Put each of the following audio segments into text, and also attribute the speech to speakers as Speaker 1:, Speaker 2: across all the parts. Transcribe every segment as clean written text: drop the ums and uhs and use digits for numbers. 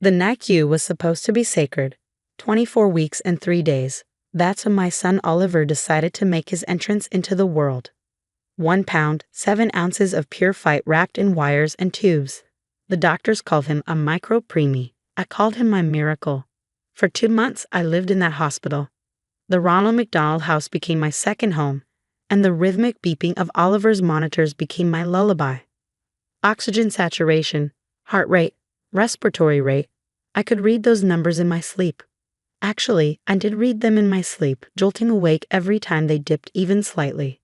Speaker 1: The NICU was supposed to be sacred, 24 weeks and 3 days. That's when my son Oliver decided to make his entrance into the world. 1 pound, 7 ounces of pure fight wrapped in wires and tubes. The doctors called him a micro-preemie. I called him my miracle. For 2 months, I lived in that hospital. The Ronald McDonald House became my second home, and the rhythmic beeping of Oliver's monitors became my lullaby. Oxygen saturation, heart rate, respiratory rate. I could read those numbers in my sleep. Actually, I did read them in my sleep, jolting awake every time they dipped even slightly.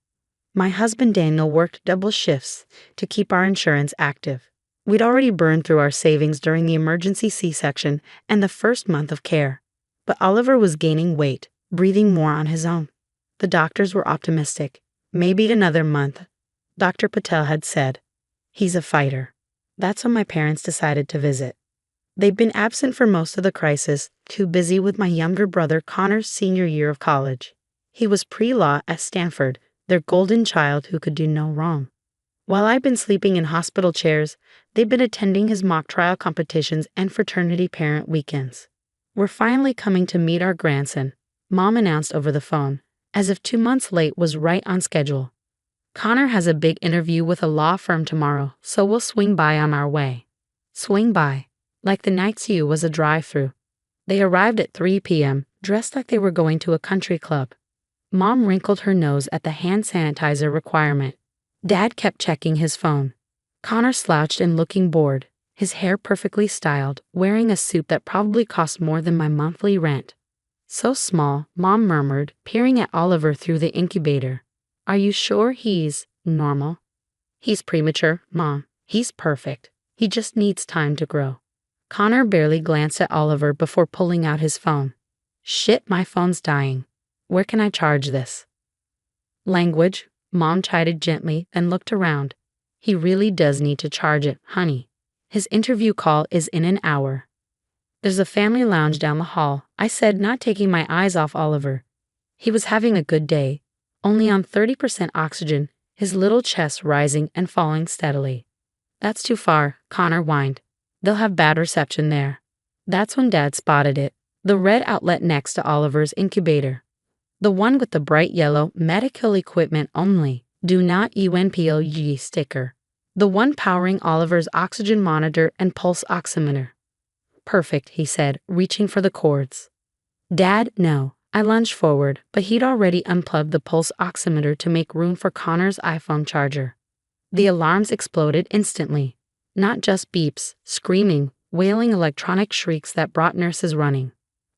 Speaker 1: My husband Daniel worked double shifts to keep our insurance active. We'd already burned through our savings during the emergency C-section and the first month of care. But Oliver was gaining weight, breathing more on his own. The doctors were optimistic. Maybe another month, Dr. Patel had said. He's a fighter. That's when my parents decided to visit. They'd been absent for most of the crisis, too busy with my younger brother Connor's senior year of college. He was pre-law at Stanford, their golden child who could do no wrong. While I'd been sleeping in hospital chairs, they'd been attending his mock trial competitions and fraternity parent weekends. We're finally coming to meet our grandson, Mom announced over the phone, as if 2 months late was right on schedule. Connor has a big interview with a law firm tomorrow, so we'll swing by on our way. Swing by, like the NICU was a drive-through. They arrived at 3 p.m., dressed like they were going to a country club. Mom wrinkled her nose at the hand sanitizer requirement. Dad kept checking his phone. Connor slouched and looking bored, his hair perfectly styled, wearing a suit that probably cost more than my monthly rent. So small, Mom murmured, peering at Oliver through the incubator. Are you sure he's normal? He's premature, Mom. He's perfect. He just needs time to grow. Connor barely glanced at Oliver before pulling out his phone. Shit, my phone's dying. Where can I charge this? Language, Mom chided gently, then looked around. He really does need to charge it, honey. His interview call is in an hour. There's a family lounge down the hall, I said, not taking my eyes off Oliver. He was having a good day, only on 30% oxygen, his little chest rising and falling steadily. That's too far, Connor whined. They'll have bad reception there. That's when Dad spotted it, the red outlet next to Oliver's incubator. The one with the bright yellow medical equipment only, do not unplug sticker. The one powering Oliver's oxygen monitor and pulse oximeter. Perfect, he said, reaching for the cords. Dad, no. I lunged forward, but he'd already unplugged the pulse oximeter to make room for Connor's iPhone charger. The alarms exploded instantly. Not just beeps, screaming, wailing electronic shrieks that brought nurses running.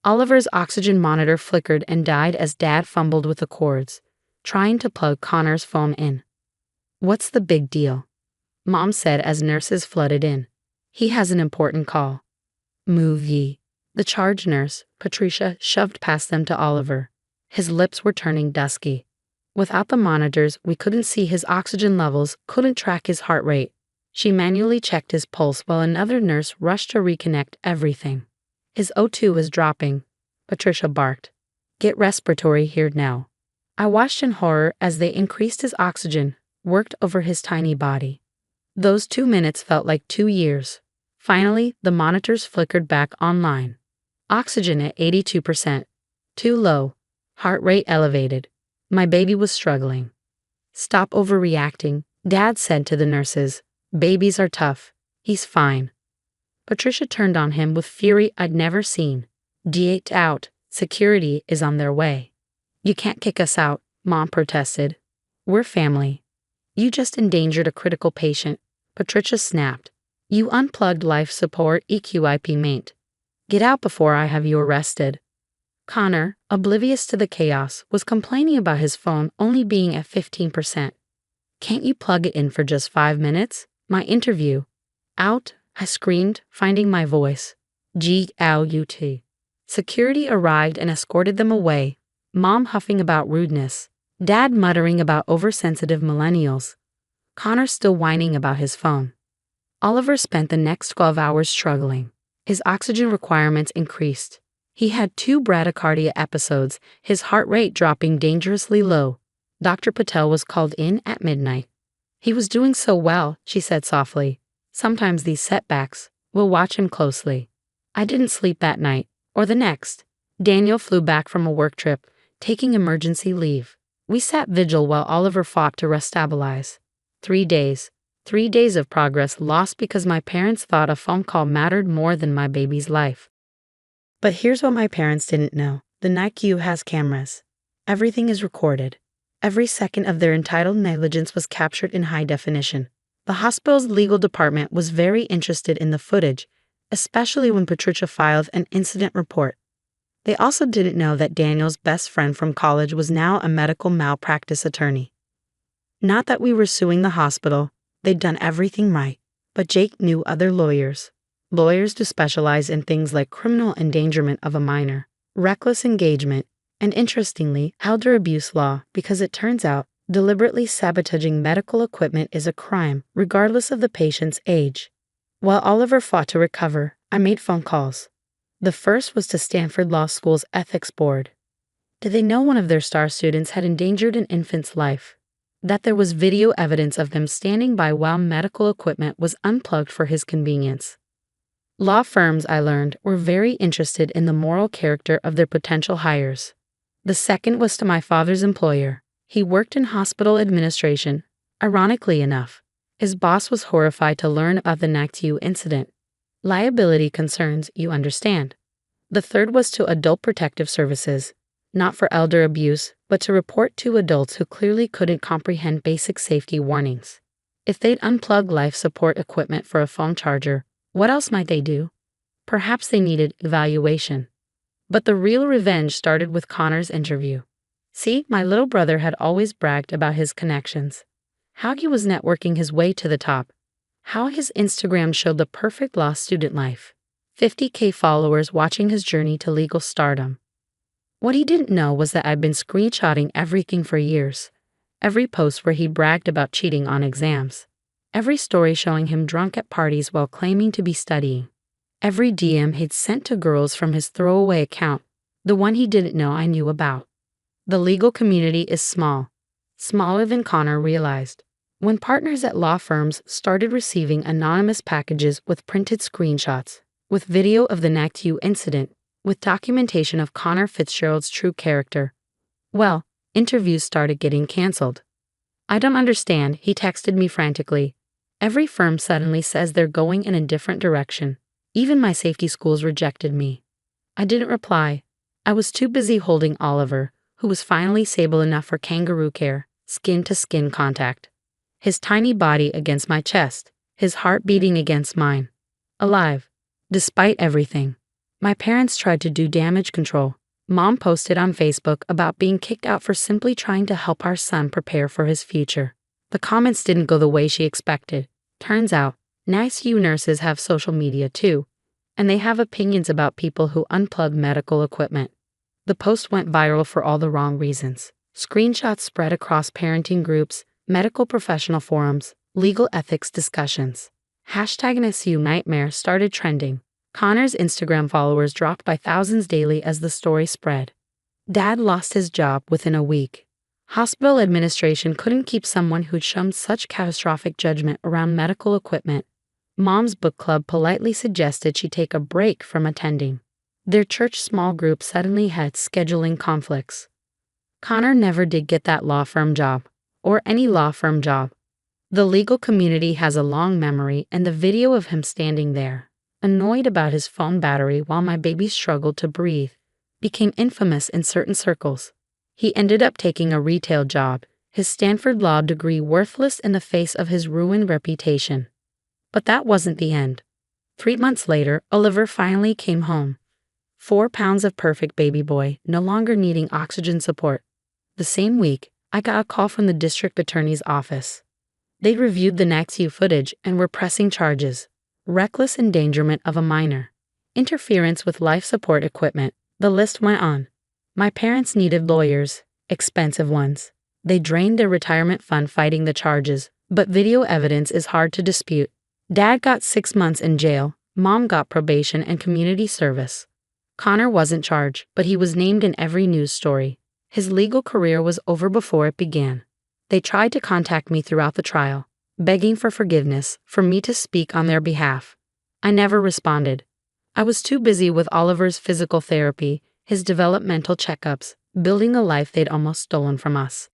Speaker 1: Oliver's oxygen monitor flickered and died as Dad fumbled with the cords, trying to plug Connor's phone in. What's the big deal? Mom said as nurses flooded in. He has an important call. Move ye. The charge nurse, Patricia, shoved past them to Oliver. His lips were turning dusky. Without the monitors, we couldn't see his oxygen levels, couldn't track his heart rate. She manually checked his pulse while another nurse rushed to reconnect everything. His O2 was dropping. Patricia barked. Get respiratory here now. I watched in horror as they increased his oxygen, worked over his tiny body. Those 2 minutes felt like 2 years. Finally, the monitors flickered back online. Oxygen at 82%. Too low. Heart rate elevated. My baby was struggling. Stop overreacting, Dad said to the nurses. Babies are tough. He's fine. Patricia turned on him with fury I'd never seen. Get out. Security is on their way. You can't kick us out, Mom protested. We're family. You just endangered a critical patient, Patricia snapped. You unplugged life support EQIP mate. Get out before I have you arrested. Connor, oblivious to the chaos, was complaining about his phone only being at 15%. Can't you plug it in for just 5 minutes? My interview. Out, I screamed, finding my voice. G-L-U-T. Security arrived and escorted them away, Mom huffing about rudeness, Dad muttering about oversensitive millennials, Connor still whining about his phone. Oliver spent the next 12 hours struggling. His oxygen requirements increased. He had 2 bradycardia episodes, his heart rate dropping dangerously low. Dr. Patel was called in at midnight. He was doing so well, she said softly. Sometimes these setbacks, we'll watch him closely. I didn't sleep that night, or the next. Daniel flew back from a work trip, taking emergency leave. We sat vigil while Oliver fought to restabilize. 3 days. 3 days of progress lost because my parents thought a phone call mattered more than my baby's life. But here's what my parents didn't know. The NICU has cameras. Everything is recorded. Every second of their entitled negligence was captured in high definition. The hospital's legal department was very interested in the footage, especially when Patricia filed an incident report. They also didn't know that Daniel's best friend from college was now a medical malpractice attorney. Not that we were suing the hospital, they'd done everything right, but Jake knew other lawyers. Lawyers who specialize in things like criminal endangerment of a minor, reckless engagement, and interestingly, elder abuse law, because it turns out, deliberately sabotaging medical equipment is a crime, regardless of the patient's age. While Oliver fought to recover, I made phone calls. The first was to Stanford Law School's ethics board. Did they know one of their star students had endangered an infant's life? That there was video evidence of them standing by while medical equipment was unplugged for his convenience. Law firms, I learned, were very interested in the moral character of their potential hires. The second was to my father's employer. He worked in hospital administration. Ironically enough, his boss was horrified to learn about the NICU incident. Liability concerns, you understand. The third was to Adult Protective Services, not for elder abuse, but to report 2 adults who clearly couldn't comprehend basic safety warnings. If they'd unplug life support equipment for a phone charger, what else might they do? Perhaps they needed evaluation. But the real revenge started with Connor's interview. See, my little brother had always bragged about his connections. How he was networking his way to the top. How his Instagram showed the perfect law student life. 50K followers watching his journey to legal stardom. What he didn't know was that I'd been screenshotting everything for years. Every post where he bragged about cheating on exams. Every story showing him drunk at parties while claiming to be studying. Every DM he'd sent to girls from his throwaway account, the one he didn't know I knew about. The legal community is small. Smaller than Connor realized. When partners at law firms started receiving anonymous packages with printed screenshots, with video of the NICU incident, with documentation of Connor Fitzgerald's true character, well, interviews started getting canceled. I don't understand, he texted me frantically. Every firm suddenly says they're going in a different direction. Even my safety schools rejected me. I didn't reply. I was too busy holding Oliver, who was finally stable enough for kangaroo care, skin-to-skin contact. His tiny body against my chest, his heart beating against mine. Alive. Despite everything. My parents tried to do damage control. Mom posted on Facebook about being kicked out for simply trying to help our son prepare for his future. The comments didn't go the way she expected. Turns out, NICU nurses have social media too, and they have opinions about people who unplug medical equipment. The post went viral for all the wrong reasons. Screenshots spread across parenting groups, medical professional forums, legal ethics discussions. #NICU nightmare started trending. Connor's Instagram followers dropped by thousands daily as the story spread. Dad lost his job within a week. Hospital administration couldn't keep someone who'd shown such catastrophic judgment around medical equipment. Mom's book club politely suggested she take a break from attending. Their church small group suddenly had scheduling conflicts. Connor never did get that law firm job, or any law firm job. The legal community has a long memory, and the video of him standing there, annoyed about his phone battery while my baby struggled to breathe, became infamous in certain circles. He ended up taking a retail job, his Stanford law degree worthless in the face of his ruined reputation. But that wasn't the end. 3 months later, Oliver finally came home. 4 pounds of perfect baby boy, no longer needing oxygen support. The same week, I got a call from the district attorney's office. They'd reviewed the NICU footage and were pressing charges. Reckless endangerment of a minor. Interference with life support equipment. The list went on. My parents needed lawyers, expensive ones. They drained their retirement fund fighting the charges, but video evidence is hard to dispute. Dad got 6 months in jail, Mom got probation and community service. Connor wasn't charged, but he was named in every news story. His legal career was over before it began. They tried to contact me throughout the trial, begging for forgiveness, for me to speak on their behalf. I never responded. I was too busy with Oliver's physical therapy, his developmental checkups, building a life they'd almost stolen from us.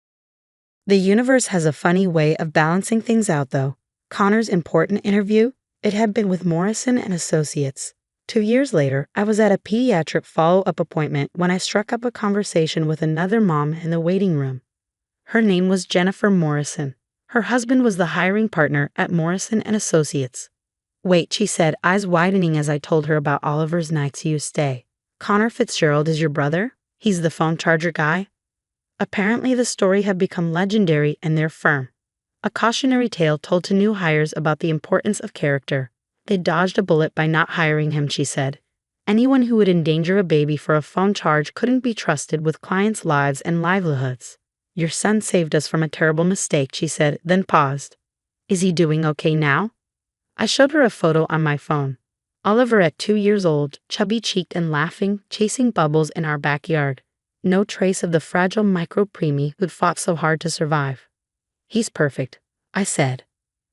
Speaker 1: The universe has a funny way of balancing things out, though. Connor's important interview, it had been with Morrison and Associates. 2 years later, I was at a pediatric follow-up appointment when I struck up a conversation with another mom in the waiting room. Her name was Jennifer Morrison. Her husband was the hiring partner at Morrison and Associates. Wait, she said, eyes widening as I told her about Oliver's NICU stay. Connor Fitzgerald is your brother? He's the phone charger guy? Apparently the story had become legendary in their firm. A cautionary tale told to new hires about the importance of character. They dodged a bullet by not hiring him, she said. Anyone who would endanger a baby for a phone charge couldn't be trusted with clients' lives and livelihoods. Your son saved us from a terrible mistake, she said, then paused. Is he doing okay now? I showed her a photo on my phone. Oliver at 2 years old, chubby-cheeked and laughing, chasing bubbles in our backyard. No trace of the fragile micro-preemie who'd fought so hard to survive. He's perfect, I said.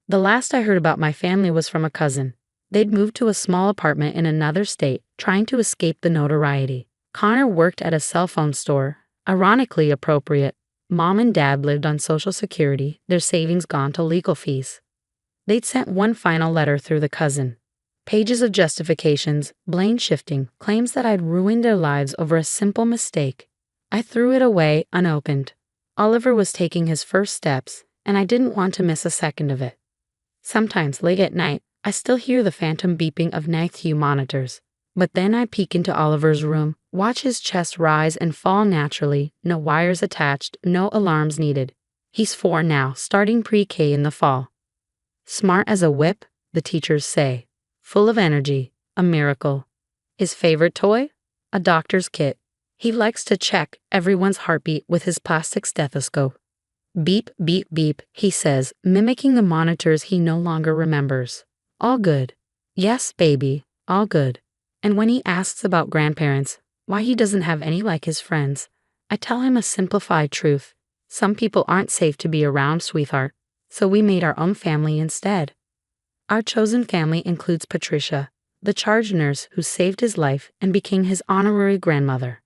Speaker 1: The last I heard about my family was from a cousin. They'd moved to a small apartment in another state, trying to escape the notoriety. Connor worked at a cell phone store. Ironically appropriate. Mom and Dad lived on Social Security, their savings gone to legal fees. They'd sent one final letter through the cousin. Pages of justifications, blame shifting, claims that I'd ruined their lives over a simple mistake. I threw it away unopened. Oliver was taking his first steps, and I didn't want to miss a second of it. Sometimes, late at night, I still hear the phantom beeping of NICU monitors. But then I peek into Oliver's room, watch his chest rise and fall naturally, no wires attached, no alarms needed. He's 4 now, starting pre-K in the fall. Smart as a whip, the teachers say. Full of energy, a miracle. His favorite toy? A doctor's kit. He likes to check everyone's heartbeat with his plastic stethoscope. Beep, beep, beep, he says, mimicking the monitors he no longer remembers. All good. Yes, baby, all good. And when he asks about grandparents, why he doesn't have any like his friends, I tell him a simplified truth. Some people aren't safe to be around, sweetheart, so we made our own family instead. Our chosen family includes Patricia, the charge nurse who saved his life and became his honorary grandmother.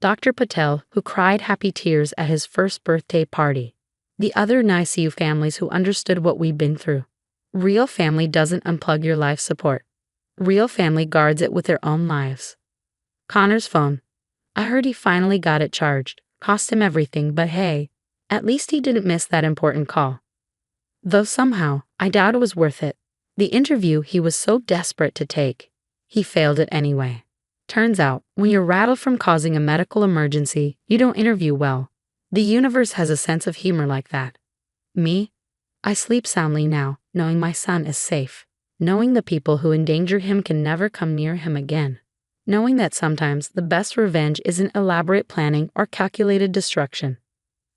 Speaker 1: Dr. Patel, who cried happy tears at his first birthday party. The other NICU families who understood what we'd been through. Real family doesn't unplug your life support. Real family guards it with their own lives. Connor's phone. I heard he finally got it charged. Cost him everything, but hey, at least he didn't miss that important call. Though somehow, I doubt it was worth it. The interview he was so desperate to take. He failed it anyway. Turns out, when you're rattled from causing a medical emergency, you don't interview well. The universe has a sense of humor like that. Me? I sleep soundly now, knowing my son is safe. Knowing the people who endanger him can never come near him again. Knowing that sometimes the best revenge isn't elaborate planning or calculated destruction.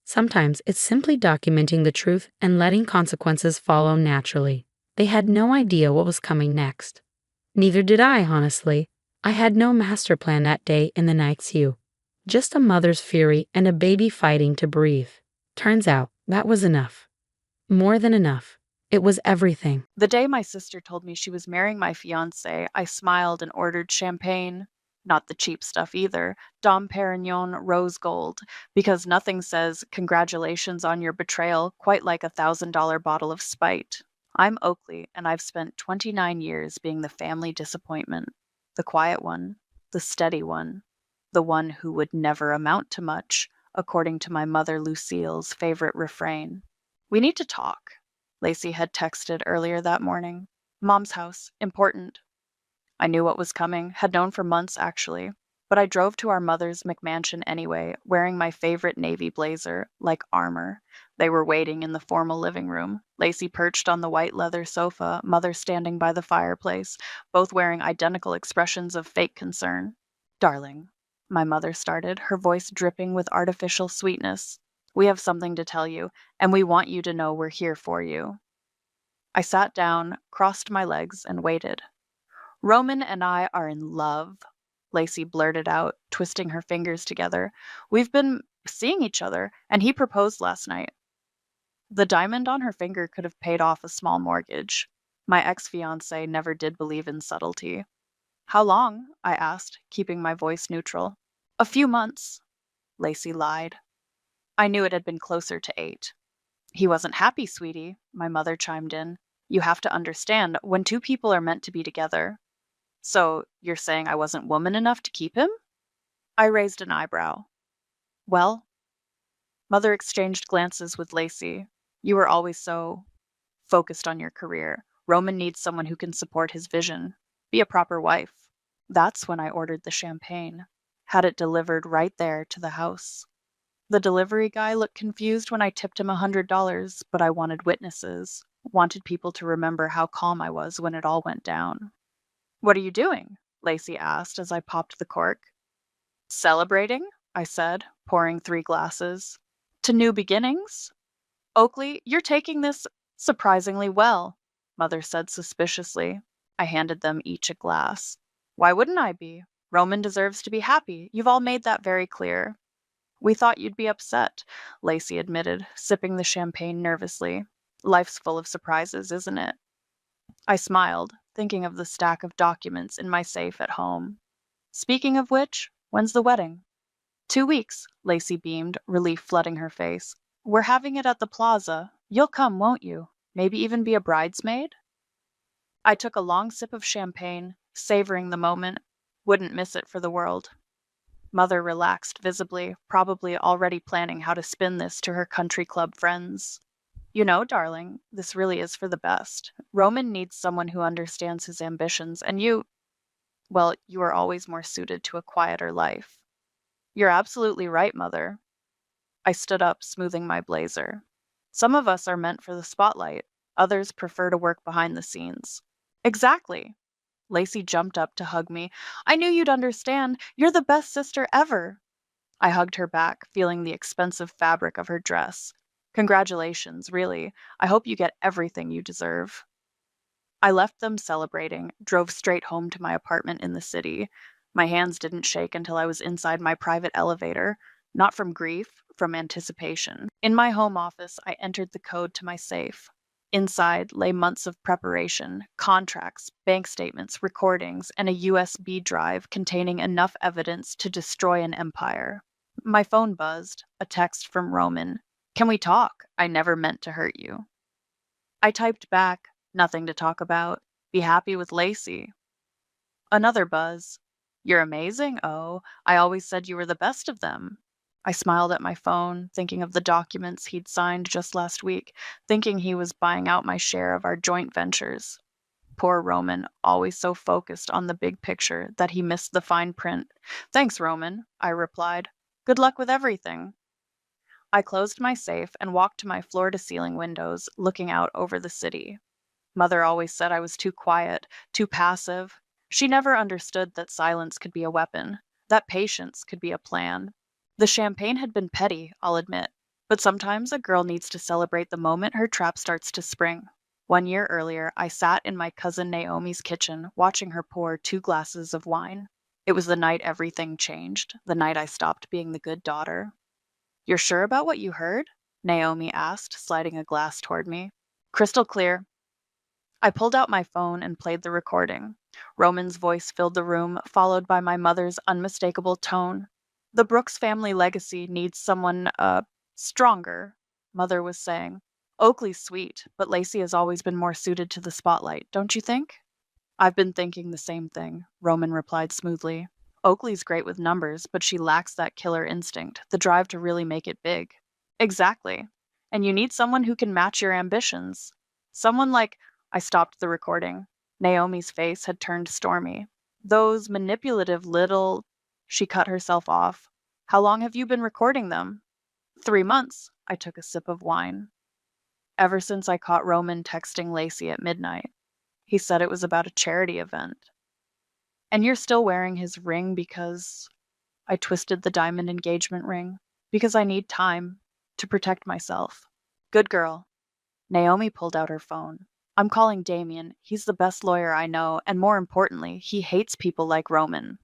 Speaker 1: Sometimes it's simply documenting the truth and letting consequences follow naturally. They had no idea what was coming next. Neither did I, honestly. I had no master plan that day in the NICU. Just a mother's fury and a baby fighting to breathe. Turns out, that was enough. More than enough. It was everything.
Speaker 2: The day my sister told me she was marrying my fiancé, I smiled and ordered champagne. Not the cheap stuff either. Dom Perignon rose gold. Because nothing says congratulations on your betrayal quite like $1,000 bottle of spite. I'm Oakley, and I've spent 29 years being the family disappointment. The quiet one. The steady one. The one who would never amount to much, according to my mother Lucille's favorite refrain. We need to talk. Lacey had texted earlier that morning. Mom's house. Important. I knew what was coming, had known for months actually, but I drove to our mother's McMansion anyway, wearing my favorite navy blazer, like armor. They were waiting in the formal living room, Lacey perched on the white leather sofa, Mother standing by the fireplace, both wearing identical expressions of fake concern. Darling, my mother started, her voice dripping with artificial sweetness. We have something to tell you, and we want you to know we're here for you. I sat down, crossed my legs, and waited. Roman and I are in love, Lacey blurted out, twisting her fingers together. We've been seeing each other, and he proposed last night. The diamond on her finger could have paid off a small mortgage. My ex-fiancé never did believe in subtlety. How long? I asked, keeping my voice neutral. A few months, Lacey lied. I knew it had been closer to 8. He wasn't happy, sweetie, my mother chimed in. You have to understand, when two people are meant to be together. So, you're saying I wasn't woman enough to keep him? I raised an eyebrow. Well, Mother exchanged glances with Lacey. You were always so focused on your career. Roman needs someone who can support his vision. Be a proper wife. That's when I ordered the champagne. Had it delivered right there to the house. The delivery guy looked confused when I tipped him $100, but I wanted witnesses. Wanted people to remember how calm I was when it all went down. What are you doing? Lacey asked as I popped the cork. Celebrating, I said, pouring 3 glasses. To new beginnings? Oakley, you're taking this surprisingly well, Mother said suspiciously. I handed them each a glass. Why wouldn't I be? Roman deserves to be happy. You've all made that very clear. We thought you'd be upset, Lacey admitted, sipping the champagne nervously. Life's full of surprises, isn't it? I smiled, thinking of the stack of documents in my safe at home. Speaking of which, when's the wedding? 2 weeks, Lacey beamed, relief flooding her face. We're having it at the plaza. You'll come, won't you? Maybe even be a bridesmaid? I took a long sip of champagne, savoring the moment. Wouldn't miss it for the world. Mother relaxed visibly, probably already planning how to spin this to her country club friends. You know, darling, this really is for the best. Roman needs someone who understands his ambitions, and you are always more suited to a quieter life. You're absolutely right, Mother. I stood up, smoothing my blazer. Some of us are meant for the spotlight. Others prefer to work behind the scenes. Exactly. Lacey jumped up to hug me. I knew you'd understand. You're the best sister ever. I hugged her back, feeling the expensive fabric of her dress. Congratulations, really. I hope you get everything you deserve. I left them celebrating, drove straight home to my apartment in the city. My hands didn't shake until I was inside my private elevator, not from grief, from anticipation. In my home office, I entered the code to my safe. Inside lay months of preparation, contracts, bank statements, recordings, and a USB drive containing enough evidence to destroy an empire. My phone buzzed, a text from Roman. Can we talk? I never meant to hurt you. I typed back, nothing to talk about. Be happy with Lacey. Another buzz. You're amazing, oh. I always said you were the best of them. I smiled at my phone, thinking of the documents he'd signed just last week, thinking he was buying out my share of our joint ventures. Poor Roman, always so focused on the big picture that he missed the fine print. Thanks, Roman, I replied. Good luck with everything. I closed my safe and walked to my floor-to-ceiling windows, looking out over the city. Mother always said I was too quiet, too passive. She never understood that silence could be a weapon, that patience could be a plan. The champagne had been petty, I'll admit, but sometimes a girl needs to celebrate the moment her trap starts to spring. 1 year earlier, I sat in my cousin Naomi's kitchen, watching her pour 2 glasses of wine. It was the night everything changed, the night I stopped being the good daughter. You're sure about what you heard? Naomi asked, sliding a glass toward me. Crystal clear. I pulled out my phone and played the recording. Roman's voice filled the room, followed by my mother's unmistakable tone. The Brooks family legacy needs someone, stronger, Mother was saying. Oakley's sweet, but Lacey has always been more suited to the spotlight, don't you think? I've been thinking the same thing, Roman replied smoothly. Oakley's great with numbers, but she lacks that killer instinct, the drive to really make it big. Exactly. And you need someone who can match your ambitions. Someone like... I stopped the recording. Naomi's face had turned stormy. Those manipulative little... She cut herself off. How long have you been recording them? 3 months. I took a sip of wine. Ever since I caught Roman texting Lacey at midnight. He said it was about a charity event. And you're still wearing his ring because... I twisted the diamond engagement ring. Because I need time to protect myself. Good girl. Naomi pulled out her phone. I'm calling Damien. He's the best lawyer I know, and more importantly, he hates people like Roman.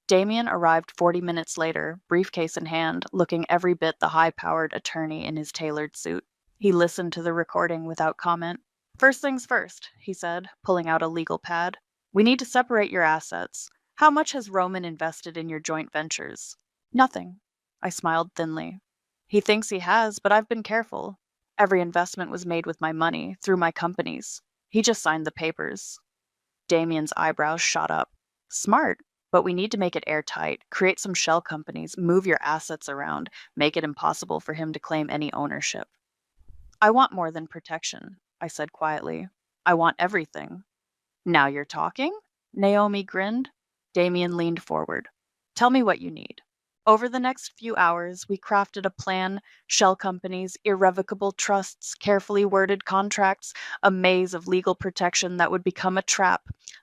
Speaker 2: Damien arrived 40 minutes later, briefcase in hand, looking every bit the high-powered attorney in his tailored suit. He listened to the recording without comment. First things first, he said, pulling out a legal pad. We need to separate your assets. How much has Roman invested in your joint ventures? Nothing. I smiled thinly. He thinks he has, but I've been careful. Every investment was made with my money, through my companies. He just signed the papers. Damien's eyebrows shot up. Smart, but we need to make it airtight, create some shell companies, move your assets around, make it impossible for him to claim any ownership. I want more than protection, I said quietly. I want everything. Now you're talking? Naomi grinned. Damien leaned forward. Tell me what you need. Over the next few hours, we crafted a plan, shell companies, irrevocable trusts, carefully worded contracts, a maze of legal protection that would become a trap.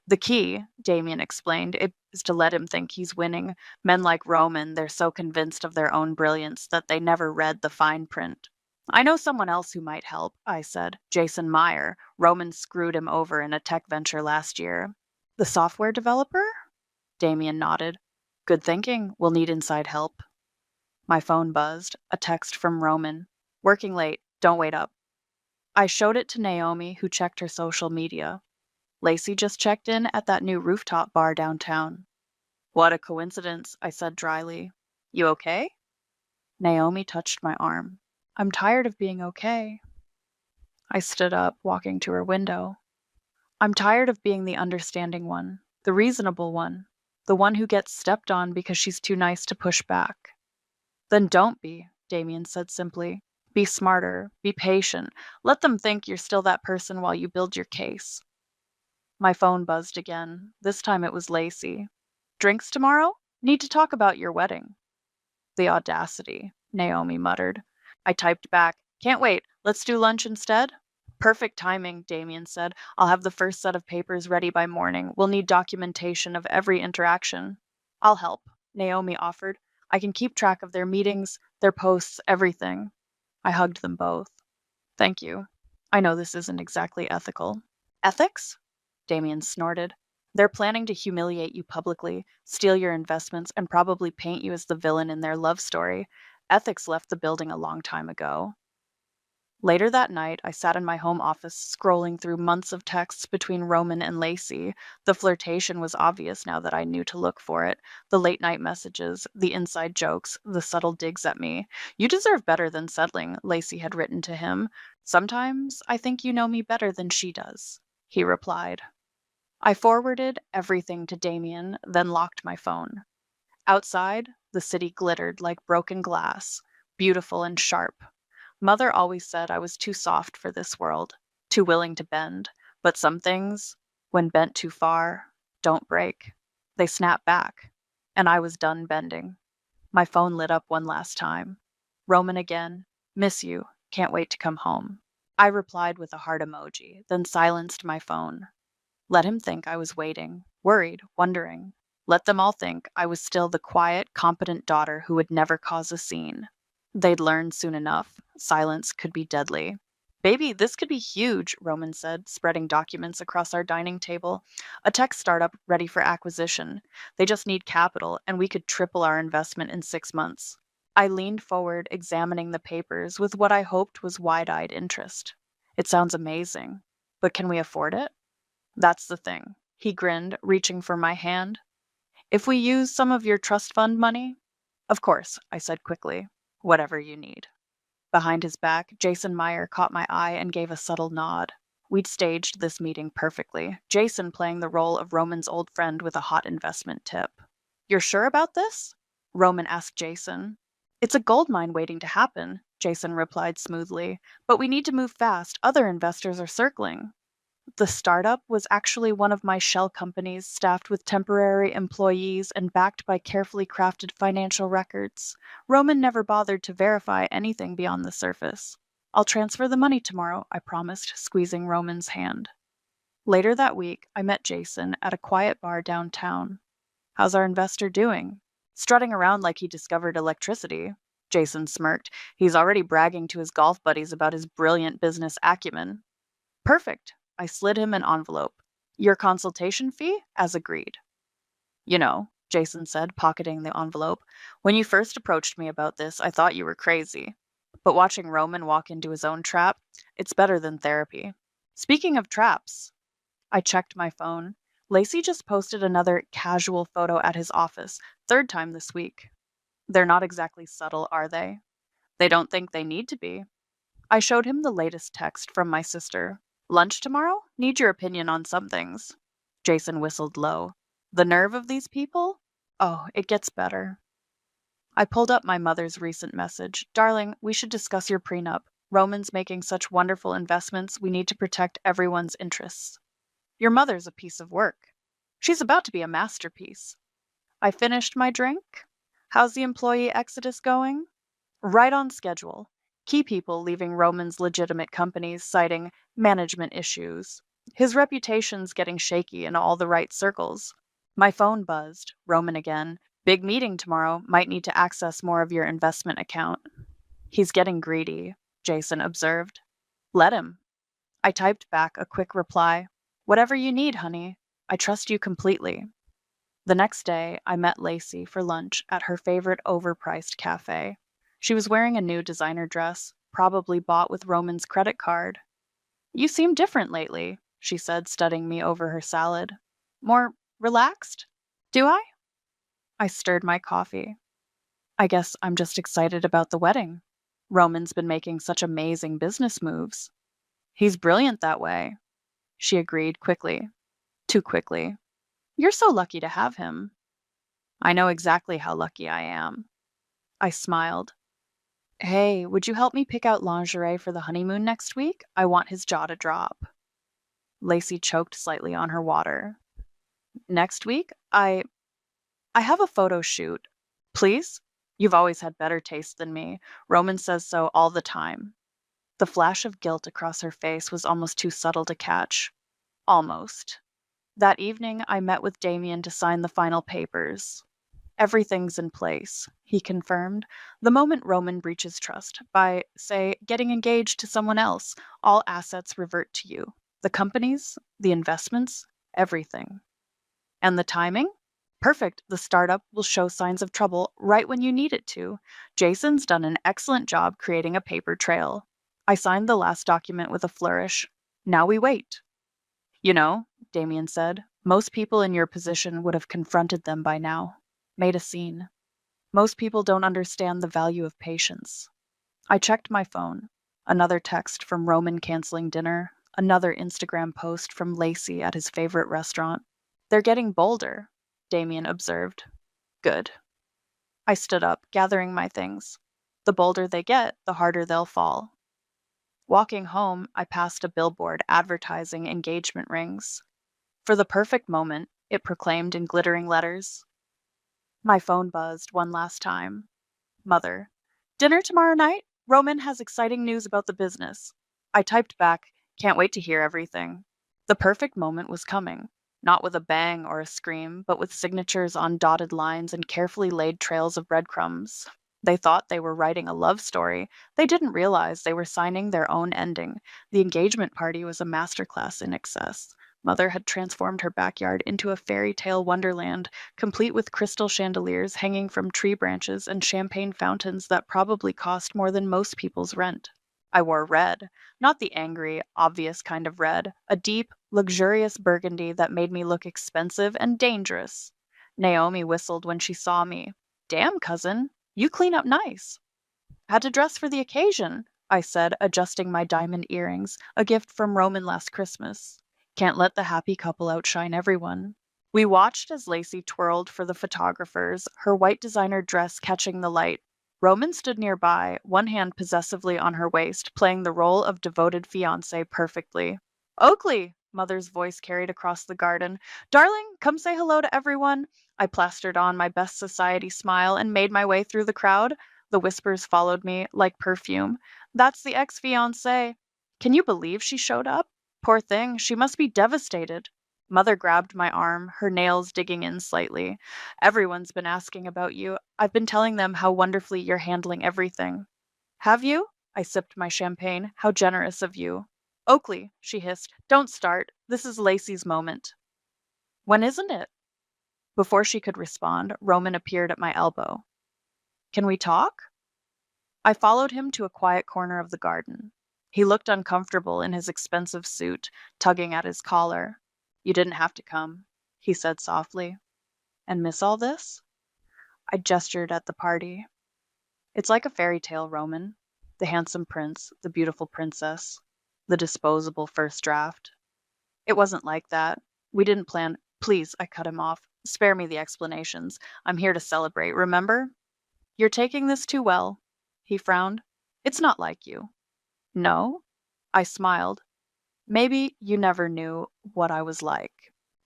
Speaker 2: The key, Damien explained, is to let him think he's winning. Men like Roman, they're so convinced of their own brilliance that they never read the fine print. I know someone else who might help, I said. Jason Meyer. Roman screwed him over in a tech venture last year. The software developer? Damien nodded. Good thinking. We'll need inside help. My phone buzzed. A text from Roman. Working late. Don't wait up. I showed it to Naomi, who checked her social media. Lacey just checked in at that new rooftop bar downtown. What a coincidence, I said dryly. You okay? Naomi touched my arm. I'm tired of being okay. I stood up, walking to her window. I'm tired of being the understanding one, the reasonable one, the one who gets stepped on because she's too nice to push back. Then don't be, Damien said simply. Be smarter, be patient. Let them think you're still that person while you build your case. My phone buzzed again. This time it was Lacey. Drinks tomorrow? Need to talk about your wedding. The audacity, Naomi muttered. I typed back, can't wait, let's do lunch instead? Perfect timing, Damien said. I'll have the first set of papers ready by morning. We'll need documentation of every interaction. I'll help, Naomi offered. I can keep track of their meetings, their posts, everything. I hugged them both. Thank you. I know this isn't exactly ethical. Ethics? Damien snorted. They're planning to humiliate you publicly, steal your investments, and probably paint you as the villain in their love story. Ethics left the building a long time ago. Later that night, I sat in my home office scrolling through months of texts between Roman and Lacey. The flirtation was obvious now that I knew to look for it. The late night messages, the inside jokes, the subtle digs at me. You deserve better than settling, Lacey had written to him. Sometimes I think you know me better than she does, he replied. I forwarded everything to Damien, then locked my phone. Outside, the city glittered like broken glass, beautiful and sharp. Mother always said I was too soft for this world, too willing to bend, but some things, when bent too far, don't break. They snap back, and I was done bending. My phone lit up one last time. Roman again. Miss you. Can't wait to come home. I replied with a heart emoji, then silenced my phone. Let him think I was waiting, worried, wondering. Let them all think I was still the quiet, competent daughter who would never cause a scene. They'd learn soon enough. Silence could be deadly. Baby, this could be huge, Roman said, spreading documents across our dining table. A tech startup ready for acquisition. They just need capital, and we could triple our investment in 6 months. I leaned forward, examining the papers with what I hoped was wide-eyed interest. It sounds amazing, but can we afford it? That's the thing. He grinned, reaching for my hand. If we use some of your trust fund money? Of course, I said quickly. Whatever you need. Behind his back, Jason Meyer caught my eye and gave a subtle nod. We'd staged this meeting perfectly, Jason playing the role of Roman's old friend with a hot investment tip. You're sure about this? Roman asked Jason. It's a goldmine waiting to happen, Jason replied smoothly. But we need to move fast. Other investors are circling. The startup was actually one of my shell companies, staffed with temporary employees and backed by carefully crafted financial records. Roman never bothered to verify anything beyond the surface. I'll transfer the money tomorrow, I promised, squeezing Roman's hand. Later that week, I met Jason at a quiet bar downtown. How's our investor doing? Strutting around like he discovered electricity. Jason smirked. He's already bragging to his golf buddies about his brilliant business acumen. Perfect. I slid him an envelope. Your consultation fee, as agreed. You know, Jason said, pocketing the envelope, when you first approached me about this, I thought you were crazy. But watching Roman walk into his own trap, it's better than therapy. Speaking of traps, I checked my phone. Lacey just posted another casual photo at his office, third time this week. They're not exactly subtle, are they? They don't think they need to be. I showed him the latest text from my sister. Lunch tomorrow? Need your opinion on some things. Jason whistled low. The nerve of these people? Oh, it gets better. I pulled up my mother's recent message. Darling, we should discuss your prenup. Roman's making such wonderful investments, we need to protect everyone's interests. Your mother's a piece of work. She's about to be a masterpiece. I finished my drink. How's the employee exodus going? Right on schedule. Key people leaving Roman's legitimate companies citing management issues. His reputation's getting shaky in all the right circles. My phone buzzed. Roman again. Big meeting tomorrow. Might need to access more of your investment account. He's getting greedy, Jason observed. Let him. I typed back a quick reply. Whatever you need, honey. I trust you completely. The next day, I met Lacey for lunch at her favorite overpriced cafe. She was wearing a new designer dress, probably bought with Roman's credit card. You seem different lately, she said, studying me over her salad. More relaxed? Do I? I stirred my coffee. I guess I'm just excited about the wedding. Roman's been making such amazing business moves. He's brilliant that way, she agreed quickly. Too quickly. You're so lucky to have him. I know exactly how lucky I am. I smiled. Hey, would you help me pick out lingerie for the honeymoon next week? I want his jaw to drop. Lacey choked slightly on her water. Next week? I have a photo shoot. Please? You've always had better taste than me. Roman says so all the time. The flash of guilt across her face was almost too subtle to catch. Almost. That evening, I met with Damien to sign the final papers. Everything's in place, he confirmed. The moment Roman breaches trust by, say, getting engaged to someone else, all assets revert to you. The companies, the investments, everything. And the timing? Perfect. The startup will show signs of trouble right when you need it to. Jason's done an excellent job creating a paper trail. I signed the last document with a flourish. Now we wait. You know, Damien said, most people in your position would have confronted them by now. Made a scene. Most people don't understand the value of patience. I checked my phone. Another text from Roman canceling dinner. Another Instagram post from Lacey at his favorite restaurant. They're getting bolder, Damien observed. Good. I stood up, gathering my things. The bolder they get, the harder they'll fall. Walking home, I passed a billboard advertising engagement rings. For the perfect moment, it proclaimed in glittering letters. My phone buzzed one last time. Mother. Dinner tomorrow night? Roman has exciting news about the business. I typed back, can't wait to hear everything. The perfect moment was coming. Not with a bang or a scream, but with signatures on dotted lines and carefully laid trails of breadcrumbs. They thought they were writing a love story. They didn't realize they were signing their own ending. The engagement party was a masterclass in excess. Mother had transformed her backyard into a fairy tale wonderland, complete with crystal chandeliers hanging from tree branches and champagne fountains that probably cost more than most people's rent. I wore red, not the angry, obvious kind of red, a deep, luxurious burgundy that made me look expensive and dangerous. Naomi whistled when she saw me. Damn, cousin, you clean up nice. Had to dress for the occasion, I said, adjusting my diamond earrings, a gift from Roman last Christmas. Can't let the happy couple outshine everyone. We watched as Lacey twirled for the photographers, her white designer dress catching the light. Roman stood nearby, one hand possessively on her waist, playing the role of devoted fiancé perfectly. Oakley! Mother's voice carried across the garden. Darling, come say hello to everyone. I plastered on my best society smile and made my way through the crowd. The whispers followed me like perfume. That's the ex-fiancé. Can you believe she showed up? Poor thing, she must be devastated. Mother grabbed my arm, her nails digging in slightly. Everyone's been asking about you. I've been telling them how wonderfully you're handling everything. Have you? I sipped my champagne. How generous of you. Oakley, she hissed, don't start. This is Lacey's moment. When isn't it? Before she could respond, Roman appeared at my elbow. Can we talk? I followed him to a quiet corner of the garden. He looked uncomfortable in his expensive suit, tugging at his collar. You didn't have to come. he said softly. And miss all this? I gestured at the party. It's like a fairy tale, Roman. The handsome prince, the beautiful princess, the disposable first draft. It wasn't like that. We didn't plan. Please, I cut him off. Spare me the explanations. I'm here to celebrate, remember? You're taking this too well. He frowned. It's not like you. No? I smiled. Maybe you never knew what I was like.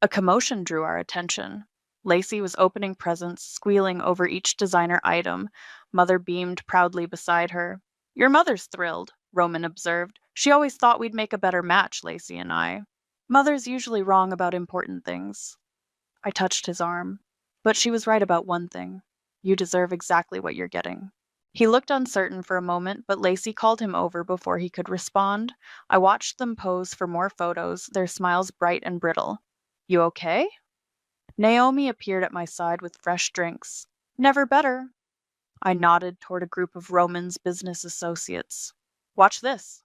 Speaker 2: A commotion drew our attention. Lacey was opening presents, squealing over each designer item. Mother beamed proudly beside her. Your mother's thrilled, Roman observed. She always thought we'd make a better match, Lacey and I. Mother's usually wrong about important things. I touched his arm. But she was right about one thing. You deserve exactly what you're getting. He looked uncertain for a moment, but Lacey called him over before he could respond. I watched them pose for more photos, their smiles bright and brittle. You okay? Naomi appeared at my side with fresh drinks. Never better. I nodded toward a group of Roman's business associates. Watch this.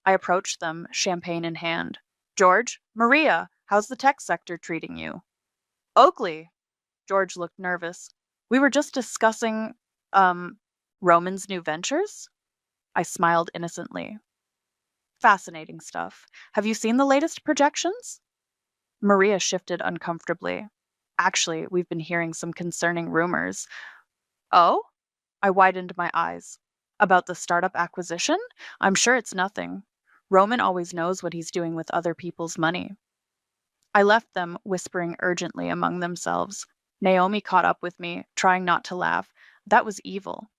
Speaker 2: I approached them, champagne in hand. George, Maria, how's the tech sector treating you? Oakley. George looked nervous. We were just discussing, Roman's new ventures? I smiled innocently. Fascinating stuff. Have you seen the latest projections? Maria shifted uncomfortably. Actually, we've been hearing some concerning rumors. Oh? I widened my eyes. About the startup acquisition? I'm sure it's nothing. Roman always knows what he's doing with other people's money. I left them whispering urgently among themselves. Naomi caught up with me, trying not to laugh. That was evil.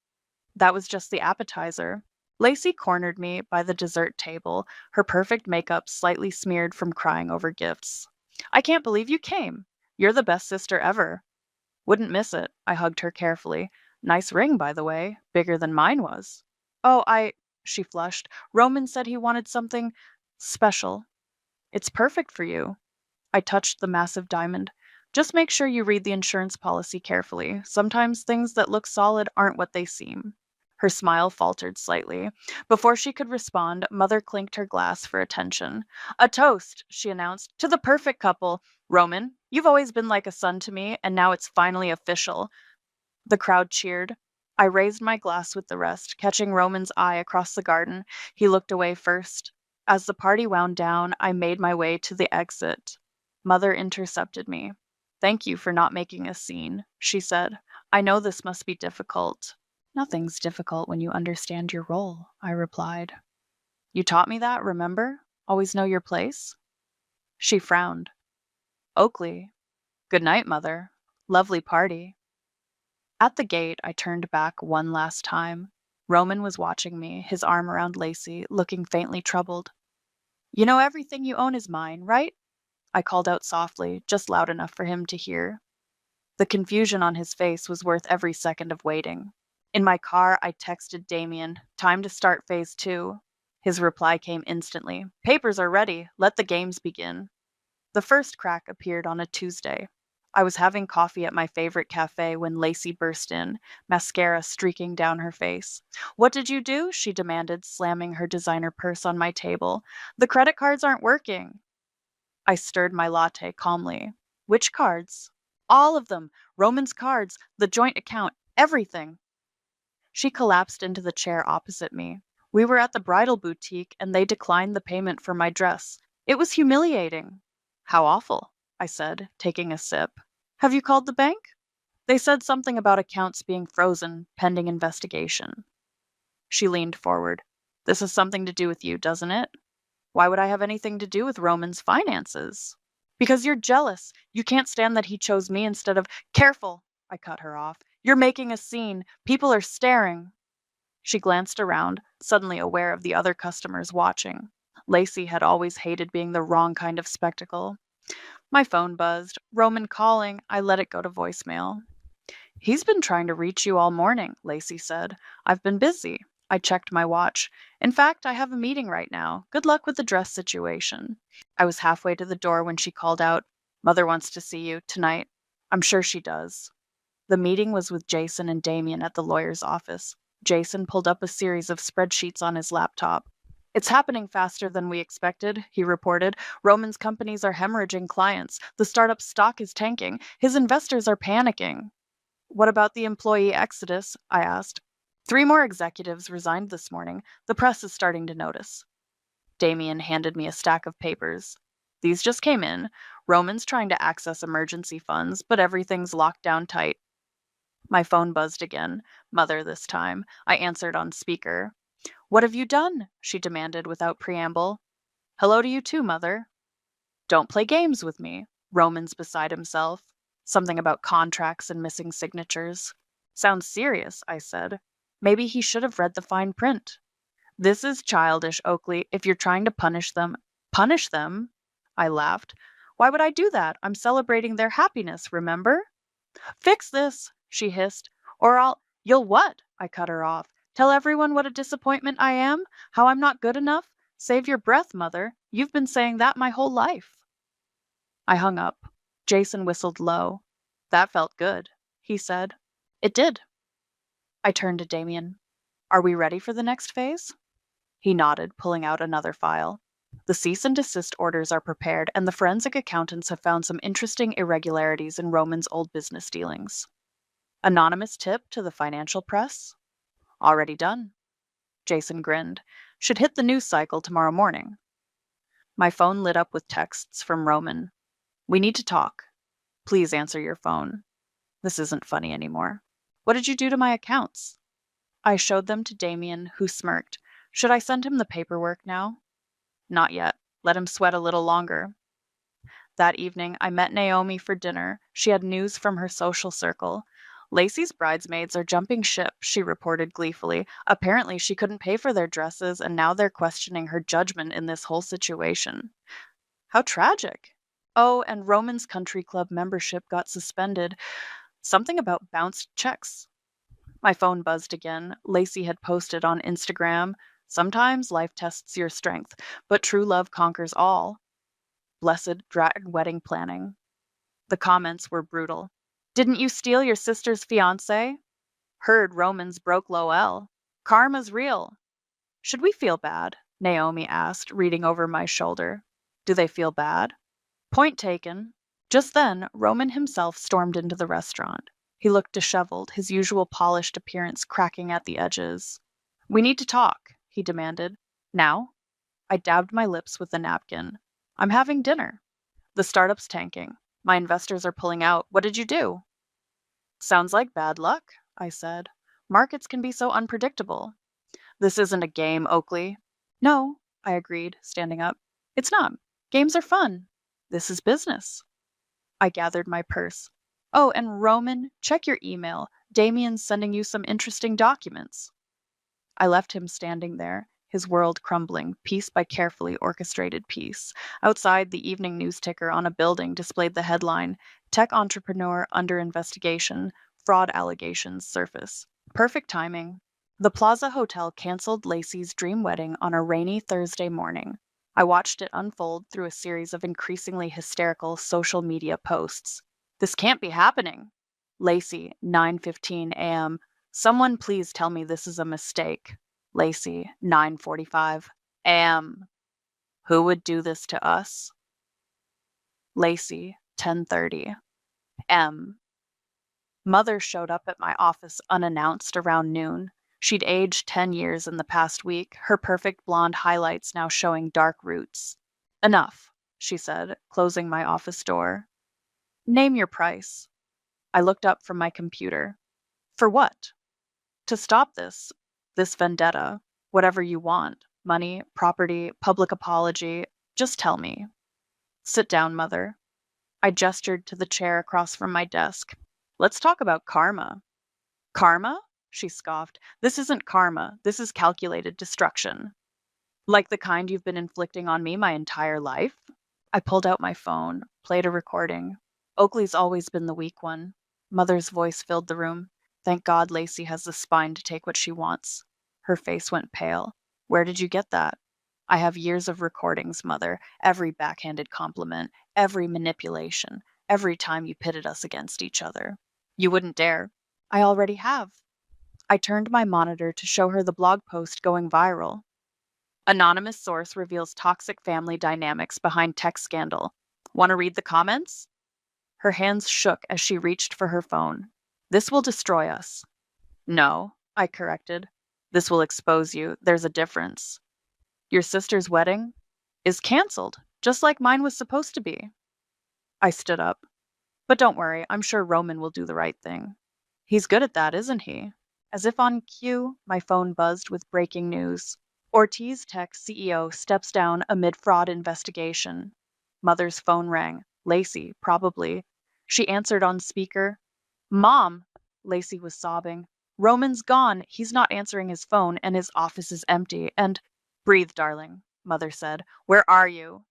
Speaker 2: That was just the appetizer. Lacey cornered me by the dessert table, her perfect makeup slightly smeared from crying over gifts. I can't believe you came. You're the best sister ever. Wouldn't miss it. I hugged her carefully. Nice ring, by the way. Bigger than mine was. Oh, she flushed. Roman said he wanted something special. It's perfect for you. I touched the massive diamond. Just make sure you read the insurance policy carefully. Sometimes things that look solid aren't what they seem. Her smile faltered slightly. Before she could respond, Mother clinked her glass for attention. A toast, she announced, to the perfect couple. Roman, you've always been like a son to me, and now it's finally official. The crowd cheered. I raised my glass with the rest, catching Roman's eye across the garden. He looked away first. As the party wound down, I made my way to the exit. Mother intercepted me. Thank you for not making a scene, she said. I know this must be difficult. Nothing's difficult when you understand your role, I replied. You taught me that, remember? Always know your place? She frowned. Oakley. Good night, Mother. Lovely party. At the gate, I turned back one last time. Roman was watching me, his arm around Lacey, looking faintly troubled. You know everything you own is mine, right? I called out softly, just loud enough for him to hear. The confusion on his face was worth every second of waiting. In my car, I texted Damien, time to start phase 2. His reply came instantly. Papers are ready. Let the games begin. The first crack appeared on a Tuesday. I was having coffee at my favorite cafe when Lacey burst in, mascara streaking down her face. What did you do? She demanded, slamming her designer purse on my table. The credit cards aren't working. I stirred my latte calmly. Which cards? All of them. Roman's cards, the joint account, everything. She collapsed into the chair opposite me. We were at the bridal boutique and they declined the payment for my dress. It was humiliating. How awful, I said, taking a sip. Have you called the bank? They said something about accounts being frozen, pending investigation. She leaned forward. This has something to do with you, doesn't it? Why would I have anything to do with Roman's finances? Because you're jealous. You can't stand that he chose me instead of... Careful, I cut her off. You're making a scene. People are staring. She glanced around, suddenly aware of the other customers watching. Lacey had always hated being the wrong kind of spectacle. My phone buzzed. Roman calling. I let it go to voicemail. He's been trying to reach you all morning, Lacey said. I've been busy. I checked my watch. In fact, I have a meeting right now. Good luck with the dress situation. I was halfway to the door when she called out, Mother wants to see you tonight. I'm sure she does. The meeting was with Jason and Damien at the lawyer's office. Jason pulled up a series of spreadsheets on his laptop. It's happening faster than we expected, he reported. Roman's companies are hemorrhaging clients. The startup stock is tanking. His investors are panicking. What about the employee exodus? I asked. 3 more executives resigned this morning. The press is starting to notice. Damien handed me a stack of papers. These just came in. Roman's trying to access emergency funds, but everything's locked down tight. My phone buzzed again. Mother this time. I answered on speaker. What have you done? She demanded without preamble. Hello to you too, Mother. Don't play games with me. Roman's beside himself. Something about contracts and missing signatures. Sounds serious, I said. Maybe he should have read the fine print. This is childish, Oakley. If you're trying to punish them. Punish them? I laughed. Why would I do that? I'm celebrating their happiness, remember? Fix this, she hissed. Or You'll what? I cut her off. Tell everyone what a disappointment I am? How I'm not good enough? Save your breath, Mother. You've been saying that my whole life. I hung up. Jason whistled low. That felt good, he said. It did. I turned to Damien. Are we ready for the next phase? He nodded, pulling out another file. The cease and desist orders are prepared, and the forensic accountants have found some interesting irregularities in Roman's old business dealings. Anonymous tip to the financial press? Already done. Jason grinned. Should hit the news cycle tomorrow morning. My phone lit up with texts from Roman. We need to talk. Please answer your phone. This isn't funny anymore. What did you do to my accounts? I showed them to Damien, who smirked. Should I send him the paperwork now? Not yet. Let him sweat a little longer. That evening, I met Naomi for dinner. She had news from her social circle. Lacey's bridesmaids are jumping ship, she reported gleefully. Apparently, she couldn't pay for their dresses, and now they're questioning her judgment in this whole situation. How tragic. Oh, and Roman's country club membership got suspended. Something about bounced checks. My phone buzzed again. Lacey had posted on Instagram, sometimes life tests your strength, but true love conquers all. Blessed drag wedding planning. The comments were brutal. Didn't you steal your sister's fiancé? Heard Romans broke Lowell. Karma's real. Should we feel bad? Naomi asked, reading over my shoulder. Do they feel bad? Point taken. Just then, Roman himself stormed into the restaurant. He looked disheveled, his usual polished appearance cracking at the edges. We need to talk, he demanded. Now? I dabbed my lips with the napkin. I'm having dinner. The startup's tanking. My investors are pulling out. What did you do? Sounds like bad luck, I said. Markets can be so unpredictable. This isn't a game, Oakley. No, I agreed, standing up. It's not. Games are fun. This is business. I gathered my purse. Oh, and Roman, check your email. Damien's sending you some interesting documents. I left him standing there, his world crumbling, piece by carefully orchestrated piece. Outside, the evening news ticker on a building displayed the headline, Tech Entrepreneur Under Investigation, Fraud Allegations Surface. Perfect timing. The Plaza Hotel canceled Lacey's dream wedding on a rainy Thursday morning. I watched it unfold through a series of increasingly hysterical social media posts. This can't be happening. Lacey, 9:15 a.m. Someone please tell me this is a mistake. Lacey, 9:45 a.m. Who would do this to us? Lacey, 10:30 m. Mother showed up at my office unannounced around noon. She'd aged 10 years in the past week, her perfect blonde highlights now showing dark roots. Enough, she said, closing my office door. Name your price. I looked up from my computer. For what? To stop this vendetta, whatever you want, money, property, public apology, just tell me. Sit down, Mother. I gestured to the chair across from my desk. Let's talk about karma. Karma? She scoffed. This isn't karma. This is calculated destruction. Like the kind you've been inflicting on me my entire life? I pulled out my phone, played a recording. Oakley's always been the weak one. Mother's voice filled the room. Thank God Lacey has the spine to take what she wants. Her face went pale. Where did you get that? I have years of recordings, Mother. Every backhanded compliment, every manipulation, every time you pitted us against each other. You wouldn't dare. I already have. I turned my monitor to show her the blog post going viral. Anonymous source reveals toxic family dynamics behind tech scandal. Want to read the comments? Her hands shook as she reached for her phone. This will destroy us. No, I corrected. This will expose you. There's a difference. Your sister's wedding is canceled, just like mine was supposed to be. I stood up. But don't worry, I'm sure Roman will do the right thing. He's good at that, isn't he? As if on cue, my phone buzzed with breaking news. Ortiz Tech CEO steps down amid fraud investigation. Mother's phone rang. Lacey, probably. She answered on speaker. Mom! Lacey was sobbing. Roman's gone. He's not answering his phone, and his office is empty. And breathe, darling, Mother said. Where are you?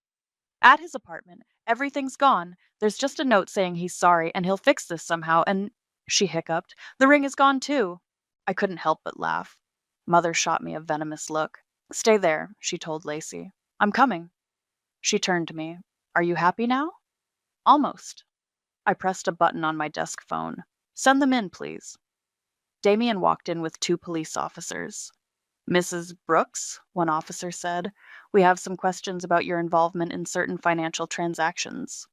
Speaker 2: At his apartment. Everything's gone. There's just a note saying he's sorry and he'll fix this somehow. And she hiccuped. The ring is gone too. I couldn't help but laugh. Mother shot me a venomous look. Stay there, she told Lacey. I'm coming. She turned to me. Are you happy now? Almost. I pressed a button on my desk phone. Send them in, please. Damien walked in with two police officers. Mrs. Brooks, one officer said, we have some questions about your involvement in certain financial transactions.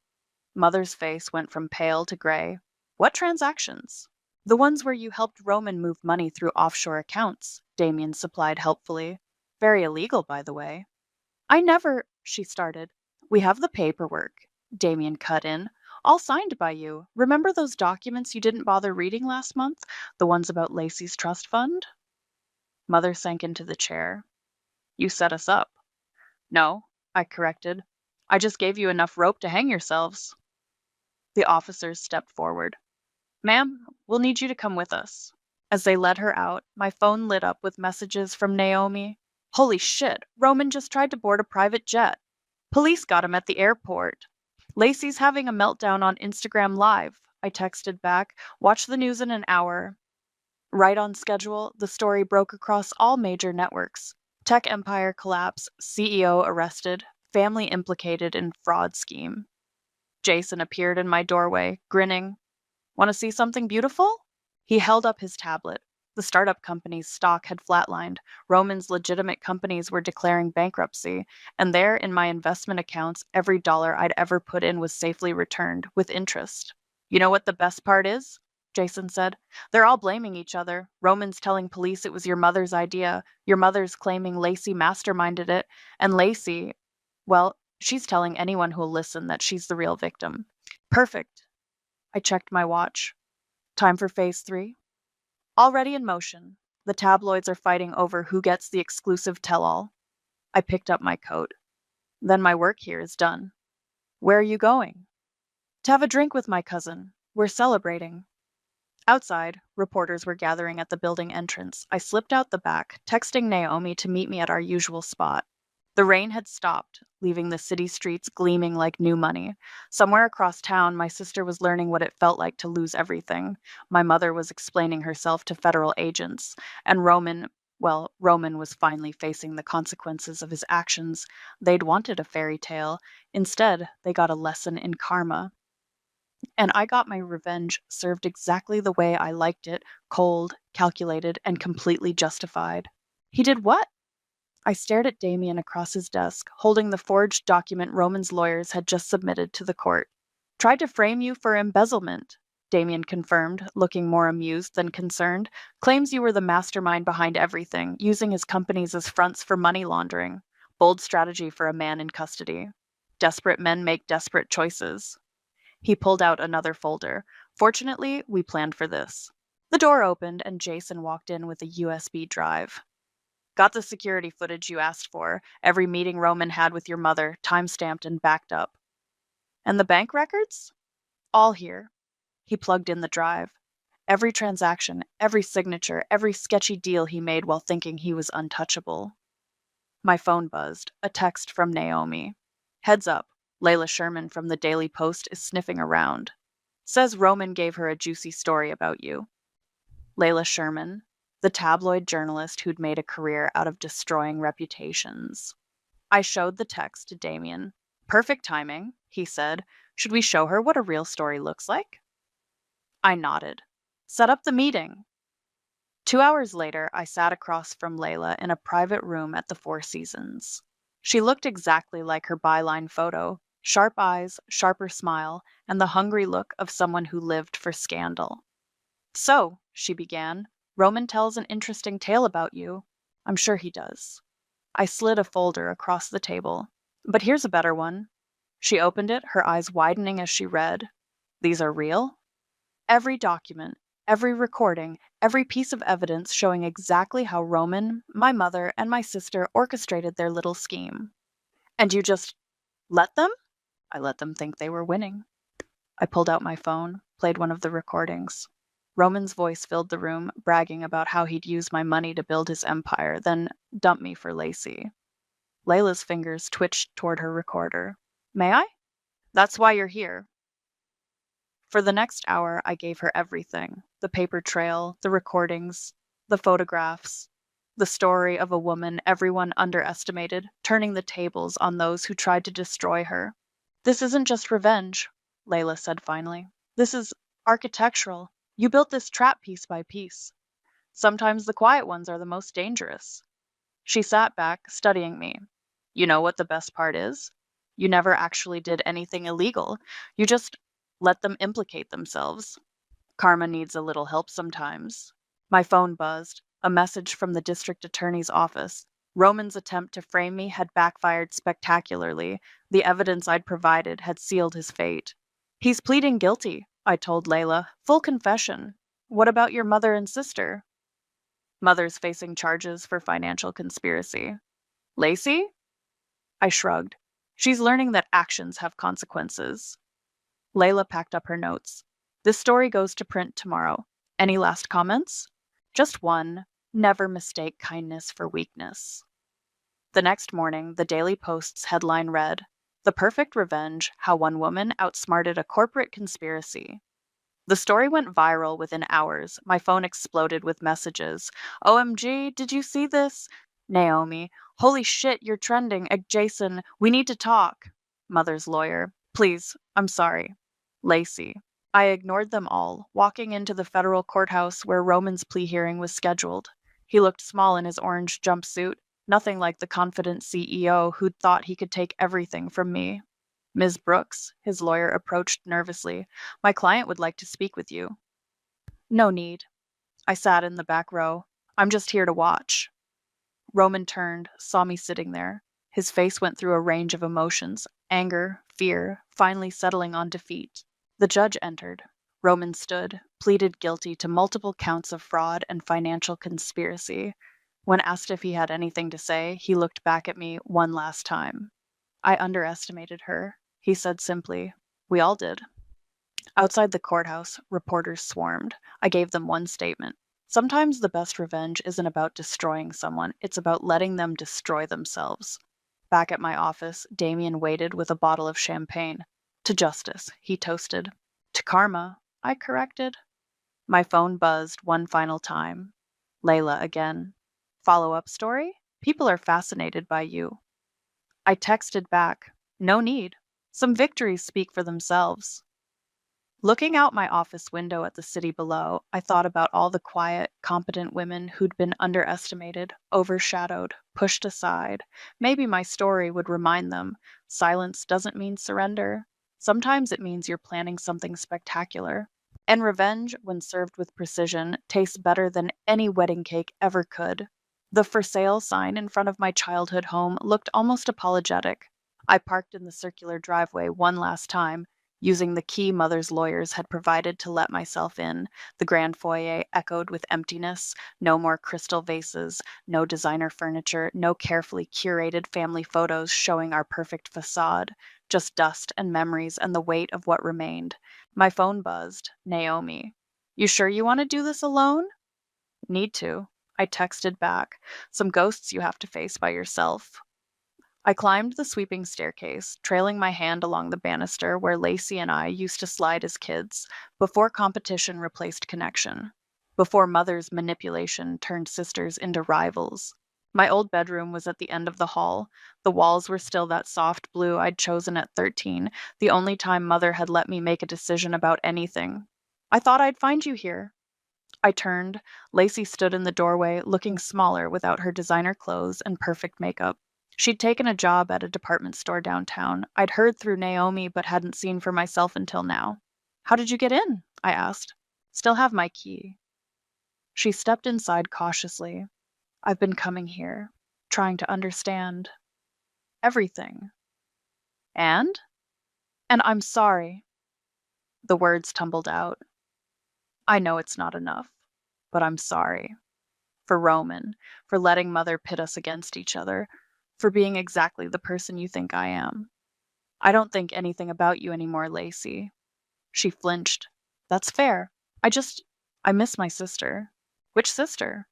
Speaker 2: Mother's face went from pale to gray. What transactions? The ones where you helped Roman move money through offshore accounts, Damien supplied helpfully. Very illegal, by the way. I never, she started. We have the paperwork, Damien cut in. All signed by you. Remember those documents you didn't bother reading last month? The ones about Lacey's trust fund? Mother sank into the chair. You set us up. No, I corrected. I just gave you enough rope to hang yourselves. The officers stepped forward. Ma'am, we'll need you to come with us. As they led her out, my phone lit up with messages from Naomi. Holy shit, Roman just tried to board a private jet. Police got him at the airport. Lacey's having a meltdown on Instagram Live, I texted back. Watch the news in an hour. Right on schedule, the story broke across all major networks. Tech empire collapse, CEO arrested, family implicated in fraud scheme. Jason appeared in my doorway, grinning. Want to see something beautiful? He held up his tablet. The startup company's stock had flatlined. Roman's legitimate companies were declaring bankruptcy, and there in my investment accounts, every dollar I'd ever put in was safely returned, with interest. You know what the best part is? Jason said. They're all blaming each other. Roman's telling police it was your mother's idea. Your mother's claiming Lacey masterminded it. And Lacey, well, she's telling anyone who'll listen that she's the real victim. Perfect. I checked my watch. Time for phase 3? Already in motion. The tabloids are fighting over who gets the exclusive tell-all. I picked up my coat. Then my work here is done. Where are you going? To have a drink with my cousin. We're celebrating. Outside, reporters were gathering at the building entrance. I slipped out the back, texting Naomi to meet me at our usual spot. The rain had stopped, leaving the city streets gleaming like new money. Somewhere across town, my sister was learning what it felt like to lose everything. My mother was explaining herself to federal agents. And Roman was finally facing the consequences of his actions. They'd wanted a fairy tale. Instead, they got a lesson in karma. And I got my revenge served exactly the way I liked it, cold, calculated, and completely justified. He did what? I stared at Damien across his desk, holding the forged document Roman's lawyers had just submitted to the court. Tried to frame you for embezzlement, Damien confirmed, looking more amused than concerned. Claims you were the mastermind behind everything, using his companies as fronts for money laundering. Bold strategy for a man in custody. Desperate men make desperate choices. He pulled out another folder. Fortunately, we planned for this. The door opened and Jason walked in with a USB drive. Got the security footage you asked for. Every meeting Roman had with your mother, time-stamped and backed up. And the bank records? All here. He plugged in the drive. Every transaction, every signature, every sketchy deal he made while thinking he was untouchable. My phone buzzed. A text from Naomi. Heads up. Layla Sherman from the Daily Post is sniffing around. Says Roman gave her a juicy story about you. Layla Sherman, the tabloid journalist who'd made a career out of destroying reputations. I showed the text to Damien. Perfect timing, he said. Should we show her what a real story looks like? I nodded. Set up the meeting. 2 hours later, I sat across from Layla in a private room at the Four Seasons. She looked exactly like her byline photo: sharp eyes, sharper smile, and the hungry look of someone who lived for scandal. "So," she began, "Roman tells an interesting tale about you." "I'm sure he does." I slid a folder across the table. "But here's a better one." She opened it, her eyes widening as she read. "These are real?" Every document, every recording, every piece of evidence showing exactly how Roman, my mother, and my sister orchestrated their little scheme. "And you just let them?" "I let them think they were winning." I pulled out my phone, played one of the recordings. Roman's voice filled the room, bragging about how he'd use my money to build his empire, then dump me for Lacey. Layla's fingers twitched toward her recorder. "May I?" "That's why you're here." For the next hour, I gave her everything: the paper trail, the recordings, the photographs, the story of a woman everyone underestimated, turning the tables on those who tried to destroy her. "This isn't just revenge," Layla said finally. "This is architectural. You built this trap piece by piece. Sometimes the quiet ones are the most dangerous." She sat back, studying me. "You know what the best part is? You never actually did anything illegal. You just let them implicate themselves. Karma needs a little help sometimes." My phone buzzed. A message from the district attorney's office. Roman's attempt to frame me had backfired spectacularly. The evidence I'd provided had sealed his fate. "He's pleading guilty," I told Layla. "Full confession." "What about your mother and sister?" "Mother's facing charges for financial conspiracy." "Lacey?" I shrugged. "She's learning that actions have consequences." Layla packed up her notes. "This story goes to print tomorrow. Any last comments?" "Just one. Never mistake kindness for weakness." The next morning, the Daily Post's headline read, "The Perfect Revenge: How One Woman Outsmarted a Corporate Conspiracy." The story went viral within hours. My phone exploded with messages. "OMG, did you see this?" Naomi: "Holy shit, you're trending. Jason, we need to talk." Mother's lawyer: "Please, I'm sorry." Lacey: "I ignored them all, walking into the federal courthouse where Roman's plea hearing was scheduled. He looked small in his orange jumpsuit, nothing like the confident CEO who'd thought he could take everything from me." "Ms. Brooks," his lawyer approached nervously, "my client would like to speak with you." "No need." I sat in the back row. "I'm just here to watch." Roman turned, saw me sitting there. His face went through a range of emotions: anger, fear, finally settling on defeat. The judge entered. Roman stood, pleaded guilty to multiple counts of fraud and financial conspiracy. When asked if he had anything to say, he looked back at me one last time. "I underestimated her," he said simply. "We all did." Outside the courthouse, reporters swarmed. I gave them one statement: sometimes the best revenge isn't about destroying someone, it's about letting them destroy themselves. Back at my office, Damien waited with a bottle of champagne. "To justice," he toasted. "To karma," I corrected. My phone buzzed one final time. Layla again. "Follow-up story? People are fascinated by you." I texted back, "No need. Some victories speak for themselves." Looking out my office window at the city below, I thought about all the quiet, competent women who'd been underestimated, overshadowed, pushed aside. Maybe my story would remind them: silence doesn't mean surrender. Sometimes it means you're planning something spectacular. And revenge, when served with precision, tastes better than any wedding cake ever could. The "for sale" sign in front of my childhood home looked almost apologetic. I parked in the circular driveway one last time, using the key Mother's lawyers had provided to let myself in. The grand foyer echoed with emptiness. No more crystal vases, no designer furniture, no carefully curated family photos showing our perfect facade. Just dust and memories and the weight of what remained. My phone buzzed. Naomi: "You sure you want to do this alone?" "Need to." I texted back. "Some ghosts you have to face by yourself." I climbed the sweeping staircase, trailing my hand along the banister where Lacey and I used to slide as kids, before competition replaced connection, before Mother's manipulation turned sisters into rivals. My old bedroom was at the end of the hall. The walls were still that soft blue I'd chosen at 13, the only time Mother had let me make a decision about anything. "I thought I'd find you here." I turned. Lacey stood in the doorway, looking smaller without her designer clothes and perfect makeup. She'd taken a job at a department store downtown. I'd heard through Naomi, but hadn't seen for myself until now. "How did you get in?" I asked. "Still have my key." She stepped inside cautiously. "I've been coming here, trying to understand everything. And? And I'm sorry." The words tumbled out. "I know it's not enough, but I'm sorry. For Roman, for letting Mother pit us against each other, for being exactly the person you think I am. I don't think anything about you anymore, Lacey." She flinched. "That's fair. I just, I miss my sister." "Which sister?"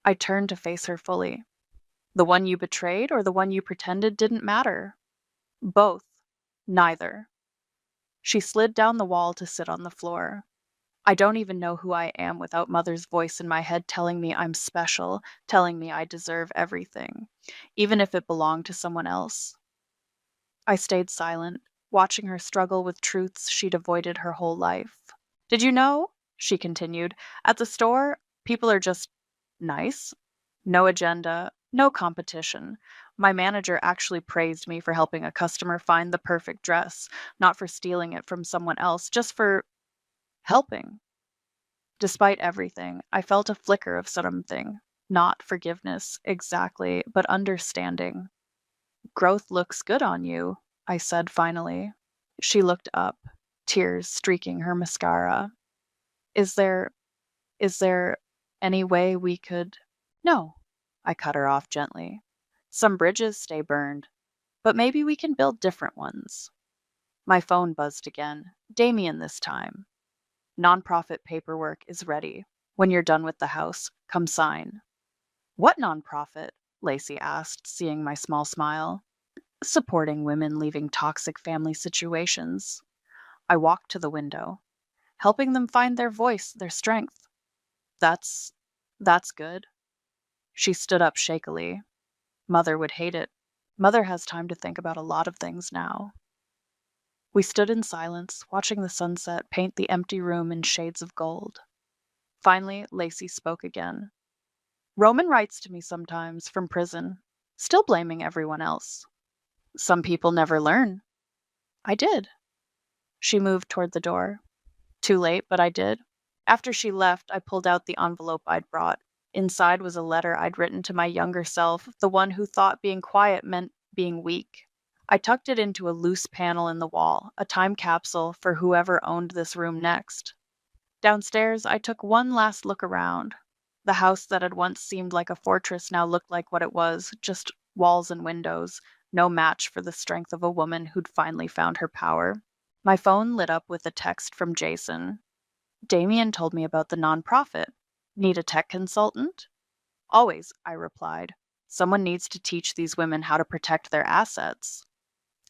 Speaker 2: I turned to face her fully. "The one you betrayed or the one you pretended didn't matter?" "Both. Neither." She slid down the wall to sit on the floor. "I don't even know who I am without Mother's voice in my head telling me I'm special, telling me I deserve everything, even if it belonged to someone else." I stayed silent, watching her struggle with truths she'd avoided her whole life. "Did you know?" she continued. "At the store, people are just nice. No agenda, no competition. My manager actually praised me for helping a customer find the perfect dress, not for stealing it from someone else, just for helping." Despite everything, I felt a flicker of something. Not forgiveness, exactly, but understanding. "Growth looks good on you," I said finally. She looked up, tears streaking her mascara. "Is there is there any way we could—" "No," I cut her off gently. "Some bridges stay burned, but maybe we can build different ones." My phone buzzed again. Damien this time. "Nonprofit paperwork is ready. When you're done with the house, come sign." "What nonprofit?" Lacey asked, seeing my small smile. "Supporting women leaving toxic family situations." I walked to the window. "Helping them find their voice, their strength." That's that's good." She stood up shakily. "Mother would hate it. Mother has time to think about a lot of things now." We stood in silence, watching the sunset paint the empty room in shades of gold. Finally, Lacey spoke again. "Roman writes to me sometimes from prison, still blaming everyone else. Some people never learn." "I did." She moved toward the door. "Too late, but I did." After she left, I pulled out the envelope I'd brought. Inside was a letter I'd written to my younger self, the one who thought being quiet meant being weak. I tucked it into a loose panel in the wall, a time capsule for whoever owned this room next. Downstairs, I took one last look around. The house that had once seemed like a fortress now looked like what it was, just walls and windows, no match for the strength of a woman who'd finally found her power. My phone lit up with a text from Jason. "Damien told me about the nonprofit. Need a tech consultant?" "Always," I replied. "Someone needs to teach these women how to protect their assets."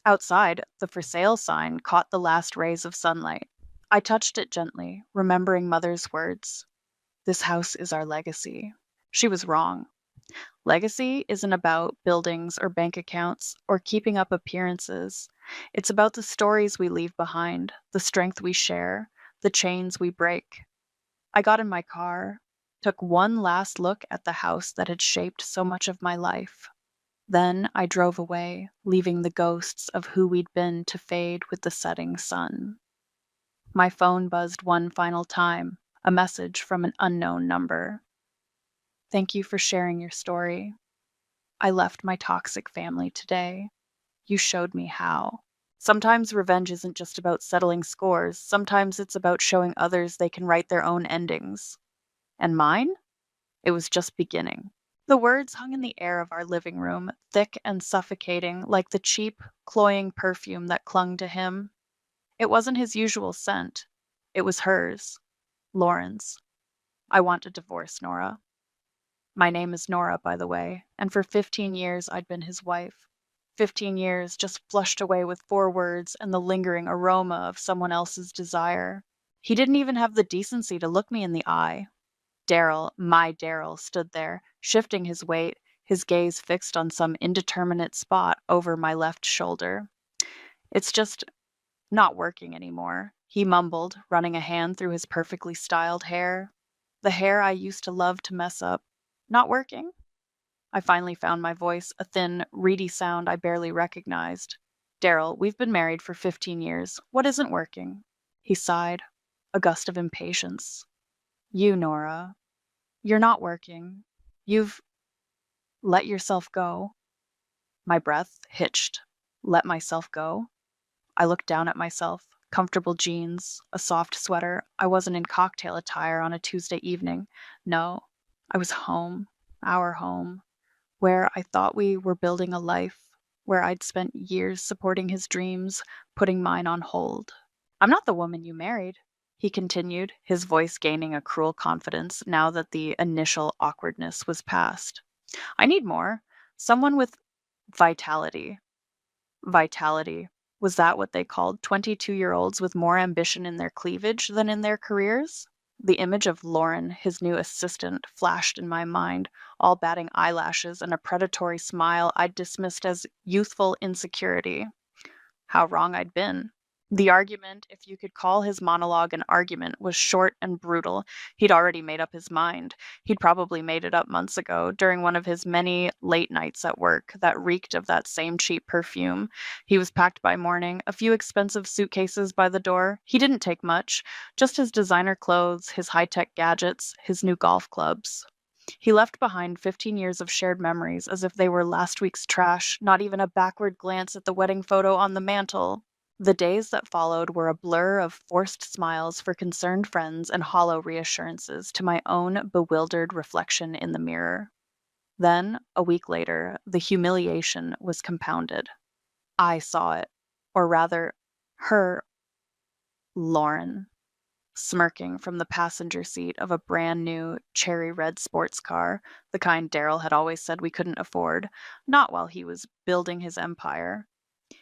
Speaker 2: Outside, the for sale sign caught the last rays of sunlight. I touched it gently, remembering Mother's words. "This house is our legacy." She was wrong. Legacy isn't about buildings or bank accounts or keeping up appearances. It's about the stories we leave behind, the strength we share, the chains we break. I got in my car, took one last look at the house that had shaped so much of my life. Then I drove away, leaving the ghosts of who we'd been to fade with the setting sun. My phone buzzed one final time, a message from an unknown number. "Thank you for sharing your story. I left my toxic family today. You showed me how. Sometimes revenge isn't just about settling scores. Sometimes it's about showing others they can write their own endings. And mine? It was just beginning." The words hung in the air of our living room, thick and suffocating, like the cheap, cloying perfume that clung to him. It wasn't his usual scent. It was hers. Lauren's. "I want a divorce, Nora." My name is Nora, by the way, and for 15 years I'd been his wife. 15 years just flushed away with 4 words and the lingering aroma of someone else's desire. He didn't even have the decency to look me in the eye. Daryl, my Daryl, stood there, shifting his weight, his gaze fixed on some indeterminate spot over my left shoulder. "It's just not working anymore," he mumbled, running a hand through his perfectly styled hair. The hair I used to love to mess up. Not working? I finally found my voice, a thin, reedy sound I barely recognized. Daryl, we've been married for 15 years. What isn't working? He sighed, a gust of impatience. You, Nora. You're not working. You've let yourself go. My breath hitched. Let myself go? I looked down at myself. Comfortable jeans, a soft sweater. I wasn't in cocktail attire on a Tuesday evening. No, I was home, our home, where I thought we were building a life, where I'd spent years supporting his dreams, putting mine on hold. I'm not the woman you married, he continued, his voice gaining a cruel confidence now that the initial awkwardness was past. I need more. Someone with vitality. Vitality. Was that what they called 22-year-olds with more ambition in their cleavage than in their careers? The image of Lauren, his new assistant, flashed in my mind, all batting eyelashes and a predatory smile I'd dismissed as youthful insecurity. How wrong I'd been. The argument, if you could call his monologue an argument, was short and brutal. He'd already made up his mind. He'd probably made it up months ago, during one of his many late nights at work that reeked of that same cheap perfume. He was packed by morning, a few expensive suitcases by the door. He didn't take much, just his designer clothes, his high-tech gadgets, his new golf clubs. He left behind 15 years of shared memories as if they were last week's trash, not even a backward glance at the wedding photo on the mantel. The days that followed were a blur of forced smiles for concerned friends and hollow reassurances to my own bewildered reflection in the mirror. Then, a week later, the humiliation was compounded. I saw it, or rather, her, Lauren, smirking from the passenger seat of a brand new cherry red sports car, the kind Daryl had always said we couldn't afford, not while he was building his empire.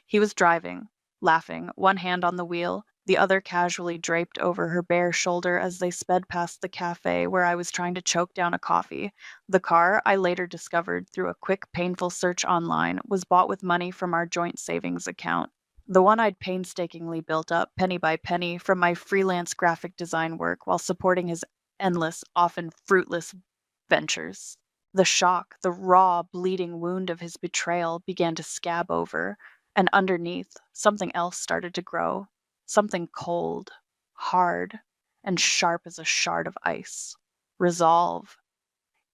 Speaker 2: He was driving, laughing, one hand on the wheel, the other casually draped over her bare shoulder as they sped past the cafe where I was trying to choke down a coffee. The car, I later discovered through a quick, painful search online, was bought with money from our joint savings account. The one I'd painstakingly built up, penny by penny, from my freelance graphic design work while supporting his endless, often fruitless ventures. The shock, the raw, bleeding wound of his betrayal began to scab over, and underneath, something else started to grow. Something cold, hard, and sharp as a shard of ice. Resolve.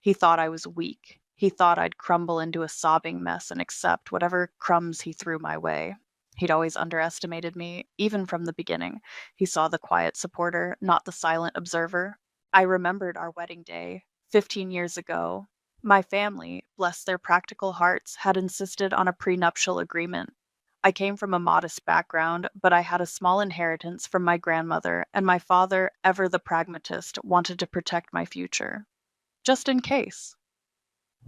Speaker 2: He thought I was weak. He thought I'd crumble into a sobbing mess and accept whatever crumbs he threw my way. He'd always underestimated me, even from the beginning. He saw the quiet supporter, not the silent observer. I remembered our wedding day, 15 years ago. My family, bless their practical hearts, had insisted on a prenuptial agreement. I came from a modest background, but I had a small inheritance from my grandmother, and my father, ever the pragmatist, wanted to protect my future. Just in case.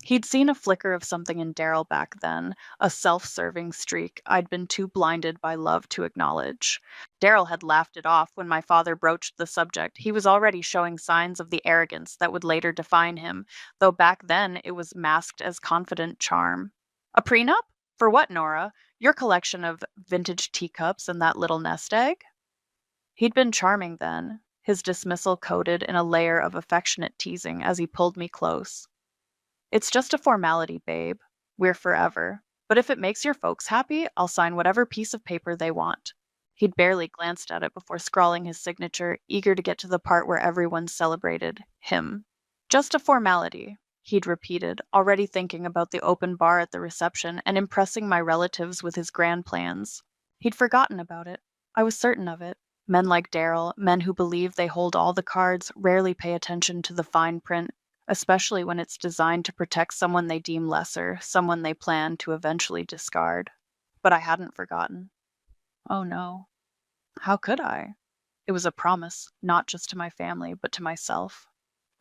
Speaker 2: He'd seen a flicker of something in Daryl back then, a self-serving streak I'd been too blinded by love to acknowledge. Daryl had laughed it off when my father broached the subject. He was already showing signs of the arrogance that would later define him, though back then it was masked as confident charm. A prenup? For what, Nora? Your collection of vintage teacups and that little nest egg? He'd been charming then, his dismissal coated in a layer of affectionate teasing as he pulled me close. It's just a formality, babe. We're forever. But if it makes your folks happy, I'll sign whatever piece of paper they want. He'd barely glanced at it before scrawling his signature, eager to get to the part where everyone celebrated him. Just a formality, he'd repeated, already thinking about the open bar at the reception and impressing my relatives with his grand plans. He'd forgotten about it. I was certain of it. Men like Daryl, men who believe they hold all the cards, rarely pay attention to the fine print, especially when it's designed to protect someone they deem lesser, someone they plan to eventually discard. But I hadn't forgotten. Oh no. How could I? It was a promise, not just to my family, but to myself.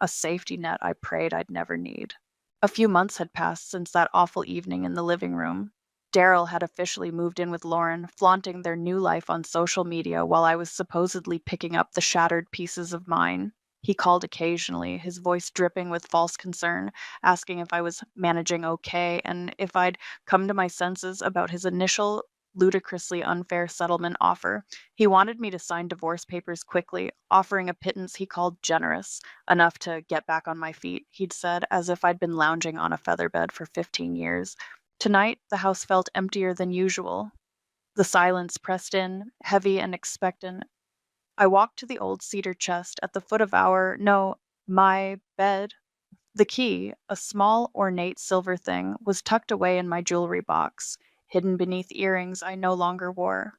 Speaker 2: A safety net I prayed I'd never need. A few months had passed since that awful evening in the living room. Daryl had officially moved in with Lauren, flaunting their new life on social media while I was supposedly picking up the shattered pieces of mine. He called occasionally, his voice dripping with false concern, asking if I was managing okay and if I'd come to my senses about his initial ludicrously unfair settlement offer. He wanted me to sign divorce papers quickly, offering a pittance he called generous, enough to get back on my feet, he'd said, as if I'd been lounging on a featherbed for 15 years. Tonight, the house felt emptier than usual. The silence pressed in, heavy and expectant. I walked to the old cedar chest at the foot of my bed. The key, a small, ornate silver thing, was tucked away in my jewelry box, hidden beneath earrings I no longer wore.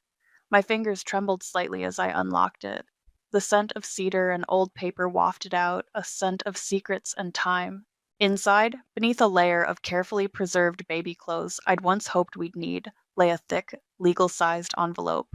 Speaker 2: My fingers trembled slightly as I unlocked it. The scent of cedar and old paper wafted out, a scent of secrets and time. Inside, beneath a layer of carefully preserved baby clothes I'd once hoped we'd need, lay a thick, legal-sized envelope.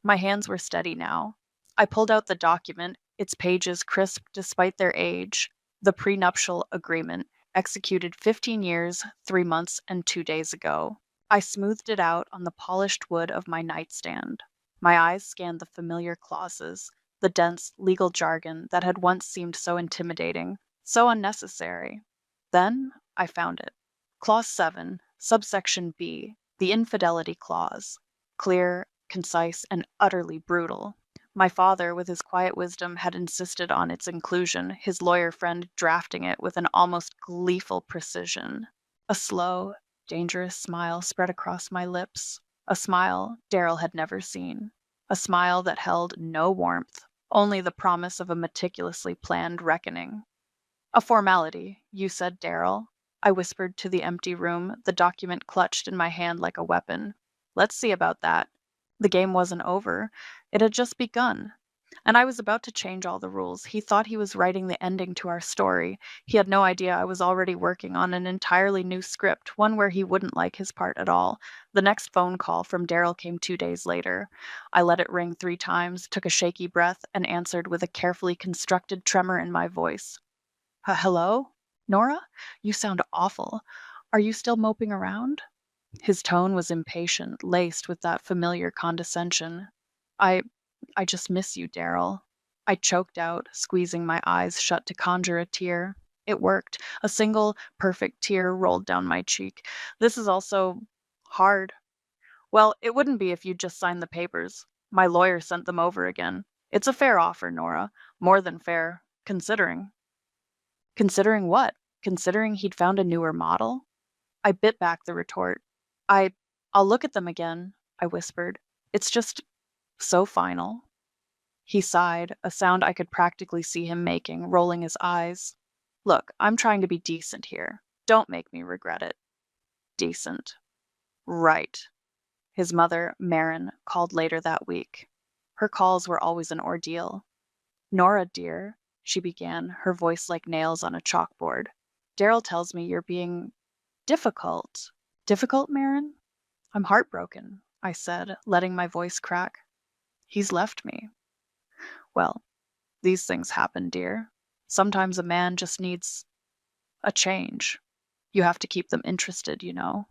Speaker 2: My hands were steady now. I pulled out the document, its pages crisp despite their age, the prenuptial agreement, executed 15 years, 3 months, and 2 days ago. I smoothed it out on the polished wood of my nightstand. My eyes scanned the familiar clauses, the dense legal jargon that had once seemed so intimidating, so unnecessary. Then I found it. Clause 7, subsection B, the infidelity clause. Clear, concise, and utterly brutal. My father, with his quiet wisdom, had insisted on its inclusion, his lawyer friend drafting it with an almost gleeful precision. A slow, dangerous smile spread across my lips, a smile Darrell had never seen, a smile that held no warmth, only the promise of a meticulously planned reckoning. A formality, you said, Darrell. I whispered to the empty room, the document clutched in my hand like a weapon. Let's see about that. The game wasn't over. It had just begun. And I was about to change all the rules. He thought he was writing the ending to our story. He had no idea I was already working on an entirely new script, one where he wouldn't like his part at all. The next phone call from Darrell came 2 days later. I let it ring 3 times, took a shaky breath, and answered with a carefully constructed tremor in my voice. Hello? Nora? You sound awful. Are you still moping around? His tone was impatient, laced with that familiar condescension. I I just miss you, Darrell. I choked out, squeezing my eyes shut to conjure a tear. It worked. A single, perfect tear rolled down my cheek. This is also hard. Well, it wouldn't be if you'd just signed the papers. My lawyer sent them over again. It's a fair offer, Nora. More than fair, considering. Considering what? Considering he'd found a newer model? I bit back the retort. I I'll look at them again, I whispered. It's just so final. He sighed, a sound I could practically see him making, rolling his eyes. Look, I'm trying to be decent here. Don't make me regret it. Decent. Right. His mother, Marin, called later that week. Her calls were always an ordeal. Nora, dear, she began, her voice like nails on a chalkboard. Darrell tells me you're being difficult. Difficult, Marin? I'm heartbroken, I said, letting my voice crack. He's left me. Well, these things happen, dear. Sometimes a man just needs a change. You have to keep them interested, you know.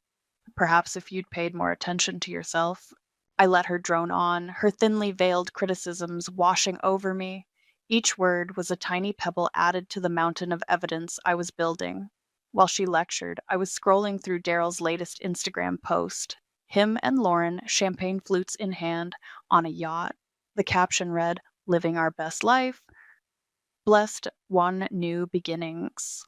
Speaker 2: Perhaps if you'd paid more attention to yourself. I let her drone on, her thinly veiled criticisms washing over me. Each word was a tiny pebble added to the mountain of evidence I was building. While she lectured, I was scrolling through Darrell's latest Instagram post. Him and Lauren, champagne flutes in hand, on a yacht. The caption read, "Living our best life. Blessed one new beginnings."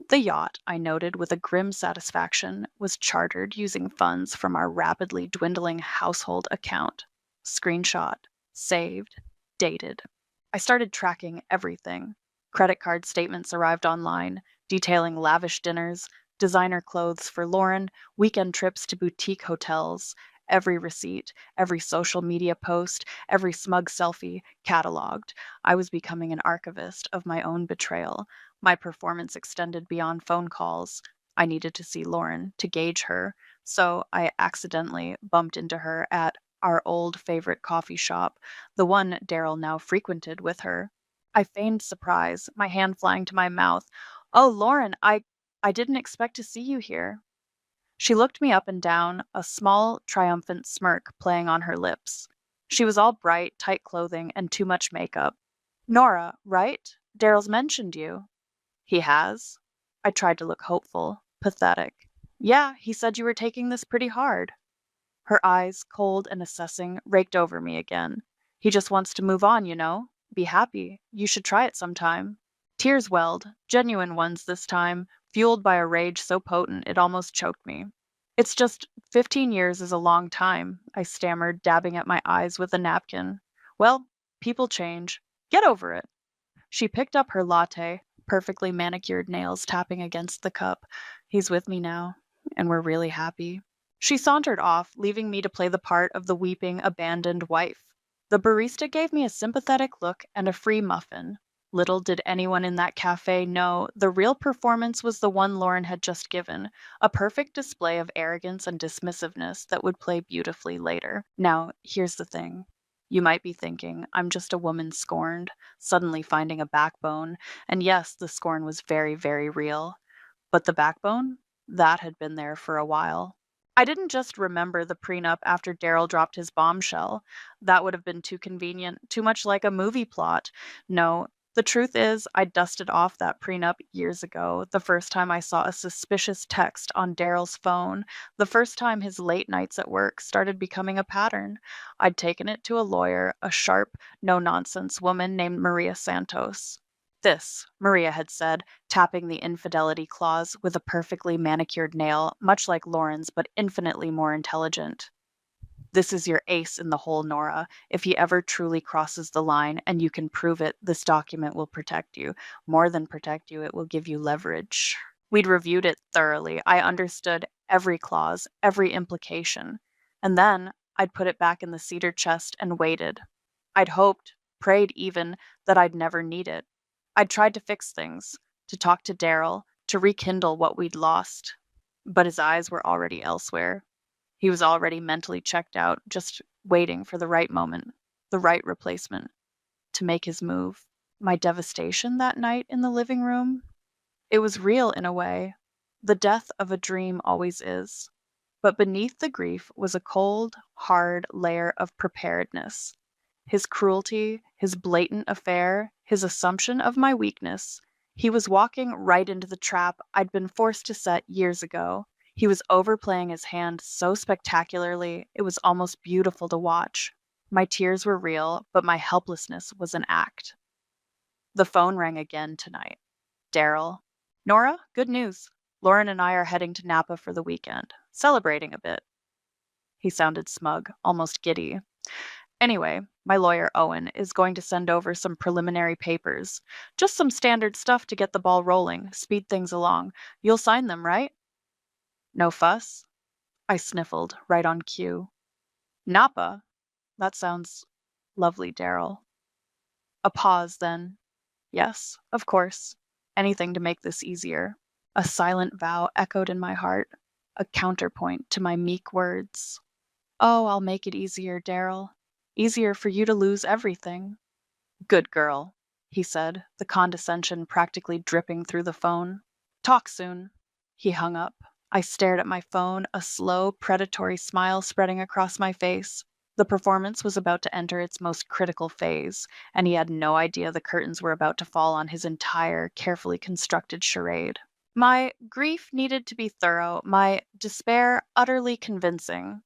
Speaker 2: The yacht, I noted with a grim satisfaction, was chartered using funds from our rapidly dwindling household account. Screenshot. Saved. Dated. I started tracking everything. Credit card statements arrived online, detailing lavish dinners, designer clothes for Lauren, weekend trips to boutique hotels. Every receipt, every social media post, every smug selfie, cataloged. I was becoming an archivist of my own betrayal. My performance extended beyond phone calls. I needed to see Lauren, to gauge her, so I accidentally bumped into her at our old favorite coffee shop, the one Darrell now frequented with her. I feigned surprise, my hand flying to my mouth. "Oh, Lauren, I didn't expect to see you here." She looked me up and down, a small, triumphant smirk playing on her lips. She was all bright, tight clothing and too much makeup. "Nora, right? Darrell's mentioned you." "He has?" I tried to look hopeful, pathetic. "Yeah, he said you were taking this pretty hard." Her eyes, cold and assessing, raked over me again. He just wants to move on, you know? Be happy. You should try it sometime. Tears welled, genuine ones this time, fueled by a rage so potent it almost choked me. It's just 15 years is a long time, I stammered, dabbing at my eyes with a napkin. Well, people change. Get over it. She picked up her latte, perfectly manicured nails tapping against the cup. He's with me now, and we're really happy. She sauntered off, leaving me to play the part of the weeping, abandoned wife. The barista gave me a sympathetic look and a free muffin. Little did anyone in that cafe know the real performance was the one Lauren had just given, a perfect display of arrogance and dismissiveness that would play beautifully later. Now, here's the thing. You might be thinking, I'm just a woman scorned, suddenly finding a backbone. And yes, the scorn was very, very real. But the backbone? That had been there for a while. I didn't just remember the prenup after Daryl dropped his bombshell. That would have been too convenient, too much like a movie plot. No, the truth is, I dusted off that prenup years ago, the first time I saw a suspicious text on Daryl's phone, the first time his late nights at work started becoming a pattern. I'd taken it to a lawyer, a sharp, no nonsense woman named Maria Santos. This, Maria had said, tapping the infidelity clause with a perfectly manicured nail, much like Lauren's, but infinitely more intelligent. This is your ace in the hole, Nora. If he ever truly crosses the line and you can prove it, this document will protect you. More than protect you, it will give you leverage. We'd reviewed it thoroughly. I understood every clause, every implication. And then I'd put it back in the cedar chest and waited. I'd hoped, prayed even, that I'd never need it. I'd tried to fix things, to talk to Daryl, to rekindle what we'd lost. But his eyes were already elsewhere. He was already mentally checked out, just waiting for the right moment, the right replacement, to make his move. My devastation that night in the living room? It was real in a way. The death of a dream always is. But beneath the grief was a cold, hard layer of preparedness. His cruelty, his blatant affair, his assumption of my weakness. He was walking right into the trap I'd been forced to set years ago. He was overplaying his hand so spectacularly, it was almost beautiful to watch. My tears were real, but my helplessness was an act. The phone rang again tonight. Daryl. Nora, good news. Lauren and I are heading to Napa for the weekend, celebrating a bit. He sounded smug, almost giddy. Anyway, my lawyer, Owen, is going to send over some preliminary papers. Just some standard stuff to get the ball rolling, speed things along. You'll sign them, right? No fuss? I sniffled, right on cue. Napa? That sounds lovely, Daryl. A pause, then. Yes, of course. Anything to make this easier. A silent vow echoed in my heart, a counterpoint to my meek words. Oh, I'll make it easier, Daryl. Easier for you to lose everything. Good girl, he said, the condescension practically dripping through the phone. Talk soon. He hung up. I stared at my phone, a slow, predatory smile spreading across my face. The performance was about to enter its most critical phase, and he had no idea the curtains were about to fall on his entire, carefully constructed charade. My grief needed to be thorough, my despair utterly convincing.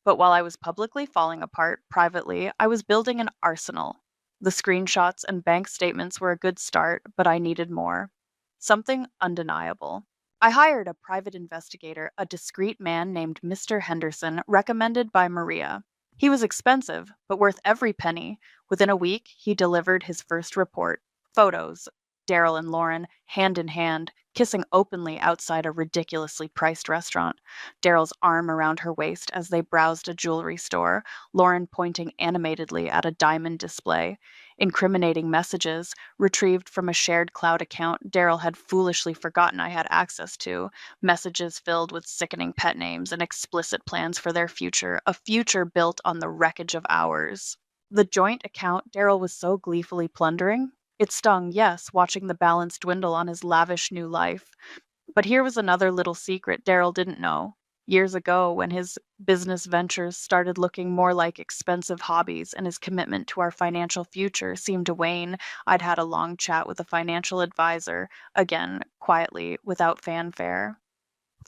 Speaker 2: But while I was publicly falling apart, privately, I was building an arsenal. The screenshots and bank statements were a good start, but I needed more. Something undeniable. I hired a private investigator, a discreet man named Mr. Henderson, recommended by Maria. He was expensive, but worth every penny. Within a week, he delivered his first report. Photos. Daryl and Lauren, hand in hand, kissing openly outside a ridiculously priced restaurant. Daryl's arm around her waist as they browsed a jewelry store, Lauren pointing animatedly at a diamond display. Incriminating messages, retrieved from a shared cloud account Daryl had foolishly forgotten I had access to. Messages filled with sickening pet names and explicit plans for their future, a future built on the wreckage of ours. The joint account Daryl was so gleefully plundering? It stung, yes, watching the balance dwindle on his lavish new life. But here was another little secret Daryl didn't know. Years ago, when his business ventures started looking more like expensive hobbies and his commitment to our financial future seemed to wane, I'd had a long chat with a financial advisor, again, quietly, without fanfare.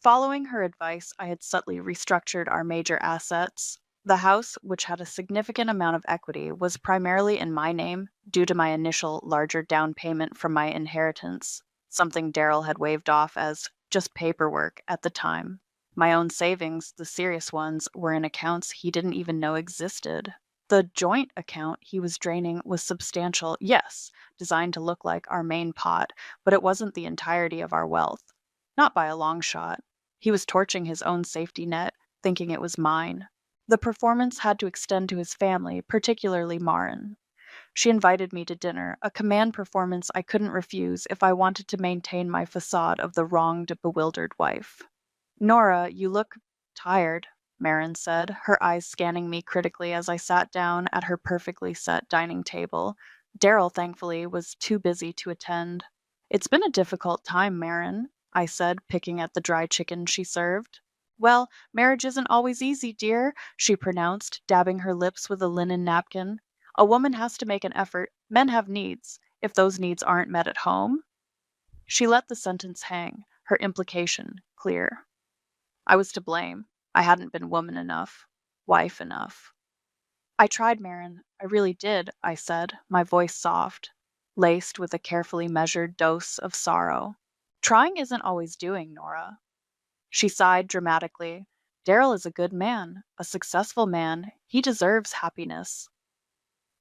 Speaker 2: Following her advice, I had subtly restructured our major assets. The house, which had a significant amount of equity, was primarily in my name due to my initial larger down payment from my inheritance, something Daryl had waved off as just paperwork at the time. My own savings, the serious ones, were in accounts he didn't even know existed. The joint account he was draining was substantial, yes, designed to look like our main pot, but it wasn't the entirety of our wealth. Not by a long shot. He was torching his own safety net, thinking it was mine. The performance had to extend to his family, particularly Marin. She invited me to dinner, a command performance I couldn't refuse if I wanted to maintain my facade of the wronged, bewildered wife. Nora, you look tired, Marin said, her eyes scanning me critically as I sat down at her perfectly set dining table. Daryl, thankfully, was too busy to attend. It's been a difficult time, Marin, I said, picking at the dry chicken she served. Well, marriage isn't always easy, dear, she pronounced, dabbing her lips with a linen napkin. A woman has to make an effort. Men have needs. If those needs aren't met at home. She let the sentence hang, her implication clear. I was to blame. I hadn't been woman enough, wife enough. I tried, Marin. I really did, I said, my voice soft, laced with a carefully measured dose of sorrow. Trying isn't always doing, Nora. She sighed dramatically. Daryl is a good man, a successful man. He deserves happiness.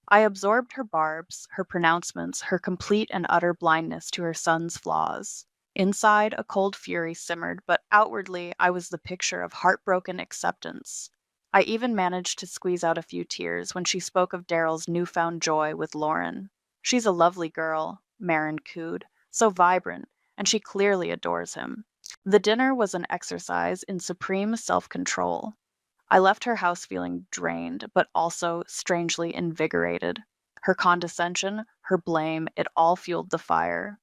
Speaker 2: I absorbed her barbs, her pronouncements, her complete and utter blindness to her son's flaws. Inside, a cold fury simmered, but outwardly, I was the picture of heartbroken acceptance. I even managed to squeeze out a few tears when she spoke of Daryl's newfound joy with Lauren. She's a lovely girl, Marin cooed, so vibrant, and she clearly adores him. The dinner was an exercise in supreme self-control. I left her house feeling drained, but also strangely invigorated. Her condescension, her blame, it all fueled the fire.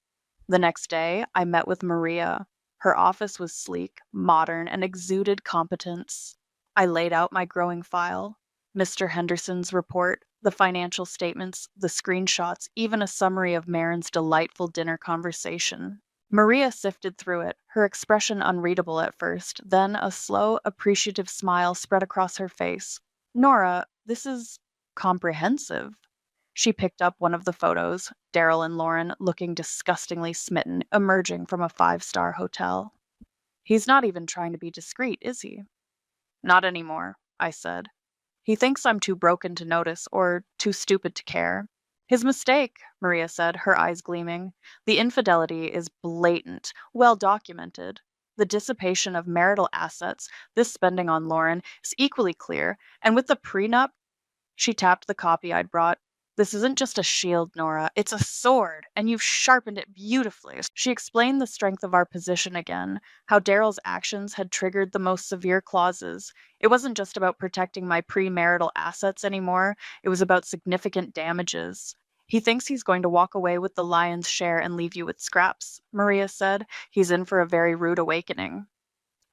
Speaker 2: The next day, I met with Maria. Her office was sleek, modern, and exuded competence. I laid out my growing file. Mr. Henderson's report, the financial statements, the screenshots, even a summary of Marin's delightful dinner conversation. Maria sifted through it, her expression unreadable at first, then a slow, appreciative smile spread across her face. Nora, this is comprehensive. She picked up one of the photos, Daryl and Lauren looking disgustingly smitten, emerging from a five-star hotel. He's not even trying to be discreet, is he? Not anymore, I said. He thinks I'm too broken to notice or too stupid to care. His mistake, Maria said, her eyes gleaming. The infidelity is blatant, well documented. The dissipation of marital assets, this spending on Lauren, is equally clear, and with the prenup, she tapped the copy I'd brought. This isn't just a shield, Nora. It's a sword, and you've sharpened it beautifully. She explained the strength of our position again, how Daryl's actions had triggered the most severe clauses. It wasn't just about protecting my premarital assets anymore, it was about significant damages. He thinks he's going to walk away with the lion's share and leave you with scraps, Maria said. He's in for a very rude awakening.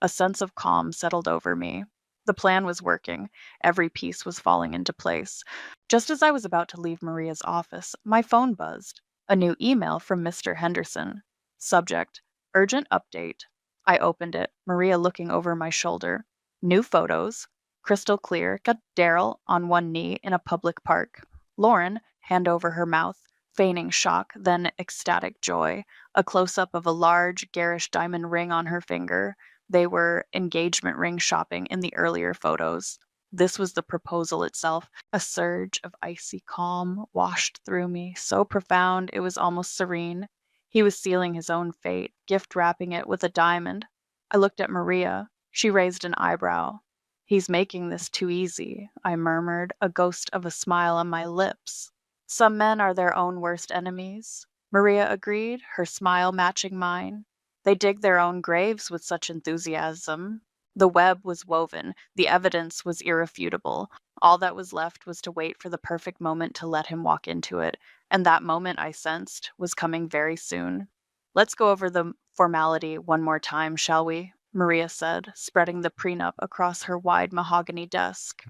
Speaker 2: A sense of calm settled over me. The plan was working. Every piece was falling into place. Just as I was about to leave Maria's office, my phone buzzed. A new email from Mr. Henderson. Subject: Urgent update. I opened it, Maria looking over my shoulder. New photos. Crystal clear, got Daryl on one knee in a public park. Lauren, hand over her mouth, feigning shock, then ecstatic joy. A close-up of a large, garish diamond ring on her finger. They were engagement ring shopping in the earlier photos. This was the proposal itself. A surge of icy calm washed through me, so profound it was almost serene. He was sealing his own fate, gift-wrapping it with a diamond. I looked at Maria. She raised an eyebrow. He's making this too easy, I murmured, a ghost of a smile on my lips. Some men are their own worst enemies, Maria agreed, her smile matching mine. They dig their own graves with such enthusiasm. The web was woven, the evidence was irrefutable. All that was left was to wait for the perfect moment to let him walk into it, and that moment, I sensed, was coming very soon. Let's go over the formality one more time, shall we? Maria said, spreading the prenup across her wide mahogany desk.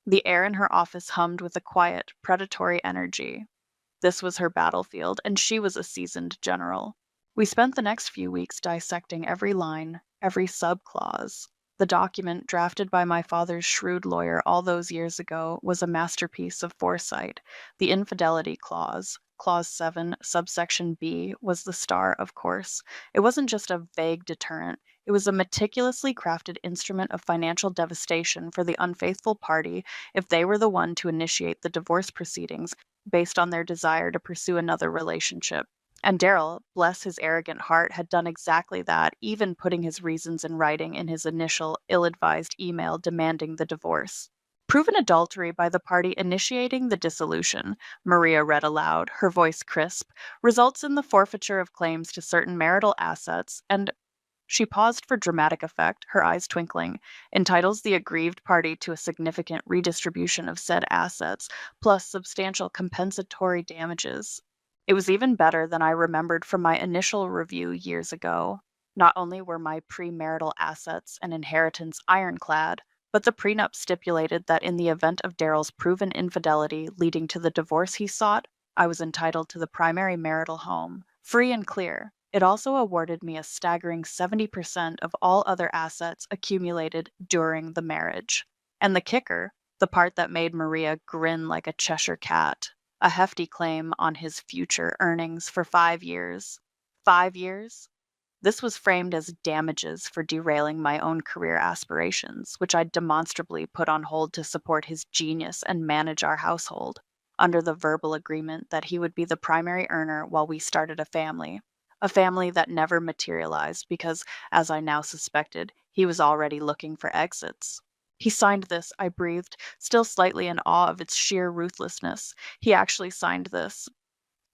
Speaker 2: The air in her office hummed with a quiet, predatory energy. This was her battlefield, and she was a seasoned general. We spent the next few weeks dissecting every line, every subclause. The document, drafted by my father's shrewd lawyer all those years ago, was a masterpiece of foresight. The infidelity clause, Clause 7, subsection B, was the star, of course. It wasn't just a vague deterrent, it was a meticulously crafted instrument of financial devastation for the unfaithful party if they were the one to initiate the divorce proceedings based on their desire to pursue another relationship. And Darrell, bless his arrogant heart, had done exactly that, even putting his reasons in writing in his initial, ill advised email demanding the divorce. Proven adultery by the party initiating the dissolution, Maria read aloud, her voice crisp, results in the forfeiture of claims to certain marital assets and she paused for dramatic effect, her eyes twinkling, entitles the aggrieved party to a significant redistribution of said assets, plus substantial compensatory damages. It was even better than I remembered from my initial review years ago. Not only were my premarital assets and inheritance ironclad, but the prenup stipulated that in the event of Darrell's proven infidelity leading to the divorce he sought, I was entitled to the primary marital home, free and clear. It also awarded me a staggering 70% of all other assets accumulated during the marriage. And the kicker, the part that made Maria grin like a Cheshire cat, a hefty claim on his future earnings for 5 years. 5 years? This was framed as damages for derailing my own career aspirations, which I'd demonstrably put on hold to support his genius and manage our household, under the verbal agreement that he would be the primary earner while we started a family. A family that never materialized because, as I now suspected, he was already looking for exits. He signed this, I breathed, still slightly in awe of its sheer ruthlessness. He actually signed this.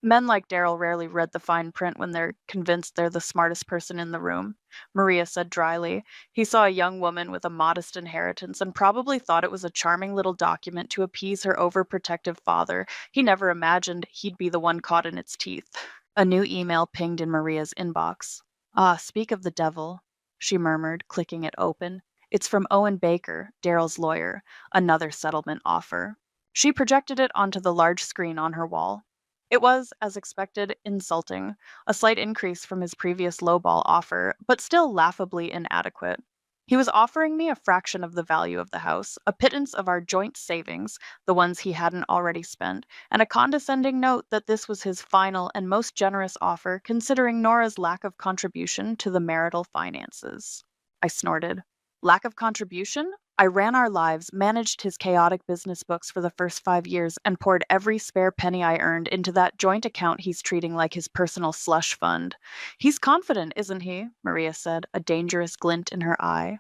Speaker 2: Men like Darrell rarely read the fine print when they're convinced they're the smartest person in the room, Maria said dryly. He saw a young woman with a modest inheritance and probably thought it was a charming little document to appease her overprotective father. He never imagined he'd be the one caught in its teeth. A new email pinged in Maria's inbox. Ah, speak of the devil, she murmured, clicking it open. It's from Owen Baker, Darrell's lawyer. Another settlement offer. She projected it onto the large screen on her wall. It was, as expected, insulting, a slight increase from his previous lowball offer, but still laughably inadequate. He was offering me a fraction of the value of the house, a pittance of our joint savings, the ones he hadn't already spent, and a condescending note that this was his final and most generous offer considering Nora's lack of contribution to the marital finances. I snorted. Lack of contribution? I ran our lives, managed his chaotic business books for the first 5 years, and poured every spare penny I earned into that joint account he's treating like his personal slush fund. He's confident, isn't he? Maria said, a dangerous glint in her eye.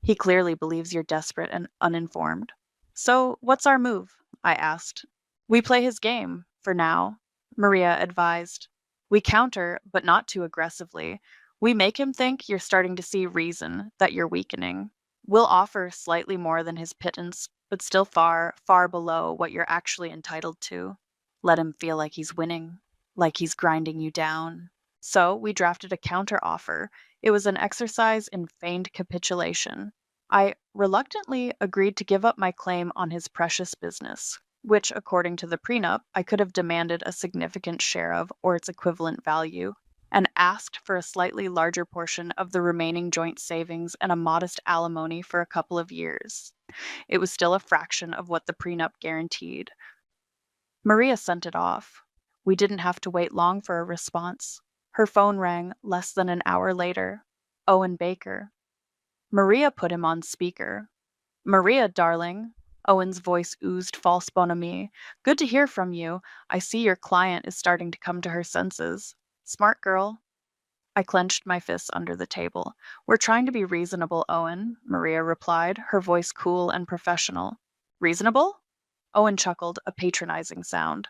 Speaker 2: He clearly believes you're desperate and uninformed. So, what's our move? I asked. We play his game, for now, Maria advised. We counter, but not too aggressively. We make him think you're starting to see reason, that you're weakening. We'll offer slightly more than his pittance, but still far, far below what you're actually entitled to. Let him feel like he's winning, like he's grinding you down. So we drafted a counter-offer. It was an exercise in feigned capitulation. I reluctantly agreed to give up my claim on his precious business, which, according to the prenup, I could have demanded a significant share of, or its equivalent value, and asked for a slightly larger portion of the remaining joint savings and a modest alimony for a couple of years. It was still a fraction of what the prenup guaranteed. Maria sent it off. We didn't have to wait long for a response. Her phone rang less than an hour later. Owen Baker. Maria put him on speaker. Maria, darling. Owen's voice oozed false bonhomie. Good to hear from you. I see your client is starting to come to her senses. Smart girl. I clenched my fists under the table. We're trying to be reasonable, Owen, Maria replied, her voice cool and professional. Reasonable? Owen chuckled, a patronizing sound.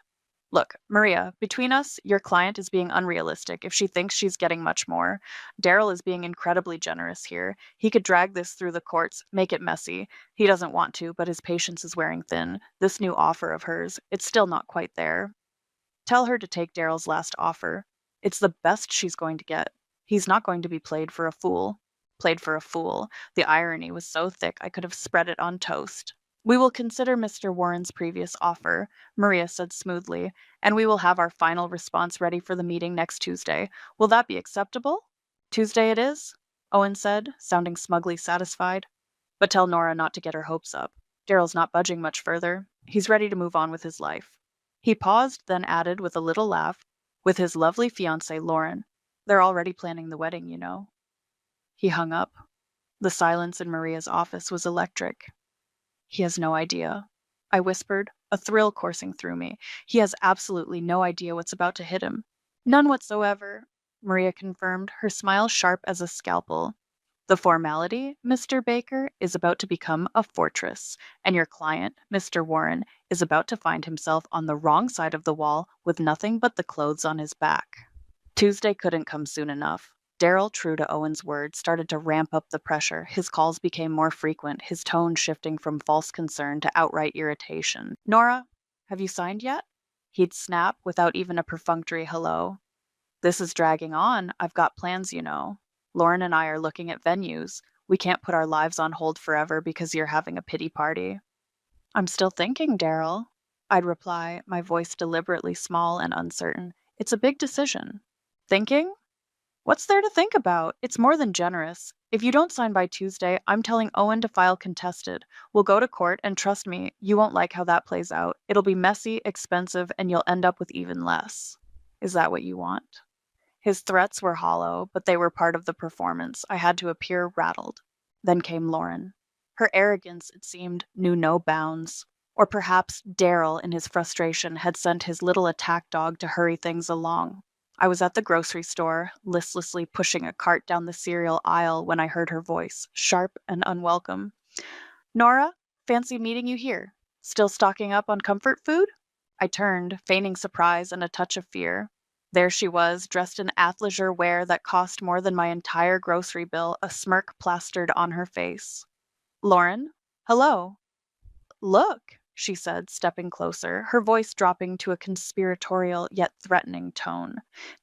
Speaker 2: Look, Maria, between us, your client is being unrealistic if she thinks she's getting much more. Darrell is being incredibly generous here. He could drag this through the courts, make it messy. He doesn't want to, but his patience is wearing thin. This new offer of hers, it's still not quite there. Tell her to take Darrell's last offer. It's the best she's going to get. He's not going to be played for a fool. Played for a fool. The irony was so thick I could have spread it on toast. We will consider Mr. Warren's previous offer, Maria said smoothly, and we will have our final response ready for the meeting next Tuesday. Will that be acceptable? Tuesday it is? Owen said, sounding smugly satisfied. But tell Nora not to get her hopes up. Daryl's not budging much further. He's ready to move on with his life. He paused, then added with a little laugh, with his lovely fiancée, Lauren. They're already planning the wedding, you know. He hung up. The silence in Maria's office was electric. He has no idea. I whispered, a thrill coursing through me. He has absolutely no idea what's about to hit him. None whatsoever, Maria confirmed, her smile sharp as a scalpel. The formality, Mr. Baker, is about to become a fortress, and your client, Mr. Warren, is about to find himself on the wrong side of the wall with nothing but the clothes on his back. Tuesday couldn't come soon enough. Daryl, true to Owen's word, started to ramp up the pressure. His calls became more frequent, his tone shifting from false concern to outright irritation. Nora, have you signed yet? He'd snap without even a perfunctory hello. This is dragging on. I've got plans, you know. Lauren and I are looking at venues. We can't put our lives on hold forever because you're having a pity party. I'm still thinking, Daryl. I'd reply, my voice deliberately small and uncertain. It's a big decision. Thinking? What's there to think about? It's more than generous. If you don't sign by Tuesday, I'm telling Owen to file contested. We'll go to court, and trust me, you won't like how that plays out. It'll be messy, expensive, and you'll end up with even less. Is that what you want? His threats were hollow, but they were part of the performance. I had to appear rattled. Then came Lauren. Her arrogance, it seemed, knew no bounds. Or perhaps Daryl, in his frustration, had sent his little attack dog to hurry things along. I was at the grocery store, listlessly pushing a cart down the cereal aisle when I heard her voice, sharp and unwelcome. Nora, fancy meeting you here. Still stocking up on comfort food? I turned, feigning surprise and a touch of fear. There she was, dressed in athleisure wear that cost more than my entire grocery bill, a smirk plastered on her face. Lauren? Hello. Look, she said, stepping closer, her voice dropping to a conspiratorial yet threatening tone.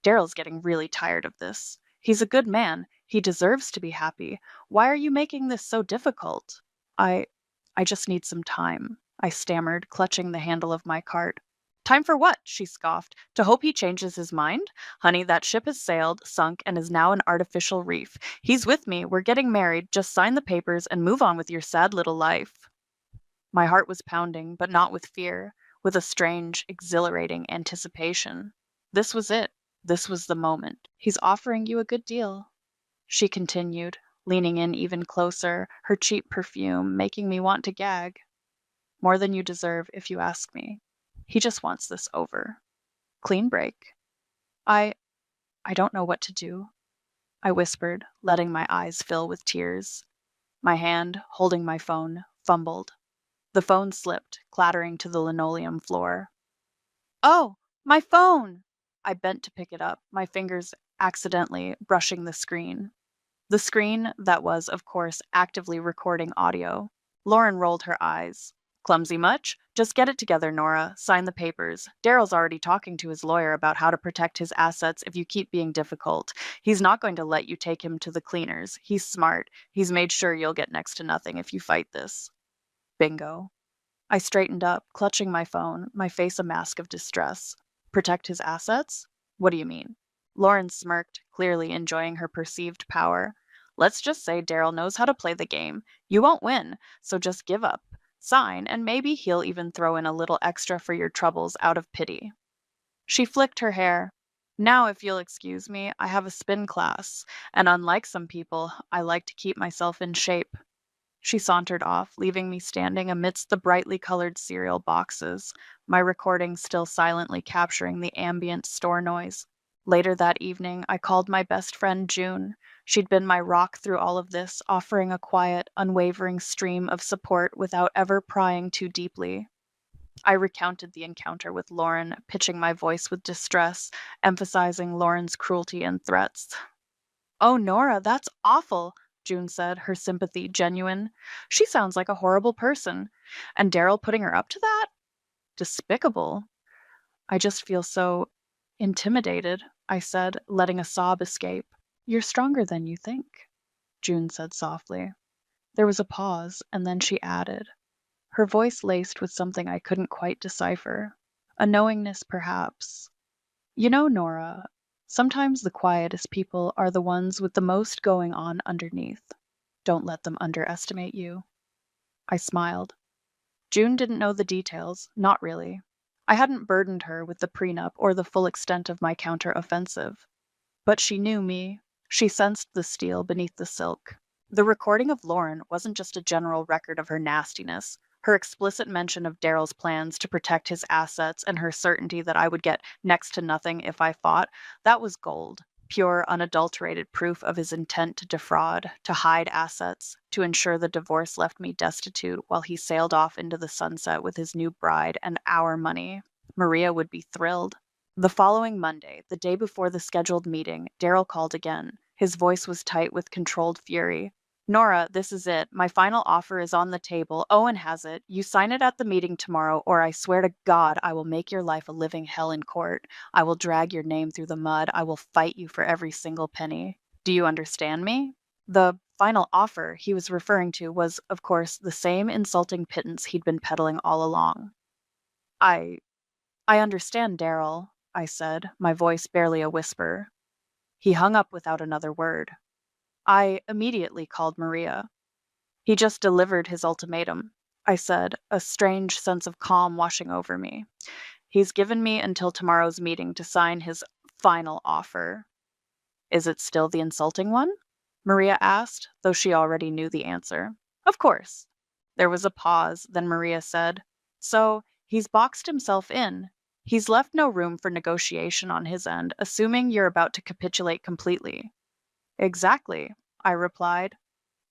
Speaker 2: Daryl's getting really tired of this. He's a good man. He deserves to be happy. Why are you making this so difficult? I just need some time, I stammered, clutching the handle of my cart. Time for what? She scoffed. To hope he changes his mind? Honey, that ship has sailed, sunk, and is now an artificial reef. He's with me. We're getting married. Just sign the papers and move on with your sad little life. My heart was pounding, but not with fear, with a strange, exhilarating anticipation. This was it. This was the moment. He's offering you a good deal, she continued, leaning in even closer, her cheap perfume making me want to gag. More than you deserve, if you ask me. He just wants this over. Clean break. I don't know what to do, I whispered, letting my eyes fill with tears. My hand, holding my phone, fumbled. The phone slipped, clattering to the linoleum floor. Oh, my phone! I bent to pick it up, my fingers accidentally brushing the screen. The screen that was, of course, actively recording audio. Lauren rolled her eyes. Clumsy much? Just get it together, Nora. Sign the papers. Daryl's already talking to his lawyer about how to protect his assets if you keep being difficult. He's not going to let you take him to the cleaners. He's smart. He's made sure you'll get next to nothing if you fight this. Bingo. I straightened up, clutching my phone, my face a mask of distress. Protect his assets? What do you mean? Lauren smirked, clearly enjoying her perceived power. Let's just say Daryl knows how to play the game. You won't win, so just give up. Sign, and maybe he'll even throw in a little extra for your troubles out of pity. She flicked her hair. Now, if you'll excuse me, I have a spin class, and unlike some people, I like to keep myself in shape. She sauntered off, leaving me standing amidst the brightly colored cereal boxes, my recording still silently capturing the ambient store noise. Later that evening, I called my best friend June. She'd been my rock through all of this, offering a quiet, unwavering stream of support without ever prying too deeply. I recounted the encounter with Lauren, pitching my voice with distress, emphasizing Lauren's cruelty and threats. Oh, Nora, that's awful, June said, her sympathy genuine. She sounds like a horrible person. And Daryl putting her up to that? Despicable. I just feel so intimidated, I said, letting a sob escape. You're stronger than you think, June said softly. There was a pause, and then she added, her voice laced with something I couldn't quite decipher. A knowingness, perhaps. You know, Nora, Sometimes the quietest people are the ones with the most going on underneath. Don't let them underestimate you. I smiled. June didn't know the details, not really. I hadn't burdened her with the prenup or the full extent of my counter-offensive. But she knew me. She sensed the steel beneath the silk. The recording of Lauren wasn't just a general record of her nastiness. Her explicit mention of Daryl's plans to protect his assets and her certainty that I would get next to nothing if I fought, that was gold. Pure, unadulterated proof of his intent to defraud, to hide assets, to ensure the divorce left me destitute while he sailed off into the sunset with his new bride and our money. Maria would be thrilled. The following Monday, the day before the scheduled meeting, Daryl called again. His voice was tight with controlled fury. Nora, this is it. My final offer is on the table. Owen has it. You sign it at the meeting tomorrow, or I swear to God I will make your life a living hell in court. I will drag your name through the mud. I will fight you for every single penny. Do you understand me? The final offer he was referring to was, of course, the same insulting pittance he'd been peddling all along. I understand, Daryl, I said, my voice barely a whisper. He hung up without another word. I immediately called Maria. He just delivered his ultimatum, I said, a strange sense of calm washing over me. He's given me until tomorrow's meeting to sign his final offer. Is it still the insulting one? Maria asked, though she already knew the answer. Of course. There was a pause, then Maria said, So, he's boxed himself in. He's left no room for negotiation on his end, assuming you're about to capitulate completely. Exactly, I replied.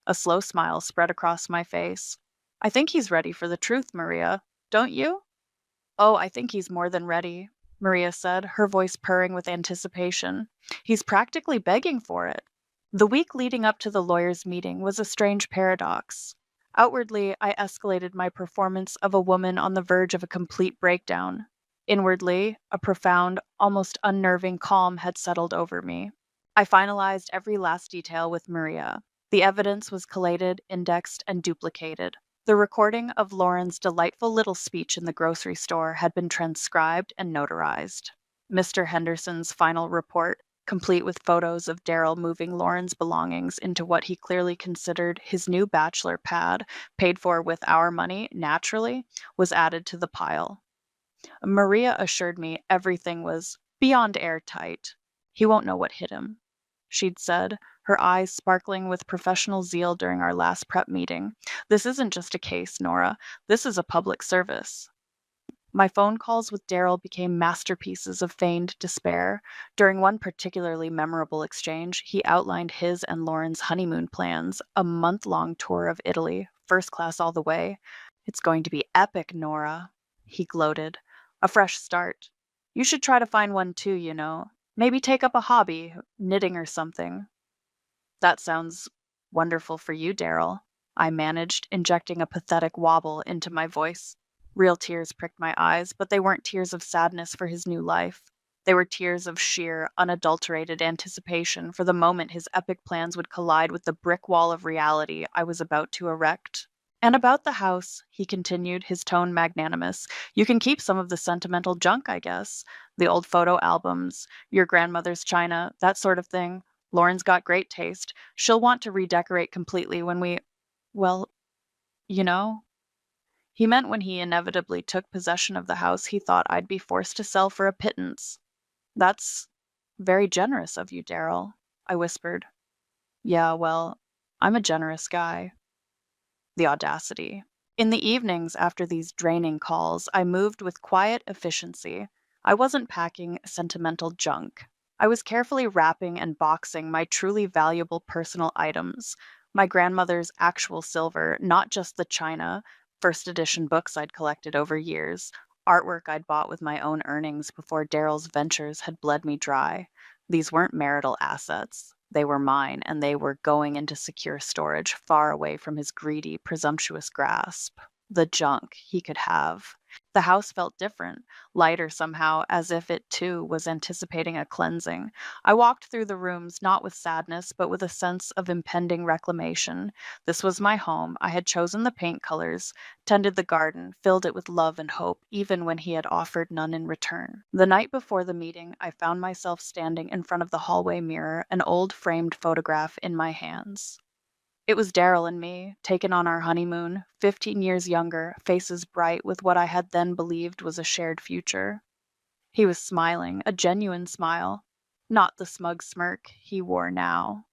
Speaker 2: A slow smile spread across my face. I think he's ready for the truth, Maria. Don't you? Oh, I think he's more than ready, Maria said, her voice purring with anticipation. He's practically begging for it. The week leading up to the lawyers' meeting was a strange paradox. Outwardly, I escalated my performance of a woman on the verge of a complete breakdown. Inwardly, a profound, almost unnerving calm had settled over me. I finalized every last detail with Maria. The evidence was collated, indexed, and duplicated. The recording of Lauren's delightful little speech in the grocery store had been transcribed and notarized. Mr. Henderson's final report, complete with photos of Daryl moving Lauren's belongings into what he clearly considered his new bachelor pad, paid for with our money, naturally, was added to the pile. Maria assured me everything was beyond airtight. He won't know what hit him, she'd said, her eyes sparkling with professional zeal during our last prep meeting. This isn't just a case, Nora. This is a public service. My phone calls with Daryl became masterpieces of feigned despair. During one particularly memorable exchange, he outlined his and Lauren's honeymoon plans, a month-long tour of Italy, first class all the way. It's going to be epic, Nora, he gloated. A fresh start. You should try to find one too, you know. Maybe take up a hobby, knitting or something. That sounds wonderful for you, Daryl, I managed, injecting a pathetic wobble into my voice. Real tears pricked my eyes, but they weren't tears of sadness for his new life. They were tears of sheer, unadulterated anticipation for the moment his epic plans would collide with the brick wall of reality I was about to erect. And about the house, he continued, his tone magnanimous, you can keep some of the sentimental junk, I guess. The old photo albums, your grandmother's china, that sort of thing. Lauren's got great taste. She'll want to redecorate completely when well, you know. He meant when he inevitably took possession of the house, he thought I'd be forced to sell for a pittance. That's very generous of you, Daryl, I whispered. Yeah, well, I'm a generous guy. The audacity. In the evenings after these draining calls, I moved with quiet efficiency. I wasn't packing sentimental junk. I was carefully wrapping and boxing my truly valuable personal items. My grandmother's actual silver, not just the china, first edition books I'd collected over years, artwork I'd bought with my own earnings before Daryl's ventures had bled me dry. These weren't marital assets. They were mine, and they were going into secure storage, far away from his greedy, presumptuous grasp. The junk he could have. The house felt different, lighter somehow, as if it too was anticipating a cleansing. I walked through the rooms not with sadness, but with a sense of impending reclamation. This was my home. I had chosen the paint colors, tended the garden, filled it with love and hope, even when he had offered none in return. The night before the meeting, I found myself standing in front of the hallway mirror, an old framed photograph in my hands. It was Daryl and me, taken on our honeymoon, 15 years younger, faces bright with what I had then believed was a shared future. He was smiling, a genuine smile, not the smug smirk he wore now.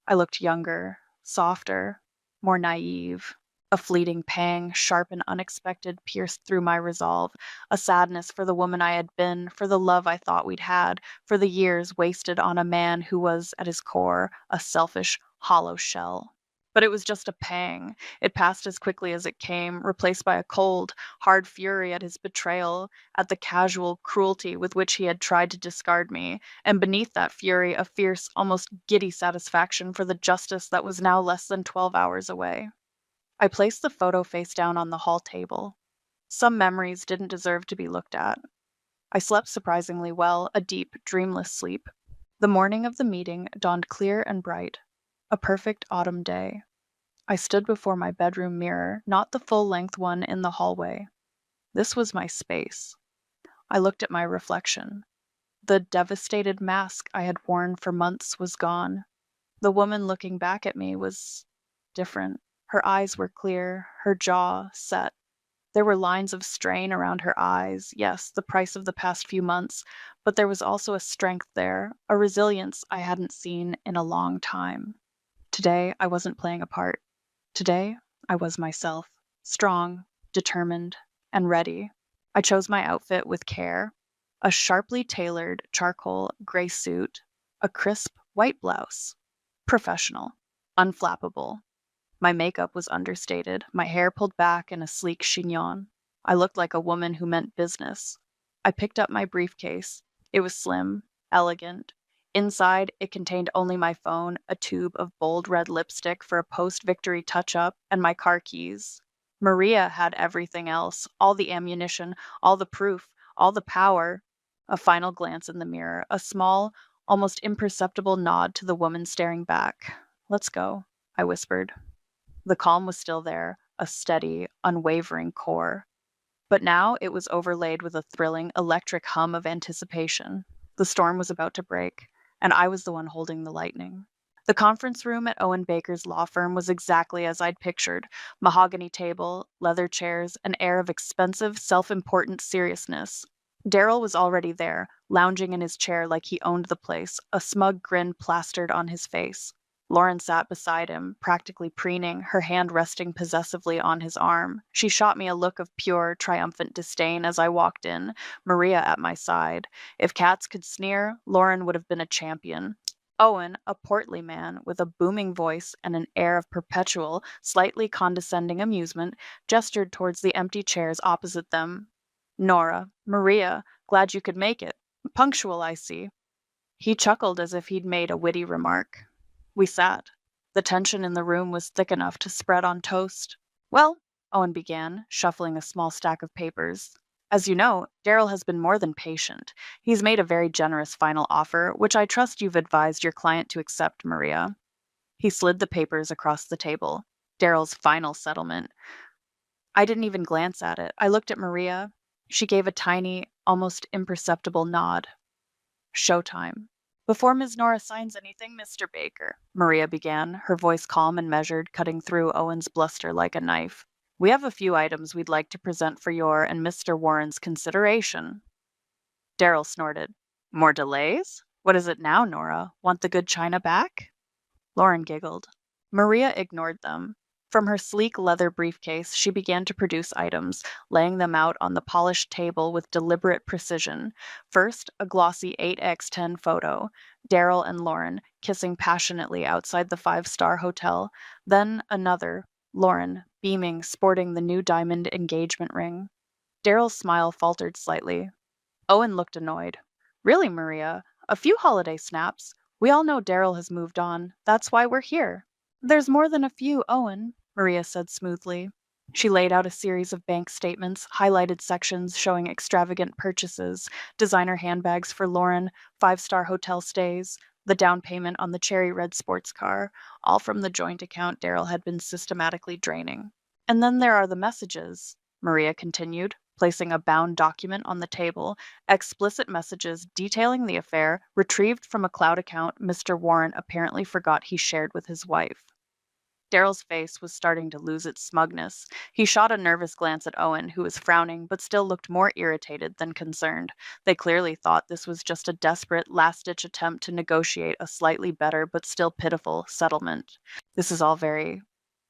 Speaker 2: I looked younger, softer, more naive. A fleeting pang, sharp and unexpected, pierced through my resolve, a sadness for the woman I had been, for the love I thought we'd had, for the years wasted on a man who was, at his core, a selfish, hollow shell. But it was just a pang. It passed as quickly as it came, replaced by a cold, hard fury at his betrayal, at the casual cruelty with which he had tried to discard me, and beneath that fury a fierce, almost giddy satisfaction for the justice that was now less than 12 hours away. I placed the photo face down on the hall table. Some memories didn't deserve to be looked at. I slept surprisingly well, a deep, dreamless sleep. The morning of the meeting dawned clear and bright, a perfect autumn day. I stood before my bedroom mirror, not the full-length one in the hallway. This was my space. I looked at my reflection. The devastated mask I had worn for months was gone. The woman looking back at me was different. Her eyes were clear, her jaw set. There were lines of strain around her eyes, yes, the price of the past few months, but there was also a strength there, a resilience I hadn't seen in a long time. Today, I wasn't playing a part. Today, I was myself, strong, determined, and ready. I chose my outfit with care. A sharply tailored charcoal gray suit, a crisp white blouse. Professional, unflappable. My makeup was understated, my hair pulled back in a sleek chignon. I looked like a woman who meant business. I picked up my briefcase. It was slim, elegant. Inside, it contained only my phone, a tube of bold red lipstick for a post-victory touch-up, and my car keys. Maria had everything else, all the ammunition, all the proof, all the power. A final glance in the mirror, a small, almost imperceptible nod to the woman staring back. "Let's go," I whispered. The calm was still there, a steady, unwavering core. But now it was overlaid with a thrilling, electric hum of anticipation. The storm was about to break, and I was the one holding the lightning. The conference room at Owen Baker's law firm was exactly as I'd pictured: mahogany table, leather chairs, an air of expensive, self-important seriousness. Daryl was already there, lounging in his chair like he owned the place, a smug grin plastered on his face. Lauren sat beside him, practically preening, her hand resting possessively on his arm. She shot me a look of pure, triumphant disdain as I walked in, Maria at my side. If cats could sneer, Lauren would have been a champion. Owen, a portly man with a booming voice and an air of perpetual, slightly condescending amusement, gestured towards the empty chairs opposite them. "Nora, Maria, glad you could make it. Punctual, I see." He chuckled as if he'd made a witty remark. We sat. The tension in the room was thick enough to spread on toast. "Well," Owen began, shuffling a small stack of papers, "as you know, Daryl has been more than patient. He's made a very generous final offer, which I trust you've advised your client to accept, Maria." He slid the papers across the table. Daryl's final settlement. I didn't even glance at it. I looked at Maria. She gave a tiny, almost imperceptible nod. "Showtime." "Before Ms. Nora signs anything, Mr. Baker," Maria began, her voice calm and measured, cutting through Owen's bluster like a knife, "we have a few items we'd like to present for your and Mr. Warren's consideration." Daryl snorted. "More delays? What is it now, Nora? Want the good china back?" Lauren giggled. Maria ignored them. From her sleek leather briefcase, she began to produce items, laying them out on the polished table with deliberate precision. First, a glossy 8x10 photo, Daryl and Lauren kissing passionately outside the five-star hotel. Then another, Lauren, beaming, sporting the new diamond engagement ring. Daryl's smile faltered slightly. Owen looked annoyed. "Really, Maria? A few holiday snaps? We all know Daryl has moved on. That's why we're here." "There's more than a few, Owen," Maria said smoothly. She laid out a series of bank statements, highlighted sections showing extravagant purchases, designer handbags for Lauren, five-star hotel stays, the down payment on the cherry red sports car, all from the joint account Daryl had been systematically draining. And then there are the messages, Maria continued, placing a bound document on the table, explicit messages detailing the affair retrieved from a cloud account Mr. Warren apparently forgot he shared with his wife. Daryl's face was starting to lose its smugness. He shot a nervous glance at Owen, who was frowning but still looked more irritated than concerned. They clearly thought this was just a desperate, last-ditch attempt to negotiate a slightly better but still pitiful settlement. "This is all very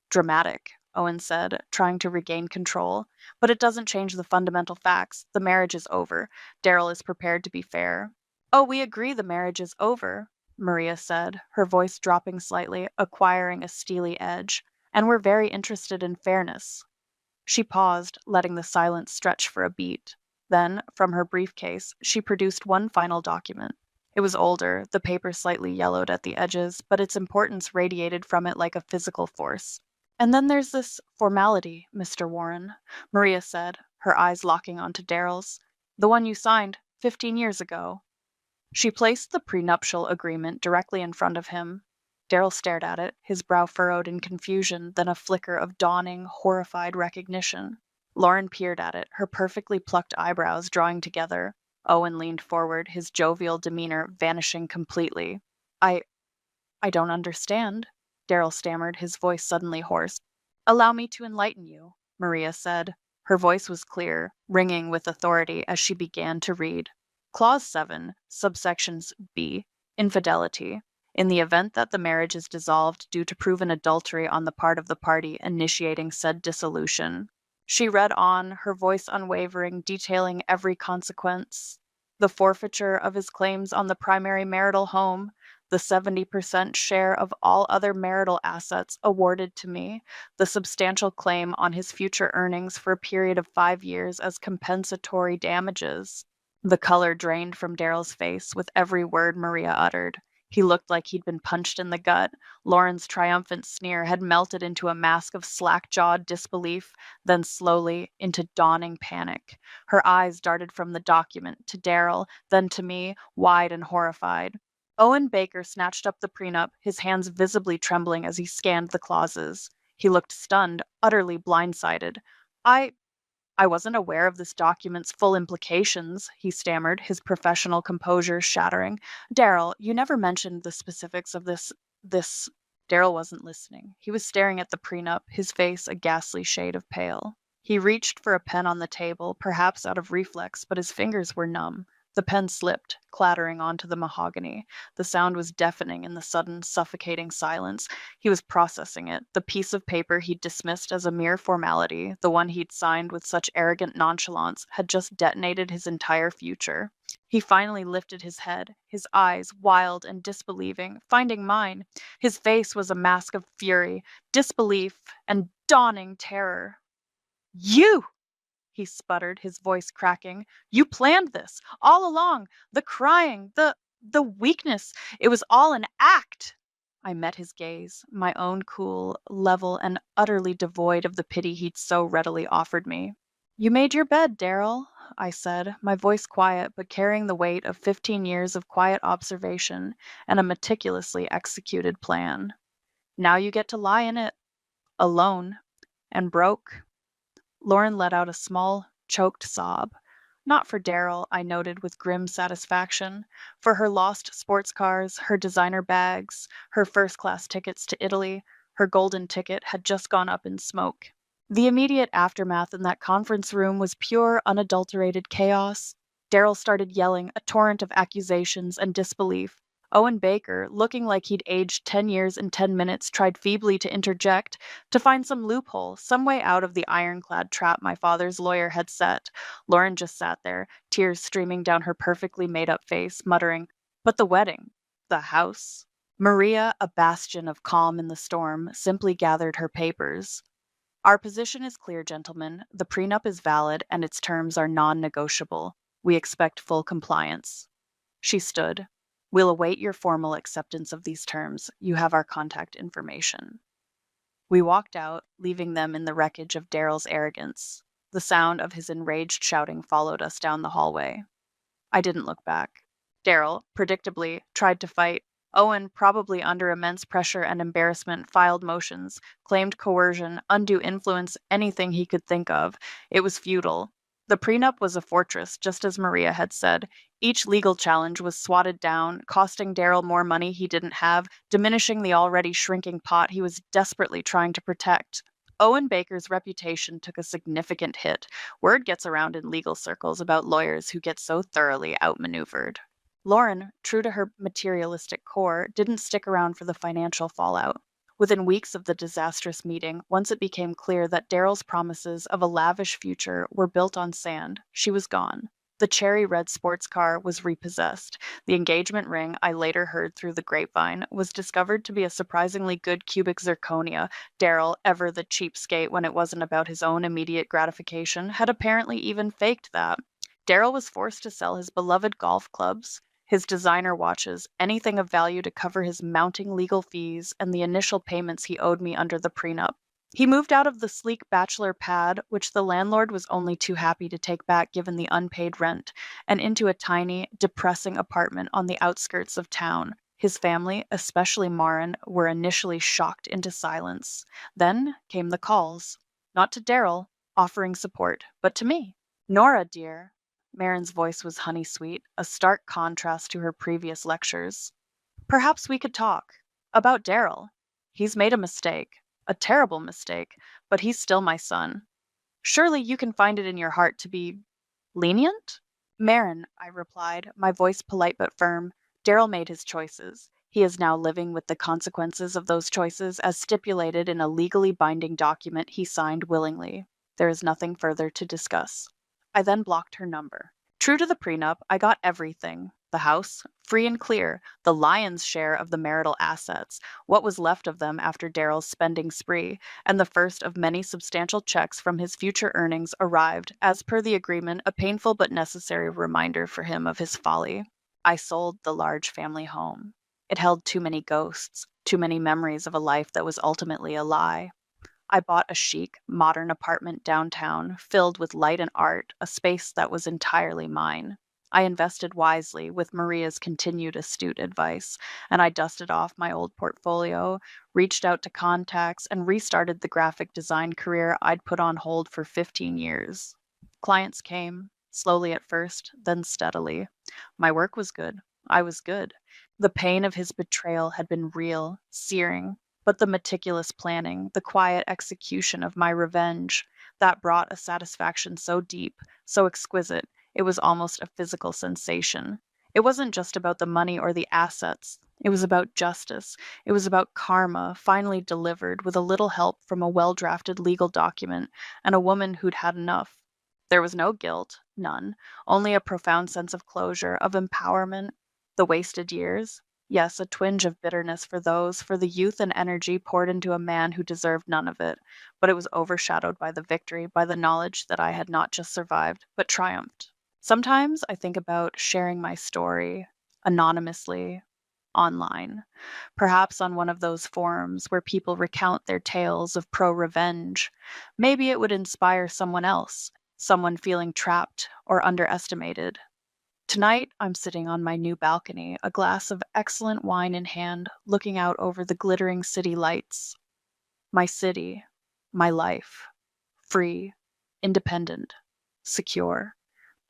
Speaker 2: dramatic," Owen said, trying to regain control. "But it doesn't change the fundamental facts. The marriage is over. Daryl is prepared to be fair." "Oh, we agree the marriage is over," Maria said, her voice dropping slightly, acquiring a steely edge. "And we're very interested in fairness." She paused, letting the silence stretch for a beat. Then, from her briefcase, she produced one final document. It was older, the paper slightly yellowed at the edges, but its importance radiated from it like a physical force. "And then there's this formality, Mr. Warren," Maria said, her eyes locking onto Daryl's. "The one you signed 15 years ago." She placed the prenuptial agreement directly in front of him. Daryl stared at it, his brow furrowed in confusion, then a flicker of dawning, horrified recognition. Lauren peered at it, her perfectly plucked eyebrows drawing together. Owen leaned forward, his jovial demeanor vanishing completely. I I don't understand," Daryl stammered, his voice suddenly hoarse. "Allow me to enlighten you," Maria said. Her voice was clear, ringing with authority as she began to read. Clause 7, subsections B, infidelity. In the event that the marriage is dissolved due to proven adultery on the part of the party initiating said dissolution. She read on, her voice unwavering, detailing every consequence. The forfeiture of his claims on the primary marital home, the 70% share of all other marital assets awarded to me, the substantial claim on his future earnings for a period of 5 years as compensatory damages. The color drained from Daryl's face with every word Maria uttered. He looked like he'd been punched in the gut. Lauren's triumphant sneer had melted into a mask of slack-jawed disbelief, then slowly into dawning panic. Her eyes darted from the document to Daryl, then to me, wide and horrified. Owen Baker snatched up the prenup, his hands visibly trembling as he scanned the clauses. He looked stunned, utterly blindsided. I I wasn't aware of this document's full implications," he stammered, his professional composure shattering. "Daryl, you never mentioned the specifics of this." Daryl wasn't listening. He was staring at the prenup, his face a ghastly shade of pale. He reached for a pen on the table, perhaps out of reflex, but his fingers were numb. The pen slipped, clattering onto the mahogany. The sound was deafening in the sudden, suffocating silence. He was processing it. The piece of paper he'd dismissed as a mere formality, the one he'd signed with such arrogant nonchalance, had just detonated his entire future. He finally lifted his head, his eyes, wild and disbelieving, finding mine. His face was a mask of fury, disbelief, and dawning terror. "You!" he sputtered, his voice cracking. "You planned this, all along. The crying, the weakness. It was all an act." I met his gaze, my own cool, level, and utterly devoid of the pity he'd so readily offered me. "You made your bed, Daryl," I said, my voice quiet but carrying the weight of 15 years of quiet observation and a meticulously executed plan. "Now you get to lie in it, alone, and broke." Lauren let out a small, choked sob. Not for Daryl, I noted with grim satisfaction. For her lost sports cars, her designer bags, her first-class tickets to Italy, her golden ticket had just gone up in smoke. The immediate aftermath in that conference room was pure, unadulterated chaos. Daryl started yelling, a torrent of accusations and disbelief. Owen Baker, looking like he'd aged 10 years in 10 minutes, tried feebly to interject, to find some loophole, some way out of the ironclad trap my father's lawyer had set. Lauren just sat there, tears streaming down her perfectly made-up face, muttering, "But the wedding, the house." Maria, a bastion of calm in the storm, simply gathered her papers. "Our position is clear, gentlemen. The prenup is valid, and its terms are non-negotiable. We expect full compliance." She stood. "We'll await your formal acceptance of these terms. You have our contact information." We walked out, leaving them in the wreckage of Daryl's arrogance. The sound of his enraged shouting followed us down the hallway. I didn't look back. Daryl, predictably, tried to fight. Owen, probably under immense pressure and embarrassment, filed motions, claimed coercion, undue influence, anything he could think of. It was futile. The prenup was a fortress, just as Maria had said. Each legal challenge was swatted down, costing Daryl more money he didn't have, diminishing the already shrinking pot he was desperately trying to protect. Owen Baker's reputation took a significant hit. Word gets around in legal circles about lawyers who get so thoroughly outmaneuvered. Lauren, true to her materialistic core, didn't stick around for the financial fallout. Within weeks of the disastrous meeting, once it became clear that Daryl's promises of a lavish future were built on sand, she was gone. The cherry red sports car was repossessed. The engagement ring, I later heard through the grapevine, was discovered to be a surprisingly good cubic zirconia. Daryl, ever the cheapskate when it wasn't about his own immediate gratification, had apparently even faked that. Daryl was forced to sell his beloved golf clubs, his designer watches, anything of value to cover his mounting legal fees and the initial payments he owed me under the prenup. He moved out of the sleek bachelor pad, which the landlord was only too happy to take back given the unpaid rent, and into a tiny, depressing apartment on the outskirts of town. His family, especially Marin, were initially shocked into silence. Then came the calls. Not to Daryl, offering support, but to me. Nora, dear. Marin's voice was honey-sweet, a stark contrast to her previous lectures. Perhaps we could talk. About Daryl. He's made a mistake. A terrible mistake, but he's still my son. Surely you can find it in your heart to be lenient? Marin, I replied, my voice polite but firm. Daryl made his choices. He is now living with the consequences of those choices as stipulated in a legally binding document he signed willingly. There is nothing further to discuss. I then blocked her number. True to the prenup, I got everything. The house, free and clear, the lion's share of the marital assets, what was left of them after Daryl's spending spree, and the first of many substantial checks from his future earnings arrived, as per the agreement, a painful but necessary reminder for him of his folly. I sold the large family home. It held too many ghosts, too many memories of a life that was ultimately a lie. I bought a chic, modern apartment downtown, filled with light and art, a space that was entirely mine. I invested wisely, with Maria's continued astute advice, and I dusted off my old portfolio, reached out to contacts, and restarted the graphic design career I'd put on hold for 15 years. Clients came, slowly at first, then steadily. My work was good. I was good. The pain of his betrayal had been real, searing, but the meticulous planning, the quiet execution of my revenge, that brought a satisfaction so deep, so exquisite, it was almost a physical sensation. It wasn't just about the money or the assets. It was about justice. It was about karma, finally delivered with a little help from a well-drafted legal document and a woman who'd had enough. There was no guilt, none, only a profound sense of closure, of empowerment. The wasted years? Yes, a twinge of bitterness for the youth and energy poured into a man who deserved none of it, but it was overshadowed by the victory, by the knowledge that I had not just survived, but triumphed. Sometimes I think about sharing my story anonymously online, perhaps on one of those forums where people recount their tales of pro-revenge. Maybe it would inspire someone else, someone feeling trapped or underestimated. Tonight, I'm sitting on my new balcony, a glass of excellent wine in hand, looking out over the glittering city lights. My city, my life, free, independent, secure,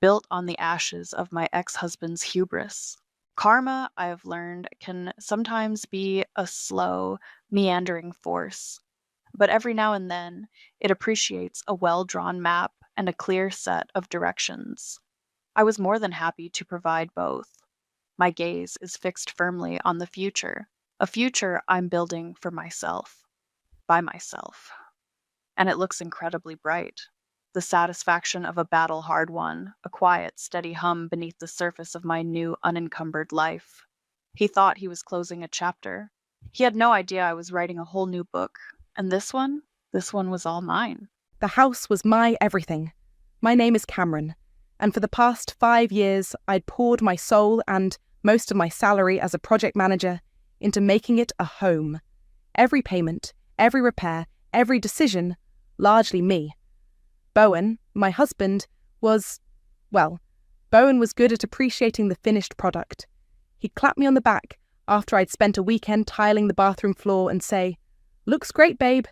Speaker 2: built on the ashes of my ex-husband's hubris. Karma, I have learned, can sometimes be a slow, meandering force, but every now and then it appreciates a well-drawn map and a clear set of directions. I was more than happy to provide both. My gaze is fixed firmly on the future, a future I'm building for myself, by myself. And it looks incredibly bright. The satisfaction of a battle hard won, a quiet, steady hum beneath the surface of my new, unencumbered life. He thought he was closing a chapter. He had no idea I was writing a whole new book, and this one was all mine.
Speaker 3: The house was my everything. My name is Cameron, and for the past 5 years, I'd poured my soul and most of my salary as a project manager into making it a home. Every payment, every repair, every decision, largely me. Bowen, my husband, Bowen was good at appreciating the finished product. He'd clap me on the back after I'd spent a weekend tiling the bathroom floor and say, "Looks great, babe,"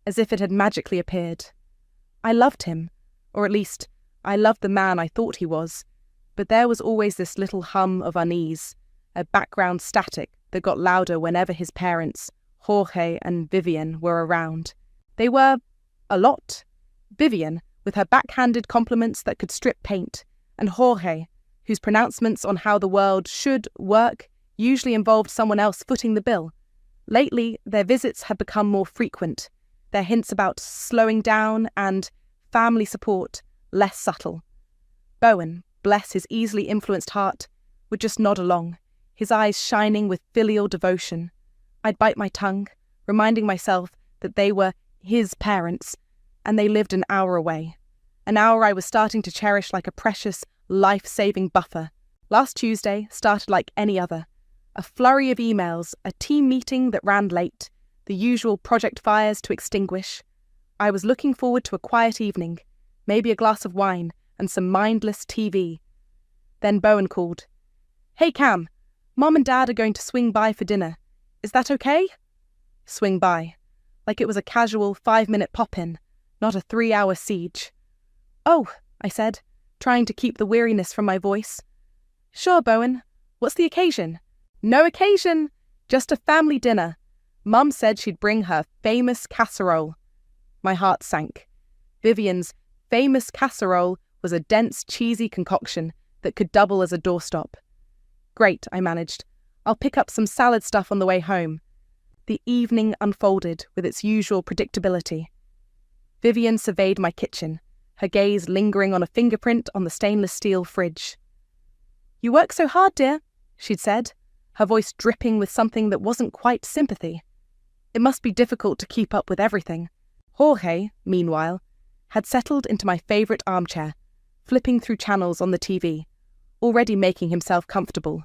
Speaker 3: as if it had magically appeared. I loved him, or at least, I loved the man I thought he was, but there was always this little hum of unease, a background static that got louder whenever his parents, Jorge and Vivian, were around. They were a lot. Vivian, with her backhanded compliments that could strip paint, and Jorge, whose pronouncements on how the world should work usually involved someone else footing the bill. Lately, their visits had become more frequent, their hints about slowing down and family support less subtle. Bowen, bless his easily influenced heart, would just nod along, his eyes shining with filial devotion. I'd bite my tongue, reminding myself that they were his parents, and they lived an hour away. An hour I was starting to cherish like a precious, life-saving buffer. Last Tuesday started like any other. A flurry of emails, a team meeting that ran late, the usual project fires to extinguish. I was looking forward to a quiet evening, maybe a glass of wine and some mindless TV. Then Bowen called. "Hey Cam, Mom and Dad are going to swing by for dinner. Is that okay?" Swing by. Like it was a casual 5-minute pop-in, not a 3-hour siege. "Oh," I said, trying to keep the weariness from my voice. "Sure, Bowen. What's the occasion?" "No occasion, just a family dinner. Mum said she'd bring her famous casserole." My heart sank. Vivian's famous casserole was a dense, cheesy concoction that could double as a doorstop. "Great," I managed. "I'll pick up some salad stuff on the way home." The evening unfolded with its usual predictability. Vivian surveyed my kitchen, her gaze lingering on a fingerprint on the stainless steel fridge. "You work so hard, dear," she'd said, her voice dripping with something that wasn't quite sympathy. It must be difficult to keep up with everything. Jorge, meanwhile, had settled into my favourite armchair, flipping through channels on the TV, already making himself comfortable.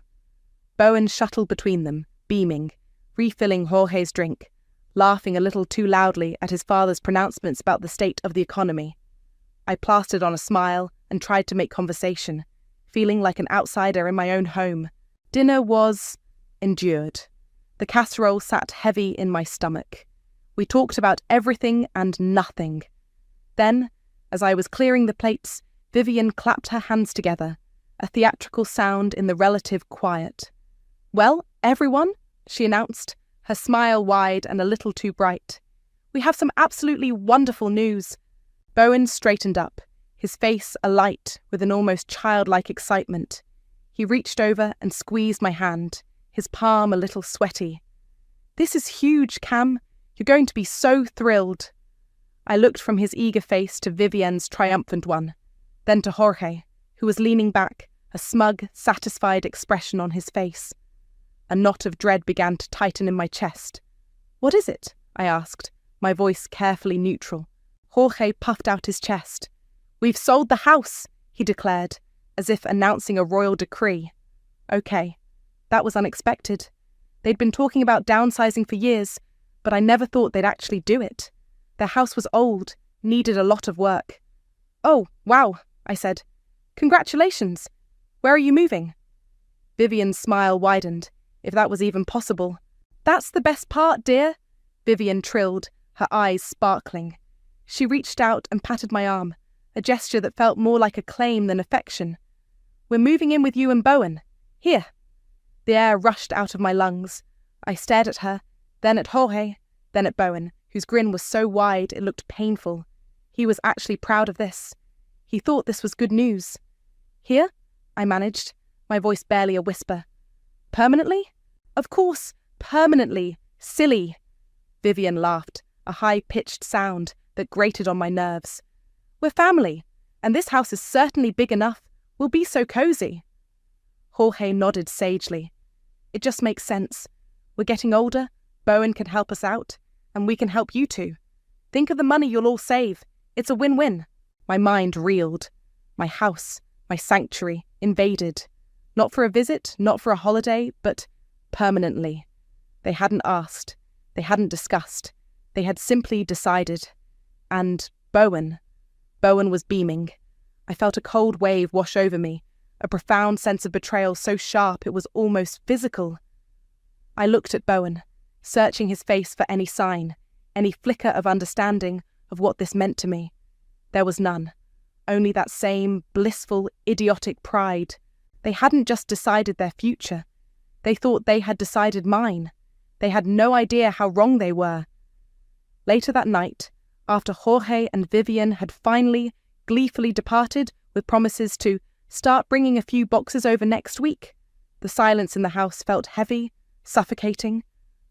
Speaker 3: Bowen shuttled between them, beaming, refilling Jorge's drink, laughing a little too loudly at his father's pronouncements about the state of the economy. I plastered on a smile and tried to make conversation, feeling like an outsider in my own home. Dinner was endured. The casserole sat heavy in my stomach. We talked about everything and nothing. Then, as I was clearing the plates, Vivian clapped her hands together, a theatrical sound in the relative quiet. "Well, everyone," she announced, her smile wide and a little too bright. "We have some absolutely wonderful news." Bowen straightened up, his face alight with an almost childlike excitement. He reached over and squeezed my hand, his palm a little sweaty. "This is huge, Cam. You're going to be so thrilled." I looked from his eager face to Vivian's triumphant one, then to Jorge, who was leaning back, a smug, satisfied expression on his face. A knot of dread began to tighten in my chest. "What is it?" I asked, my voice carefully neutral. Jorge puffed out his chest. "We've sold the house," he declared, as if announcing a royal decree. Okay, that was unexpected. They'd been talking about downsizing for years, but I never thought they'd actually do it. Their house was old, needed a lot of work. "Oh, wow," I said. "Congratulations. Where are you moving?" Vivian's smile widened, if that was even possible. "That's the best part, dear," Vivian trilled, her eyes sparkling. She reached out and patted my arm, a gesture that felt more like a claim than affection. "We're moving in with you and Bowen. Here." The air rushed out of my lungs. I stared at her, then at Jorge, then at Bowen, whose grin was so wide it looked painful. He was actually proud of this. He thought this was good news. "Here?" I managed, my voice barely a whisper. "Permanently?" "Of course, permanently. Silly." Vivian laughed, a high-pitched sound that grated on my nerves. "We're family, and this house is certainly big enough. We'll be so cozy." Jorge nodded sagely. "It just makes sense. We're getting older, Bowen can help us out, and we can help you two. Think of the money you'll all save. It's a win-win." My mind reeled. My house, my sanctuary, invaded. Not for a visit, not for a holiday, but permanently. They hadn't asked. They hadn't discussed. They had simply decided. And Bowen was beaming. I felt a cold wave wash over me, a profound sense of betrayal so sharp it was almost physical. I looked at Bowen, searching his face for any sign, any flicker of understanding of what this meant to me. There was none, only that same blissful, idiotic pride. They hadn't just decided their future. They thought they had decided mine. They had no idea how wrong they were. Later that night, after Jorge and Vivian had finally, gleefully departed with promises to start bringing a few boxes over next week, the silence in the house felt heavy, suffocating.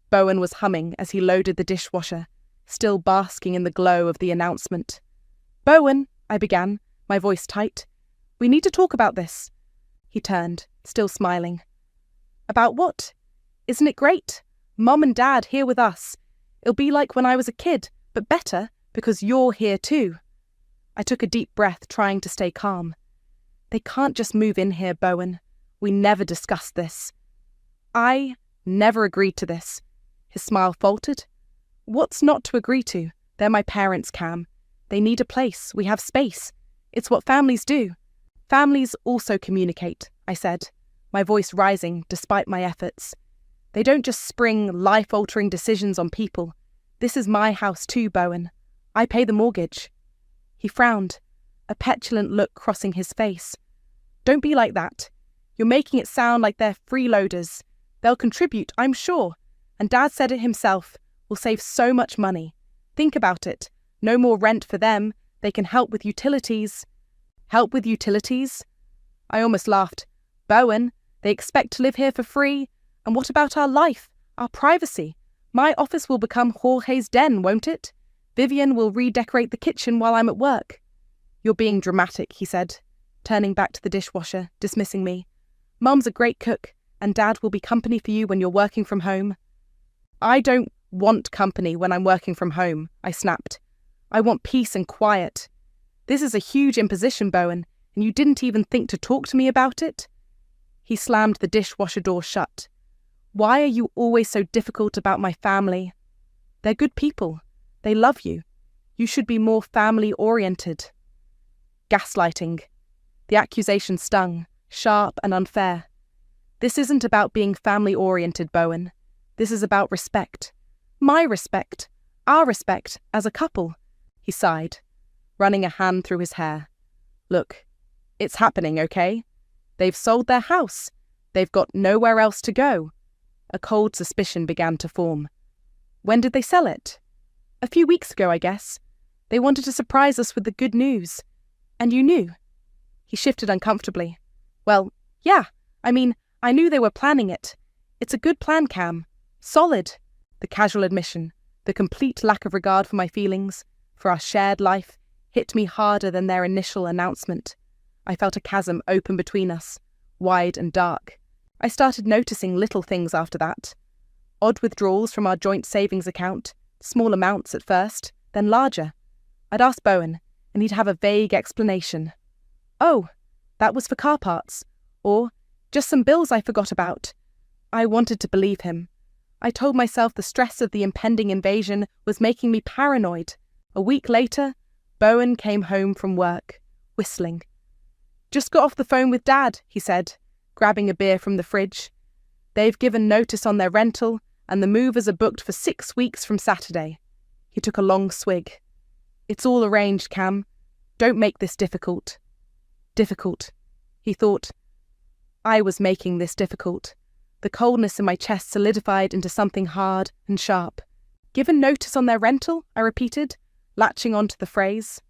Speaker 3: Bowen was humming as he loaded the dishwasher, still basking in the glow of the announcement. "Bowen," I began, my voice tight. "We need to talk about this." He turned, still smiling. "About what? Isn't it great? Mom and Dad here with us. It'll be like when I was a kid, but better, because you're here too." I took a deep breath, trying to stay calm. "They can't just move in here, Bowen. We never discussed this." "I never agreed to this." His smile faltered. "What's not to agree to? They're my parents, Cam. They need a place. We have space. It's what families do." "Families also communicate," I said, my voice rising despite my efforts. "They don't just spring life-altering decisions on people. This is my house too, Bowen. I pay the mortgage." He frowned, a petulant look crossing his face. "Don't be like that. You're making it sound like they're freeloaders. They'll contribute, I'm sure. And Dad said it himself. We'll save so much money. Think about it. No more rent for them. They can help with utilities." "Help with utilities?" I almost laughed. "Bowen, they expect to live here for free. And what about our life, our privacy? My office will become Jorge's den, won't it? Vivian will redecorate the kitchen while I'm at work." "You're being dramatic," he said, turning back to the dishwasher, dismissing me. "Mum's a great cook, and Dad will be company for you when you're working from home." "I don't want company when I'm working from home," I snapped. "I want peace and quiet. This is a huge imposition, Bowen, and you didn't even think to talk to me about it?" He slammed the dishwasher door shut. "Why are you always so difficult about my family? They're good people. They love you. You should be more family-oriented." Gaslighting. The accusation stung, sharp and unfair. "This isn't about being family-oriented, Bowen. This is about respect. My respect. Our respect as a couple." He sighed, running a hand through his hair. "Look, it's happening, okay? They've sold their house. They've got nowhere else to go." A cold suspicion began to form. "When did they sell it?" "A few weeks ago, I guess. They wanted to surprise us with the good news. And you knew?" He shifted uncomfortably. "Well, yeah. I mean, I knew they were planning it. It's a good plan, Cam. Solid." The casual admission, the complete lack of regard for my feelings, for our shared life, hit me harder than their initial announcement. I felt a chasm open between us, wide and dark. I started noticing little things after that. Odd withdrawals from our joint savings account, small amounts at first, then larger. I'd ask Bowen, and he'd have a vague explanation. "Oh, that was for car parts," or "just some bills I forgot about." I wanted to believe him. I told myself the stress of the impending invasion was making me paranoid. A week later, Bowen came home from work, whistling. "Just got off the phone with Dad," he said, grabbing a beer from the fridge. "They've given notice on their rental, and the movers are booked for 6 weeks from Saturday." He took a long swig. "It's all arranged, Cam. Don't make this difficult." Difficult, he thought. I was making this difficult. The coldness in my chest solidified into something hard and sharp. "Given notice on their rental?" I repeated, latching onto the phrase.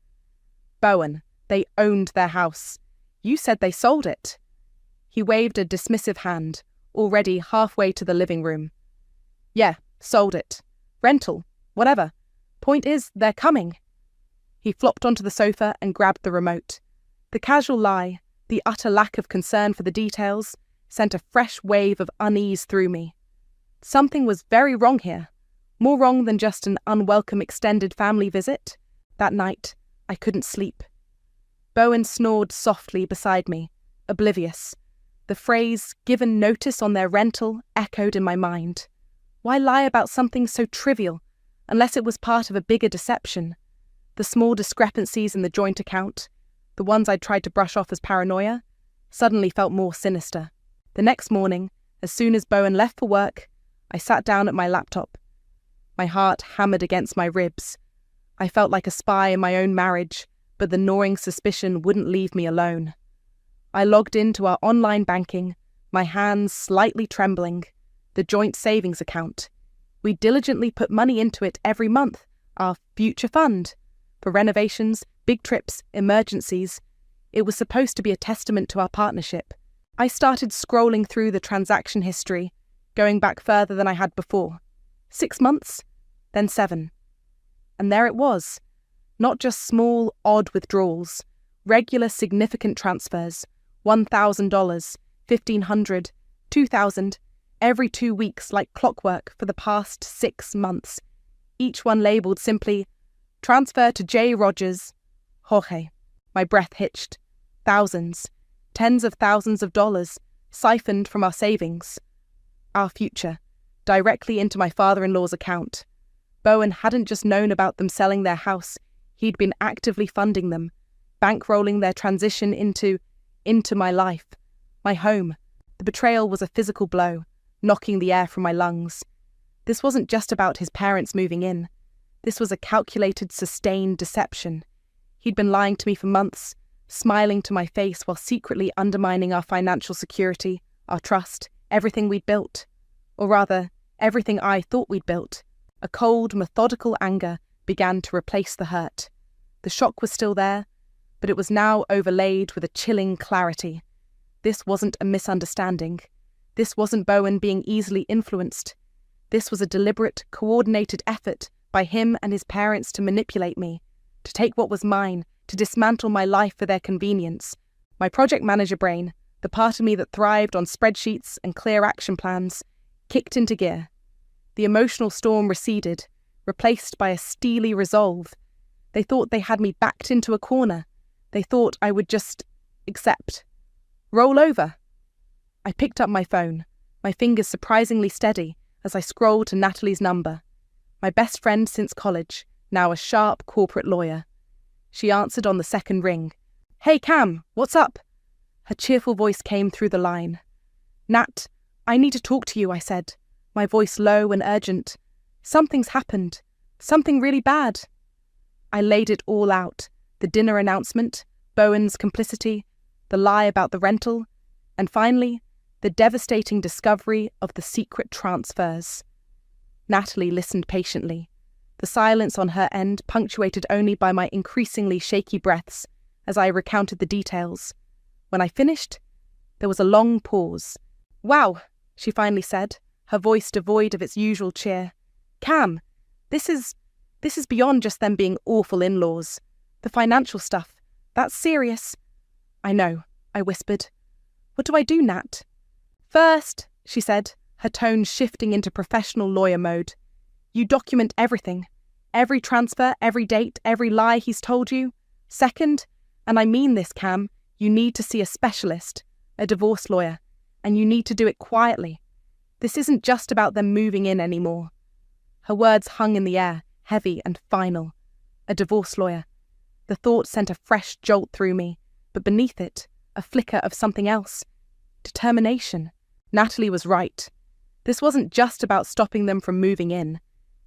Speaker 3: "Bowen, they owned their house. You said they sold it." He waved a dismissive hand, already halfway to the living room. "Yeah, sold it. Rental, whatever. Point is, they're coming." He flopped onto the sofa and grabbed the remote. The casual lie, the utter lack of concern for the details, sent a fresh wave of unease through me. Something was very wrong here. More wrong than just an unwelcome extended family visit. That night, I couldn't sleep. Bowen snored softly beside me, oblivious. The phrase, "given notice on their rental," echoed in my mind. Why lie about something so trivial? unless it was part of a bigger deception. The small discrepancies in the joint account, the ones I'd tried to brush off as paranoia, suddenly felt more sinister. The next morning, as soon as Bowen left for work, I sat down at my laptop. My heart hammered against my ribs. I felt like a spy in my own marriage, but the gnawing suspicion wouldn't leave me alone. I logged into our online banking, my hands slightly trembling, the joint savings account. We diligently put money into it every month, our future fund. For renovations, big trips, emergencies. It was supposed to be a testament to our partnership. I started scrolling through the transaction history, going back further than I had before. 6 months, then 7. And there it was. Not just small, odd withdrawals. Regular, significant transfers. $1,000, $1,500, $2,000, every 2 weeks like clockwork for the past 6 months. Each one labelled simply, "Transfer to J. Rogers, Jorge." My breath hitched. Thousands, tens of thousands of dollars, siphoned from our savings. Our future, directly into my father-in-law's account. Bowen hadn't just known about them selling their house, he'd been actively funding them, bankrolling their transition into my life, my home. The betrayal was a physical blow, knocking the air from my lungs. This wasn't just about his parents moving in. This was a calculated, sustained deception. He'd been lying to me for months, smiling to my face while secretly undermining our financial security, our trust, everything we'd built. Or rather, everything I thought we'd built. A cold, methodical anger began to replace the hurt. The shock was still there, but it was now overlaid with a chilling clarity. This wasn't a misunderstanding. This wasn't Bowen being easily influenced. This was a deliberate, coordinated effort by him and his parents to manipulate me, to take what was mine, to dismantle my life for their convenience. My project manager brain, the part of me that thrived on spreadsheets and clear action plans, kicked into gear. The emotional storm receded, replaced by a steely resolve. They thought they had me backed into a corner. They thought I would just accept. Roll over. I picked up my phone, my fingers surprisingly steady as I scrolled to Natalie's number. My best friend since college, now a sharp corporate lawyer. She answered on the second ring. "Hey Cam, what's up?" Her cheerful voice came through the line. "Nat, I need to talk to you," I said, my voice low and urgent. "Something's happened. Something really bad." I laid it all out. The dinner announcement, Bowen's complicity, the lie about the rental, and finally, the devastating discovery of the secret transfers. Natalie listened patiently, the silence on her end punctuated only by my increasingly shaky breaths as I recounted the details. When I finished, there was a long pause. "Wow," she finally said, her voice devoid of its usual cheer. "Cam, this is beyond just them being awful in-laws. The financial stuff, that's serious." "I know," I whispered. "What do I do, Nat?" "First," she said, her tone shifting into professional lawyer mode, "you document everything. Every transfer, every date, every lie he's told you. Second, and I mean this, Cam, you need to see a specialist, a divorce lawyer, and you need to do it quietly. This isn't just about them moving in anymore." Her words hung in the air, heavy and final. A divorce lawyer. The thought sent a fresh jolt through me, but beneath it, a flicker of something else. Determination. Natalie was right. This wasn't just about stopping them from moving in.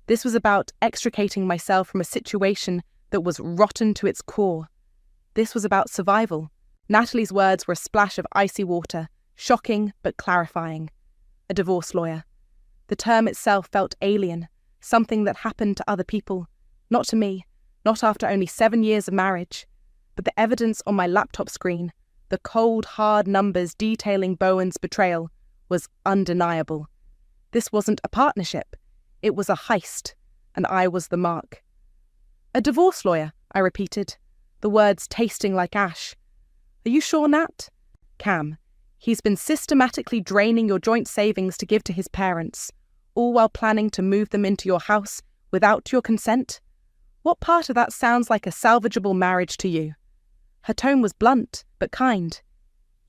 Speaker 3: This was about extricating myself from a situation that was rotten to its core. This was about survival. Natalie's words were a splash of icy water, shocking but clarifying. A divorce lawyer. The term itself felt alien, something that happened to other people, not to me, not after only 7 years of marriage. But the evidence on my laptop screen, the cold, hard numbers detailing Bowen's betrayal, was undeniable. This wasn't a partnership. It was a heist, and I was the mark. "A divorce lawyer," I repeated, the words tasting like ash. "Are you sure, Nat?" "Cam, he's been systematically draining your joint savings to give to his parents, all while planning to move them into your house without your consent. What part of that sounds like a salvageable marriage to you?" Her tone was blunt, but kind.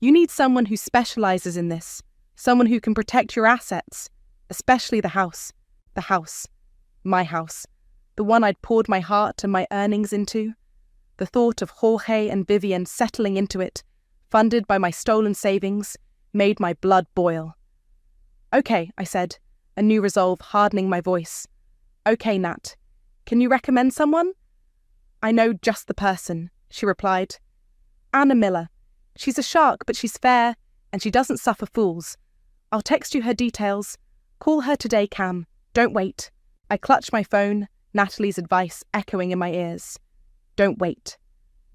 Speaker 3: "You need someone who specializes in this, someone who can protect your assets, especially the house. The house. My house. the one I'd poured my heart and my earnings into. The thought of Jorge and Vivian settling into it, funded by my stolen savings, made my blood boil. "Okay," I said, a new resolve hardening my voice. "Okay, Nat. Can you recommend someone?" "I know just the person," she replied. "Anna Miller. She's a shark, but she's fair, and she doesn't suffer fools. I'll text you her details. Call her today, Cam. Don't wait." I clutched my phone, Natalie's advice echoing in my ears. Don't wait.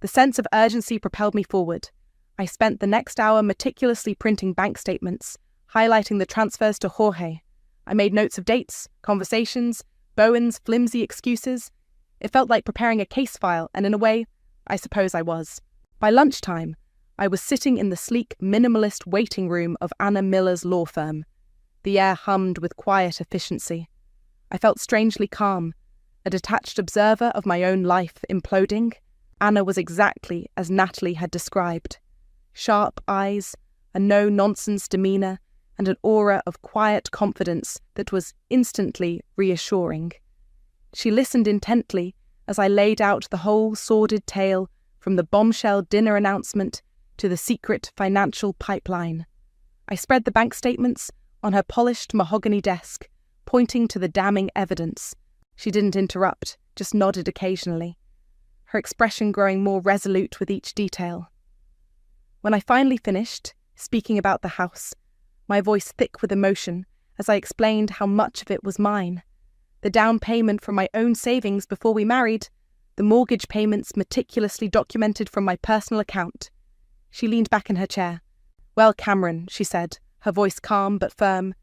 Speaker 3: The sense of urgency propelled me forward. I spent the next hour meticulously printing bank statements, highlighting the transfers to Jorge. I made notes of dates, conversations, Bowen's flimsy excuses. It felt like preparing a case file, and in a way, I suppose I was. By lunchtime, I was sitting in the sleek, minimalist waiting room of Anna Miller's law firm. The air hummed with quiet efficiency. I felt strangely calm, a detached observer of my own life imploding. Anna was exactly as Natalie had described. Sharp eyes, a no-nonsense demeanour, and an aura of quiet confidence that was instantly reassuring. She listened intently as I laid out the whole sordid tale from the bombshell dinner announcement to the secret financial pipeline. I spread the bank statements on her polished mahogany desk, pointing to the damning evidence. She didn't interrupt, just nodded occasionally, her expression growing more resolute with each detail. When I finally finished, speaking about the house, my voice thick with emotion as I explained how much of it was mine. The down payment from my own savings before we married, the mortgage payments meticulously documented from my personal account. She leaned back in her chair. "Well, Cameron," she said, her voice calm but firm,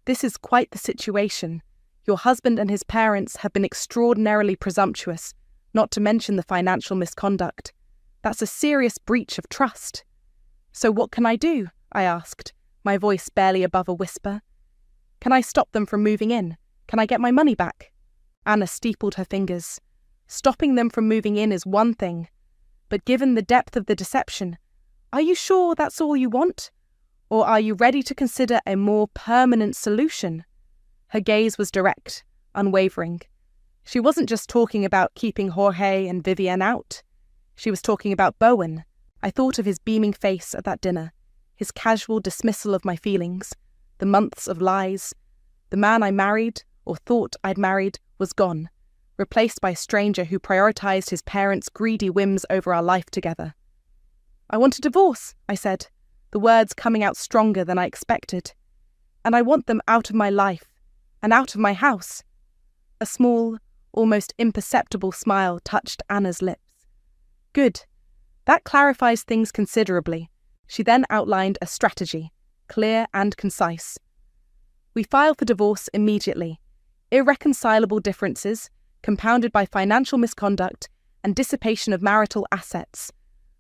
Speaker 3: "this is quite the situation. Your husband and his parents have been extraordinarily presumptuous, not to mention the financial misconduct. That's a serious breach of trust." "So what can I do?" I asked, my voice barely above a whisper. "Can I stop them from moving in? Can I get my money back?" Anna steepled her fingers. "Stopping them from moving in is one thing, but given the depth of the deception, are you sure that's all you want? Or are you ready to consider a more permanent solution?" Her gaze was direct, unwavering. She wasn't just talking about keeping Jorge and Vivian out. She was talking about Bowen. I thought of his beaming face at that dinner, his casual dismissal of my feelings, the months of lies. The man I married, or thought I'd married, was gone, replaced by a stranger who prioritized his parents' greedy whims over our life together. "I want a divorce," I said, the words coming out stronger than I expected. "And I want them out of my life, and out of my house." A small, almost imperceptible smile touched Anna's lips. "Good. That clarifies things considerably." She then outlined a strategy, clear and concise. "We file for divorce immediately. Irreconcilable differences, compounded by financial misconduct and dissipation of marital assets.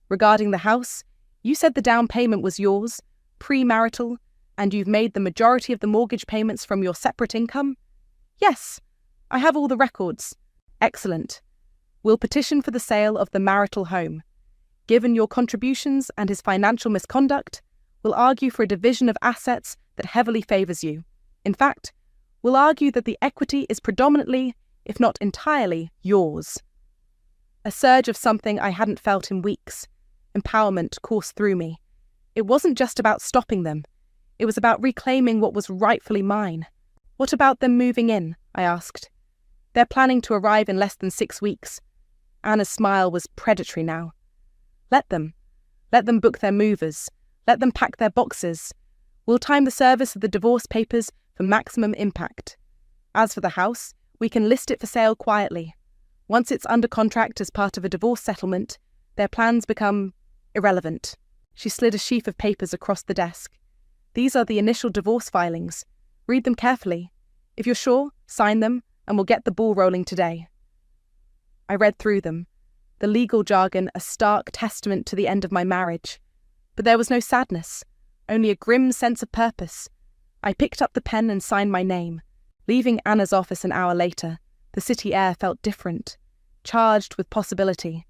Speaker 3: Regarding the house, you said the down payment was yours, premarital, and you've made the majority of the mortgage payments from your separate income?" "Yes, I have all the records." "Excellent. We'll petition for the sale of the marital home. Given your contributions and his financial misconduct, we'll argue for a division of assets that heavily favours you. In fact, we'll argue that the equity is predominantly, if not entirely, yours." A surge of something I hadn't felt in weeks. Empowerment coursed through me. It wasn't just about stopping them. It was about reclaiming what was rightfully mine. "What about them moving in?" I asked. "They're planning to arrive in less than 6 weeks." Anna's smile was predatory now. Let them. Let them book their movers. Let them pack their boxes. We'll time the service of the divorce papers for maximum impact. As for the house, we can list it for sale quietly. Once it's under contract as part of a divorce settlement, their plans become irrelevant." She slid a sheaf of papers across the desk. "These are the initial divorce filings. Read them carefully. If you're sure, sign them, and we'll get the ball rolling today." I read through them, the legal jargon a stark testament to the end of my marriage. But there was no sadness, only a grim sense of purpose. I picked up the pen and signed my name. Leaving Anna's office an hour later, the city air felt different, charged with possibility.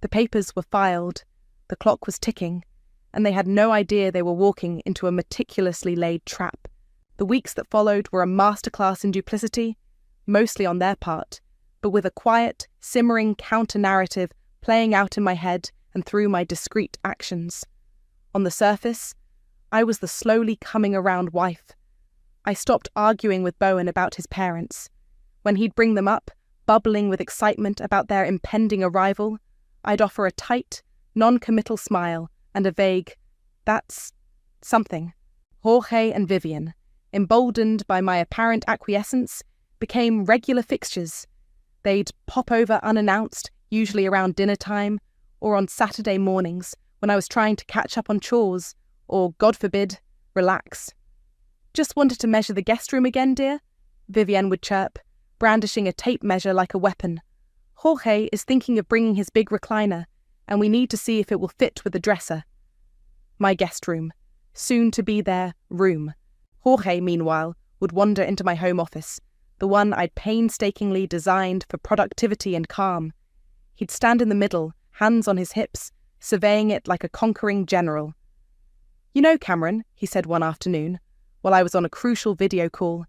Speaker 3: The papers were filed, the clock was ticking, and they had no idea they were walking into a meticulously laid trap. The weeks that followed were a masterclass in duplicity, mostly on their part, but with a quiet, simmering counter-narrative playing out in my head and through my discrete actions. On the surface, I was the slowly coming around wife. I stopped arguing with Bowen about his parents. When he'd bring them up, bubbling with excitement about their impending arrival, I'd offer a tight, non-committal smile and a vague, "That's something." Jorge and Vivian, emboldened by my apparent acquiescence, became regular fixtures. They'd pop over unannounced, usually around dinner time, or on Saturday mornings when I was trying to catch up on chores, or, God forbid, relax. "Just wanted to measure the guest room again, dear," Vivian would chirp, brandishing a tape measure like a weapon. "Jorge is thinking of bringing his big recliner, and we need to see if it will fit with the dresser." My guest room, soon to be their room. Jorge, meanwhile, would wander into my home office, the one I'd painstakingly designed for productivity and calm. He'd stand in the middle, hands on his hips, surveying it like a conquering general. "You know, Cameron," he said one afternoon, while I was on a crucial video call,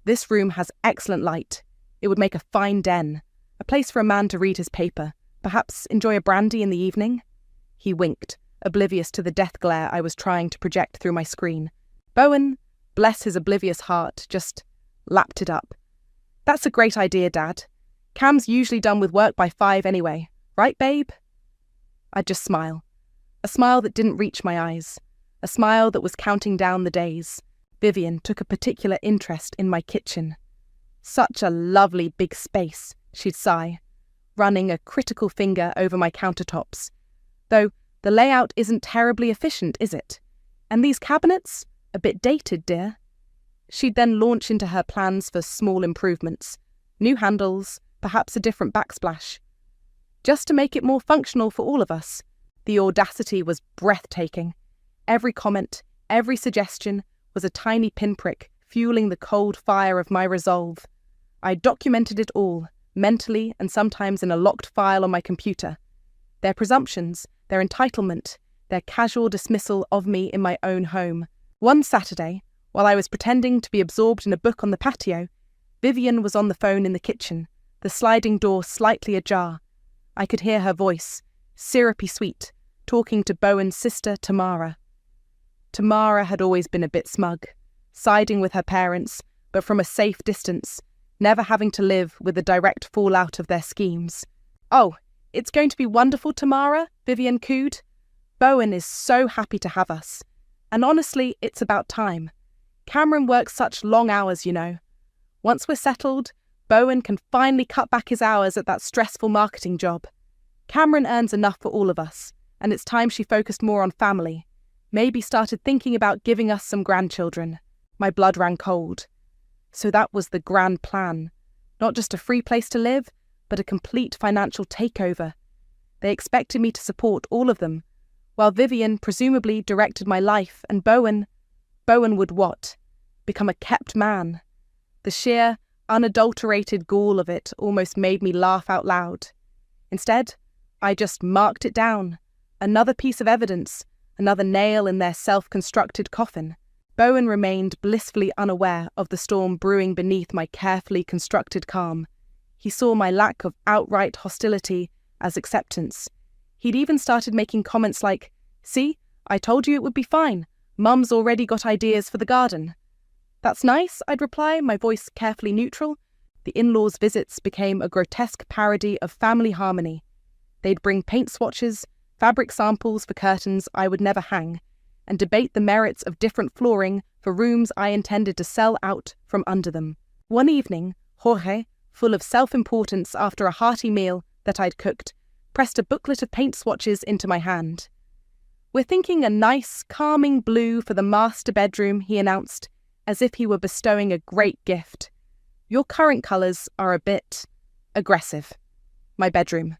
Speaker 3: "this room has excellent light. It would make a fine den, a place for a man to read his paper, perhaps enjoy a brandy in the evening." He winked, oblivious to the death glare I was trying to project through my screen. Bowen, bless his oblivious heart, just lapped it up. "That's a great idea, Dad. Cam's usually done with work by 5 anyway. Right, babe?" I'd just smile. A smile that didn't reach my eyes. A smile that was counting down the days. Vivian took a particular interest in my kitchen. "Such a lovely big space," she'd sigh, running a critical finger over my countertops. "Though the layout isn't terribly efficient, is it? And these cabinets? A bit dated, dear." She'd then launch into her plans for small improvements. New handles, perhaps a different backsplash. Just to make it more functional for all of us. The audacity was breathtaking. Every comment, every suggestion was a tiny pinprick fueling the cold fire of my resolve. I documented it all, mentally and sometimes in a locked file on my computer. Their presumptions, their entitlement, their casual dismissal of me in my own home. One Saturday, while I was pretending to be absorbed in a book on the patio, Vivian was on the phone in the kitchen, the sliding door slightly ajar. I could hear her voice, syrupy sweet, talking to Bowen's sister, Tamara. Tamara had always been a bit smug, siding with her parents, but from a safe distance, never having to live with the direct fallout of their schemes. "Oh, it's going to be wonderful, Tamara," Vivian cooed. "Bowen is so happy to have us. And honestly, it's about time. Cameron works such long hours, you know. Once we're settled, Bowen can finally cut back his hours at that stressful marketing job. Cameron earns enough for all of us, and it's time she focused more on family. Maybe started thinking about giving us some grandchildren." My blood ran cold. So that was the grand plan. Not just a free place to live, but a complete financial takeover. They expected me to support all of them, while Vivian presumably directed my life, and Bowen would what? Become a kept man. The sheer, unadulterated gall of it almost made me laugh out loud. Instead, I just marked it down. Another piece of evidence, another nail in their self-constructed coffin. Bowen remained blissfully unaware of the storm brewing beneath my carefully constructed calm. He saw my lack of outright hostility as acceptance. He'd even started making comments like, "See, I told you it would be fine. Mum's already got ideas for the garden." "That's nice," I'd reply, my voice carefully neutral. The in-laws' visits became a grotesque parody of family harmony. They'd bring paint swatches, fabric samples for curtains I would never hang, and debate the merits of different flooring for rooms I intended to sell out from under them. One evening, Jorge, full of self-importance after a hearty meal that I'd cooked, pressed a booklet of paint swatches into my hand. "We're thinking a nice, calming blue for the master bedroom," he announced, as if he were bestowing a great gift. "Your current colours are a bit aggressive." My bedroom.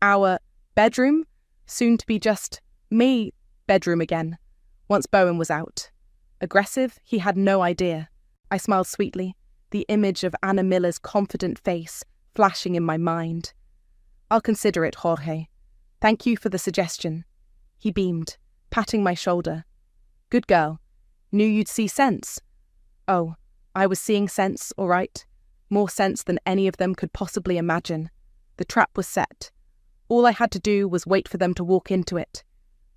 Speaker 3: Our bedroom, soon to be just me bedroom again, once Bowen was out. Aggressive? He had no idea. I smiled sweetly, the image of Anna Miller's confident face flashing in my mind. "I'll consider it, Jorge. Thank you for the suggestion." He beamed, patting my shoulder. "Good girl. Knew you'd see sense." Oh, I was seeing sense, all right. More sense than any of them could possibly imagine. The trap was set. All I had to do was wait for them to walk into it.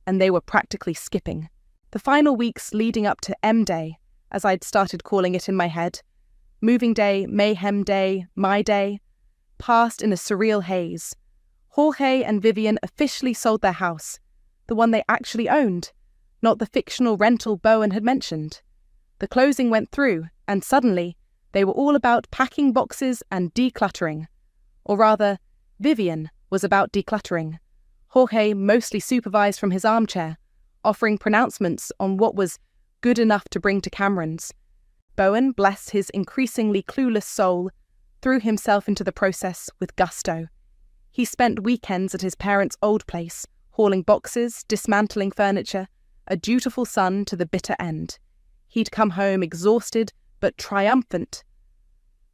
Speaker 3: And they were practically skipping. The final weeks leading up to M-Day, as I'd started calling it in my head, moving day, mayhem day, my day, passed in a surreal haze. Jorge and Vivian officially sold their house, the one they actually owned, not the fictional rental Bowen had mentioned. The closing went through, and suddenly, they were all about packing boxes and decluttering. Or rather, Vivian was about decluttering. Jorge mostly supervised from his armchair, offering pronouncements on what was good enough to bring to Cameron's. Bowen, bless his increasingly clueless soul, threw himself into the process with gusto. He spent weekends at his parents' old place, hauling boxes, dismantling furniture, a dutiful son to the bitter end. He'd come home exhausted but triumphant.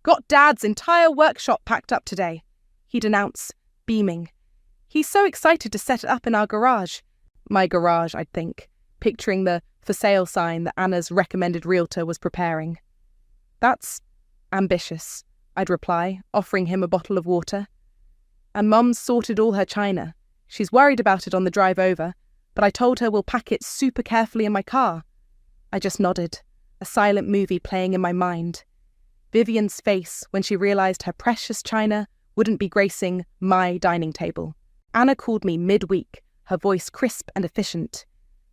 Speaker 3: "Got Dad's entire workshop packed up today," he'd announce, beaming. "He's so excited to set it up in our garage." My garage, I'd think, picturing the for sale sign that Anna's recommended realtor was preparing. "That's ambitious," I'd reply, offering him a bottle of water. "And Mum's sorted all her china. She's worried about it on the drive over, but I told her we'll pack it super carefully in my car." I just nodded, a silent movie playing in my mind. Vivian's face when she realised her precious china wouldn't be gracing my dining table. Anna called me midweek, her voice crisp and efficient.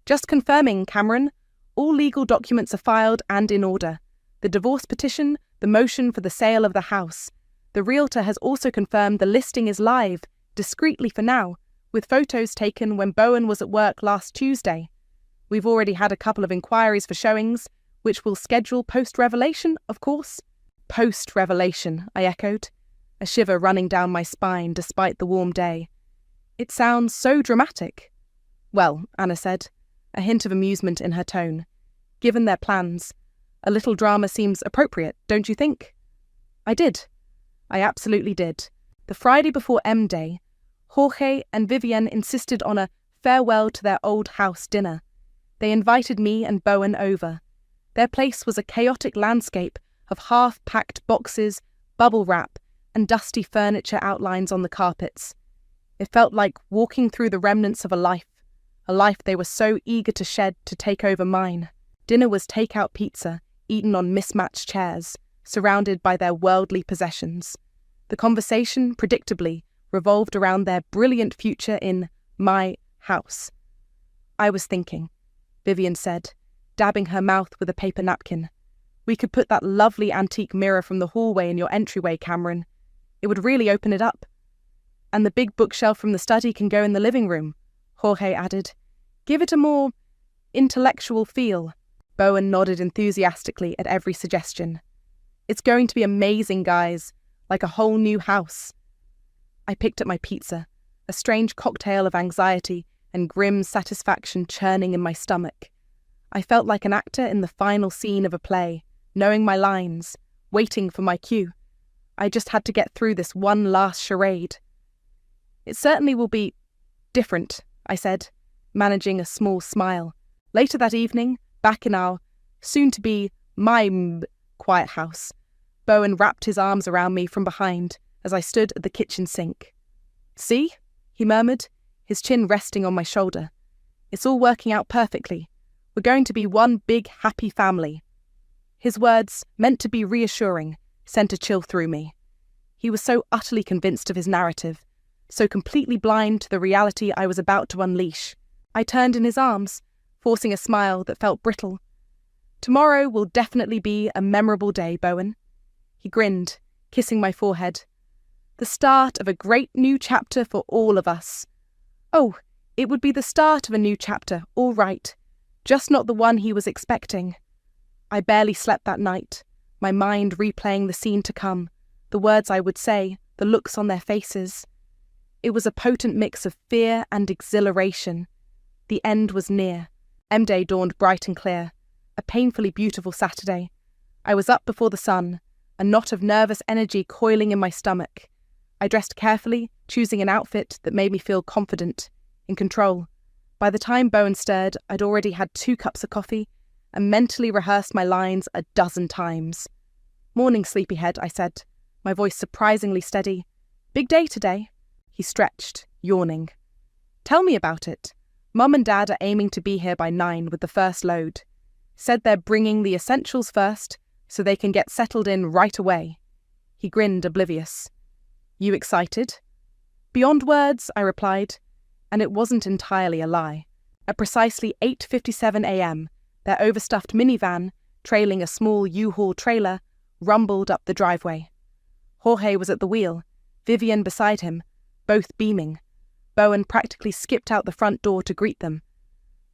Speaker 3: "Just confirming, Cameron. All legal documents are filed and in order. The divorce petition, the motion for the sale of the house. The realtor has also confirmed the listing is live, discreetly for now, with photos taken when Bowen was at work last Tuesday. We've already had a couple of inquiries for showings, which we'll schedule post-revelation, of course." "Post-revelation," I echoed, a shiver running down my spine despite the warm day. "It sounds so dramatic." "Well," Anna said, a hint of amusement in her tone. "Given their plans, a little drama seems appropriate, don't you think?" I did. I absolutely did. The Friday before M-Day, Jorge and Vivian insisted on a farewell to their old house dinner. They invited me and Bowen over. Their place was a chaotic landscape of half-packed boxes, bubble wrap, and dusty furniture outlines on the carpets. It felt like walking through the remnants of a life they were so eager to shed to take over mine. Dinner was take-out pizza, eaten on mismatched chairs, surrounded by their worldly possessions. The conversation, predictably, revolved around their brilliant future in my house. "I was thinking," Vivian said, dabbing her mouth with a paper napkin. "We could put that lovely antique mirror from the hallway in your entryway, Cameron. It would really open it up. And the big bookshelf from the study can go in the living room," Jorge added. "Give it a more intellectual feel." Bowen nodded enthusiastically at every suggestion. "It's going to be amazing, guys. Like a whole new house." I picked up my pizza, a strange cocktail of anxiety and grim satisfaction churning in my stomach. I felt like an actor in the final scene of a play, knowing my lines, waiting for my cue. I just had to get through this one last charade. "It certainly will be different," I said, managing a small smile. Later that evening, back in our soon-to-be quiet house, Bowen wrapped his arms around me from behind as I stood at the kitchen sink. "See?" he murmured, his chin resting on my shoulder. "It's all working out perfectly. We're going to be one big, happy family." His words, meant to be reassuring, sent a chill through me. He was so utterly convinced of his narrative, so completely blind to the reality I was about to unleash. I turned in his arms, forcing a smile that felt brittle. "Tomorrow will definitely be a memorable day, Bowen." He grinned, kissing my forehead. "The start of a great new chapter for all of us." Oh, it would be the start of a new chapter, all right. Just not the one he was expecting. I barely slept that night, my mind replaying the scene to come, the words I would say, the looks on their faces. It was a potent mix of fear and exhilaration. The end was near. M-Day dawned bright and clear, a painfully beautiful Saturday. I was up before the sun, a knot of nervous energy coiling in my stomach. I dressed carefully, choosing an outfit that made me feel confident, in control. By the time Bowen stirred, I'd already had 2 cups of coffee and mentally rehearsed my lines a dozen times. "Morning, sleepyhead," I said, my voice surprisingly steady. "Big day today." He stretched, yawning. "Tell me about it. Mum and Dad are aiming to be here by 9 with the first load. Said they're bringing the essentials first so they can get settled in right away." He grinned, oblivious. "You excited?" "Beyond words," I replied, and it wasn't entirely a lie. At precisely 8:57 a.m., their overstuffed minivan, trailing a small U-Haul trailer, rumbled up the driveway. Jorge was at the wheel, Vivian beside him, both beaming. Bowen practically skipped out the front door to greet them.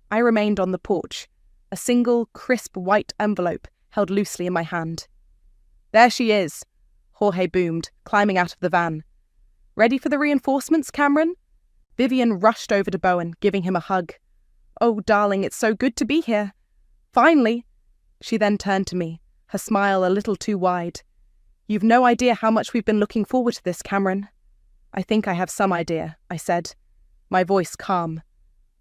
Speaker 3: I remained on the porch, a single, crisp white envelope held loosely in my hand. "There she is," Jorge boomed, climbing out of the van. "Ready for the reinforcements, Cameron?" Vivian rushed over to Bowen, giving him a hug. "Oh, darling, it's so good to be here. Finally." She then turned to me, her smile a little too wide. "You've no idea how much we've been looking forward to this, Cameron." "I think I have some idea," I said, my voice calm.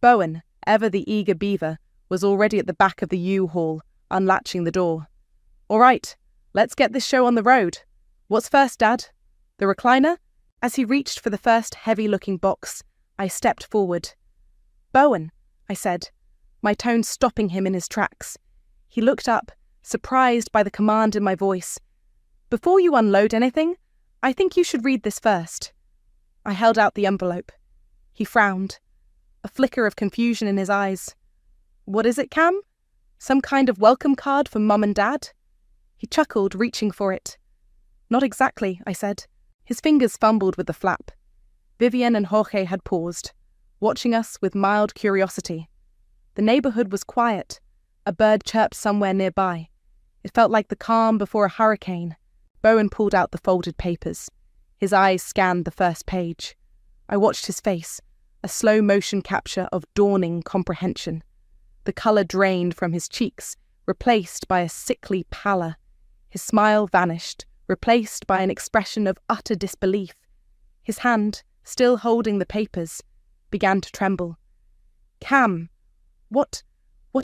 Speaker 3: Bowen, ever the eager beaver, was already at the back of the U-Haul, unlatching the door. "All right, let's get this show on the road. What's first, Dad? The recliner?" As he reached for the first heavy-looking box, I stepped forward. "Bowen," I said, my tone stopping him in his tracks. He looked up, surprised by the command in my voice. "Before you unload anything, I think you should read this first." I held out the envelope. He frowned, a flicker of confusion in his eyes. "What is it, Cam? Some kind of welcome card from Mum and Dad?" He chuckled, reaching for it. "Not exactly," I said. His fingers fumbled with the flap. Vivian and Jorge had paused, watching us with mild curiosity. The neighborhood was quiet. A bird chirped somewhere nearby. It felt like the calm before a hurricane. Bowen pulled out the folded papers. His eyes scanned the first page. I watched his face, a slow motion capture of dawning comprehension. The colour drained from his cheeks, replaced by a sickly pallor. His smile vanished, replaced by an expression of utter disbelief. His hand, still holding the papers, began to tremble. "Cam, what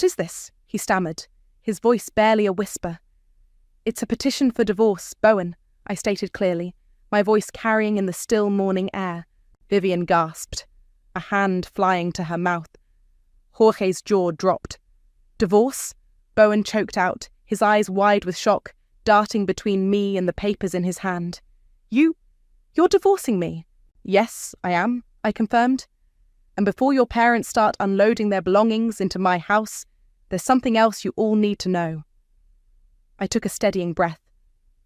Speaker 3: is this?" he stammered, his voice barely a whisper. "It's a petition for divorce, Bowen," I stated clearly, my voice carrying in the still morning air. Vivian gasped, a hand flying to her mouth. Jorge's jaw dropped. "Divorce?" Bowen choked out, his eyes wide with shock, darting between me and the papers in his hand. You're divorcing me?" "Yes, I am," I confirmed. "And before your parents start unloading their belongings into my house, there's something else you all need to know." I took a steadying breath.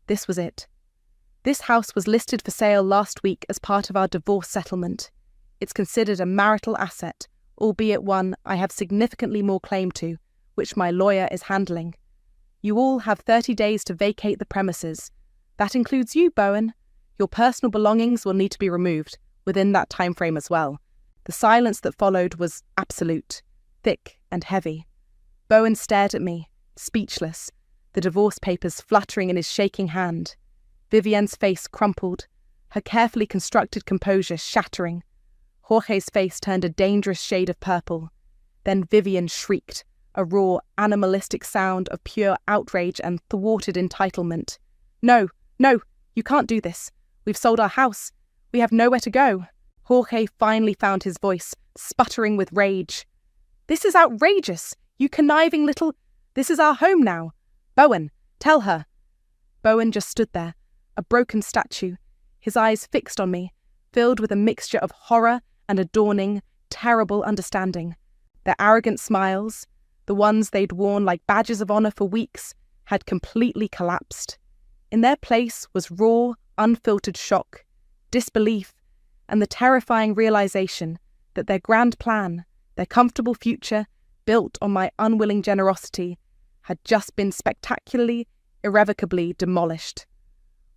Speaker 3: This was it. This house was listed for sale last week as part of our divorce settlement. It's considered a marital asset, albeit one I have significantly more claim to, which my lawyer is handling. You all have 30 days to vacate the premises. That includes you, Bowen. Your personal belongings will need to be removed, within that time frame as well. The silence that followed was absolute, thick and heavy. Bowen stared at me, speechless, the divorce papers fluttering in his shaking hand. Vivian's face crumpled, her carefully constructed composure shattering. Jorge's face turned a dangerous shade of purple. Then Vivian shrieked, a raw, animalistic sound of pure outrage and thwarted entitlement. No, you can't do this. We've sold our house. We have nowhere to go." Jorge finally found his voice, sputtering with rage. "This is outrageous, you conniving little... This is our home now. Bowen, tell her." Bowen just stood there, a broken statue, his eyes fixed on me, filled with a mixture of horror and a dawning, terrible understanding. Their arrogant smiles, the ones they'd worn like badges of honor for weeks, had completely collapsed. In their place was raw, unfiltered shock, disbelief, and the terrifying realization that their grand plan, their comfortable future, built on my unwilling generosity, had just been spectacularly, irrevocably demolished.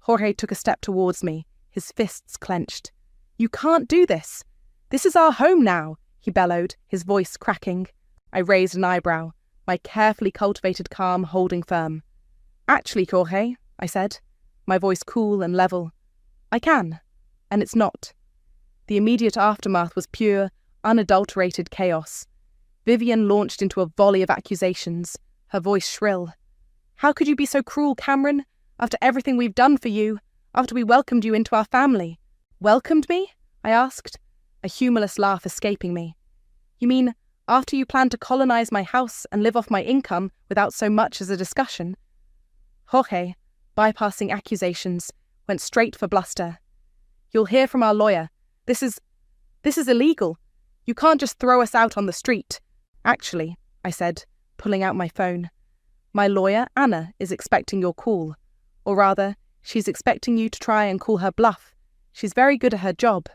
Speaker 3: Jorge took a step towards me, his fists clenched. "You can't do this. This is our home now," he bellowed, his voice cracking. I raised an eyebrow, my carefully cultivated calm holding firm. "Actually, Jorge," I said, my voice cool and level, "I can, and it's not." The immediate aftermath was pure, unadulterated chaos. Vivian launched into a volley of accusations, her voice shrill. "How could you be so cruel, Cameron? After everything we've done for you, After we welcomed you into our family." "Welcomed me?" I asked, a humorless laugh escaping me. "You mean after you planned to colonize my house and live off my income without so much as a discussion?" Jorge, bypassing accusations, went straight for bluster. "You'll hear from our lawyer. This is illegal. You can't just throw us out on the street." "Actually," I said, pulling out my phone, "my lawyer, Anna, is expecting your call. Or rather, she's expecting you to try and call her bluff. She's very good at her job."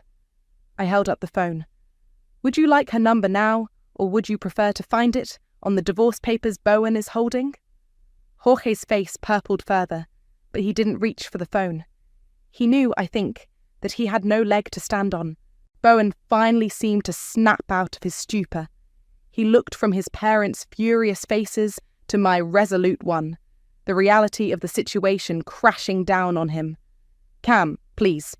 Speaker 3: I held up the phone. "Would you like her number now, or would you prefer to find it on the divorce papers Bowen is holding?" Jorge's face purpled further, but he didn't reach for the phone. He knew, I think, that he had no leg to stand on. Bowen finally seemed to snap out of his stupor. He looked from his parents' furious faces to my resolute one, the reality of the situation crashing down on him. "Cam, please,"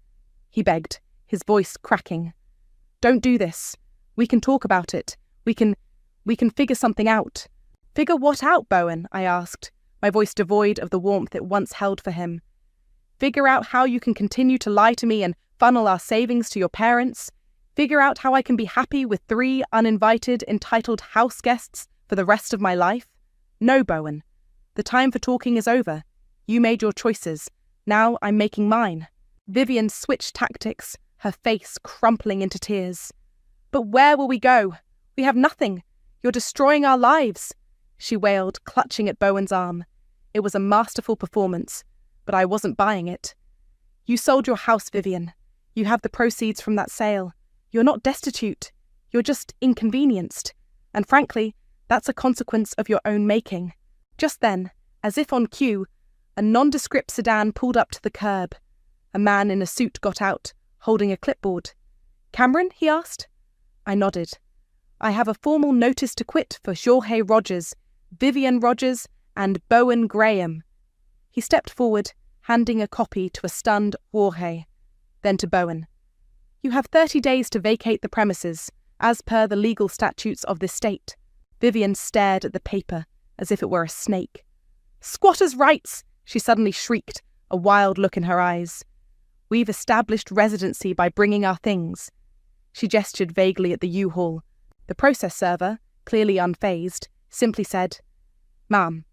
Speaker 3: he begged, his voice cracking. "Don't do this. We can talk about it. We can figure something out." "Figure what out, Bowen?" I asked, my voice devoid of the warmth it once held for him. "Figure out how you can continue to lie to me and funnel our savings to your parents. Figure out how I can be happy with 3 uninvited, entitled house guests for the rest of my life. No, Bowen. The time for talking is over. You made your choices. Now I'm making mine." Vivian switched tactics, her face crumpling into tears. "But where will we go? We have nothing. You're destroying our lives," she wailed, clutching at Bowen's arm. It was a masterful performance, but I wasn't buying it. "You sold your house, Vivian. You have the proceeds from that sale. You're not destitute. You're just inconvenienced. And frankly, that's a consequence of your own making." Just then, as if on cue, a nondescript sedan pulled up to the curb. A man in a suit got out, holding a clipboard. "Cameron?" he asked. I nodded. "I have a formal notice to quit for Jorge Rogers, Vivian Rogers, and Bowen Graham." He stepped forward, handing a copy to a stunned Jorge, then to Bowen. "You have 30 days to vacate the premises, as per the legal statutes of this state." Vivian stared at the paper as if it were a snake. "Squatters' rights!" she suddenly shrieked, a wild look in her eyes. "We've established residency by bringing our things." She gestured vaguely at the U-Haul. The process server, clearly unfazed, simply said, "Ma'am,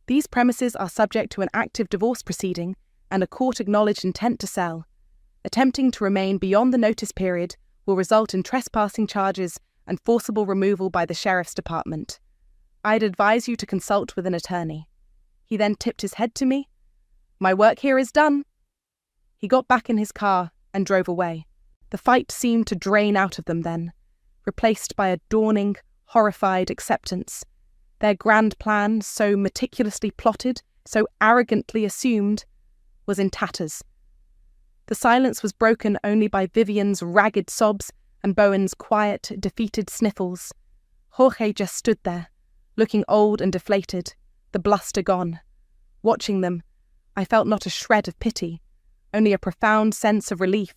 Speaker 3: these premises are subject to an active divorce proceeding and a court-acknowledged intent to sell. Attempting to remain beyond the notice period will result in trespassing charges and forcible removal by the Sheriff's Department. I'd advise you to consult with an attorney." He then tipped his head to me. "My work here is done." He got back in his car and drove away. The fight seemed to drain out of them then, replaced by a dawning, horrified acceptance. Their grand plan, so meticulously plotted, so arrogantly assumed, was in tatters. The silence was broken only by Vivian's ragged sobs and Bowen's quiet, defeated sniffles. Jorge just stood there, looking old and deflated, the bluster gone. Watching them, I felt not a shred of pity, only a profound sense of relief.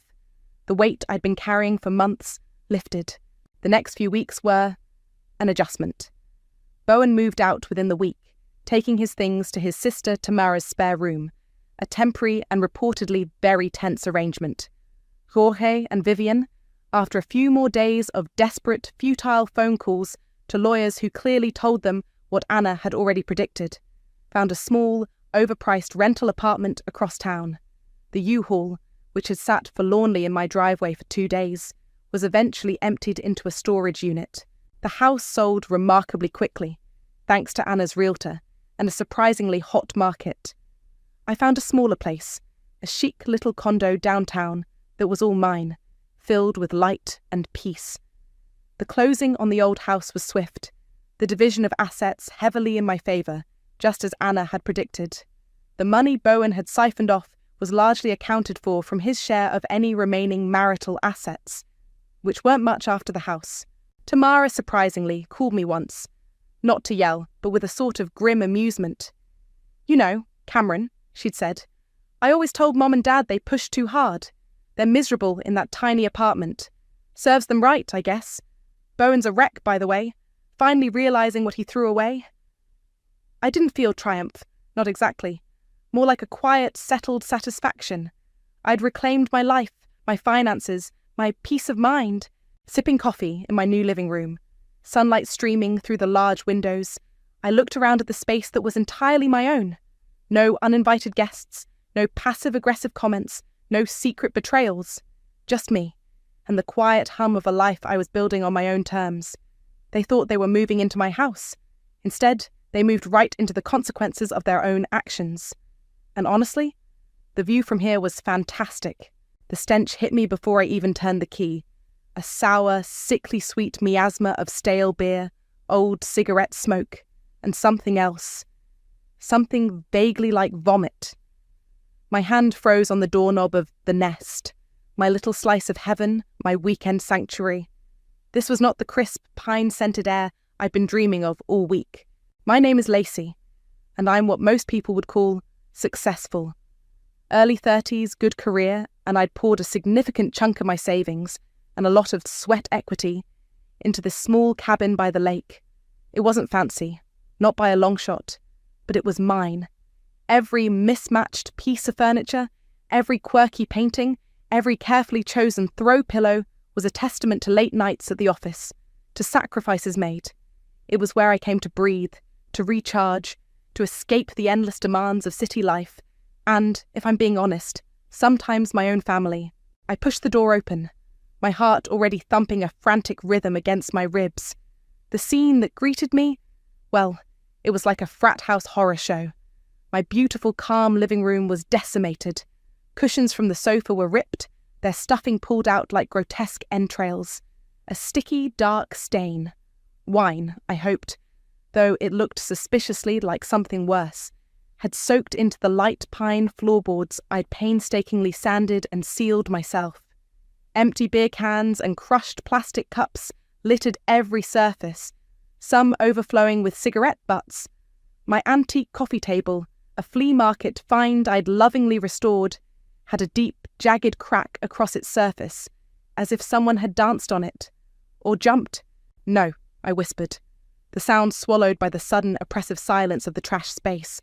Speaker 3: The weight I'd been carrying for months lifted. The next few weeks were an adjustment. Bowen moved out within the week, taking his things to his sister Tamara's spare room, a temporary and reportedly very tense arrangement. Jorge and Vivian, after a few more days of desperate, futile phone calls to lawyers who clearly told them what Anna had already predicted, found a small, overpriced rental apartment across town. The U-Haul, which had sat forlornly in my driveway for 2 days, was eventually emptied into a storage unit. The house sold remarkably quickly, thanks to Anna's realtor, and a surprisingly hot market. I found a smaller place, a chic little condo downtown that was all mine, filled with light and peace. The closing on the old house was swift, the division of assets heavily in my favour, just as Anna had predicted. The money Bowen had siphoned off was largely accounted for from his share of any remaining marital assets, which weren't much after the house. Tamara, surprisingly, called me once, not to yell, but with a sort of grim amusement. "You know, Cameron," she'd said, "I always told Mom and Dad they pushed too hard. They're miserable in that tiny apartment. Serves them right, I guess. Bowen's a wreck, by the way, finally realising what he threw away." I didn't feel triumph, not exactly. More like a quiet, settled satisfaction. I'd reclaimed my life, my finances, my peace of mind, sipping coffee in my new living room. Sunlight streaming through the large windows, I looked around at the space that was entirely my own. No uninvited guests, no passive-aggressive comments, no secret betrayals. Just me, and the quiet hum of a life I was building on my own terms. They thought they were moving into my house. Instead, they moved right into the consequences of their own actions. And honestly, the view from here was fantastic. The stench hit me before I even turned the key. A sour, sickly sweet miasma of stale beer, old cigarette smoke, and something else. Something vaguely like vomit. My hand froze on the doorknob of the nest, my little slice of heaven, my weekend sanctuary. This was not the crisp, pine-scented air I'd been dreaming of all week. My name is Lacey, and I'm what most people would call successful. Early 30s, good career, and I'd poured a significant chunk of my savings and a lot of sweat equity into this small cabin by the lake. It wasn't fancy, not by a long shot, but it was mine. Every mismatched piece of furniture, every quirky painting, every carefully chosen throw pillow was a testament to late nights at the office, to sacrifices made. It was where I came to breathe, to recharge, to escape the endless demands of city life, and, if I'm being honest, sometimes my own family. I pushed the door open, my heart already thumping a frantic rhythm against my ribs. The scene that greeted me, well, it was like a frat house horror show. My beautiful, calm living room was decimated. Cushions from the sofa were ripped, their stuffing pulled out like grotesque entrails. A sticky, dark stain. Wine, I hoped, though it looked suspiciously like something worse, had soaked into the light pine floorboards I'd painstakingly sanded and sealed myself. Empty beer cans and crushed plastic cups littered every surface, some overflowing with cigarette butts. My antique coffee table, a flea market find I'd lovingly restored, had a deep, jagged crack across its surface, as if someone had danced on it. Or jumped. No, I whispered, the sound swallowed by the sudden, oppressive silence of the trash space.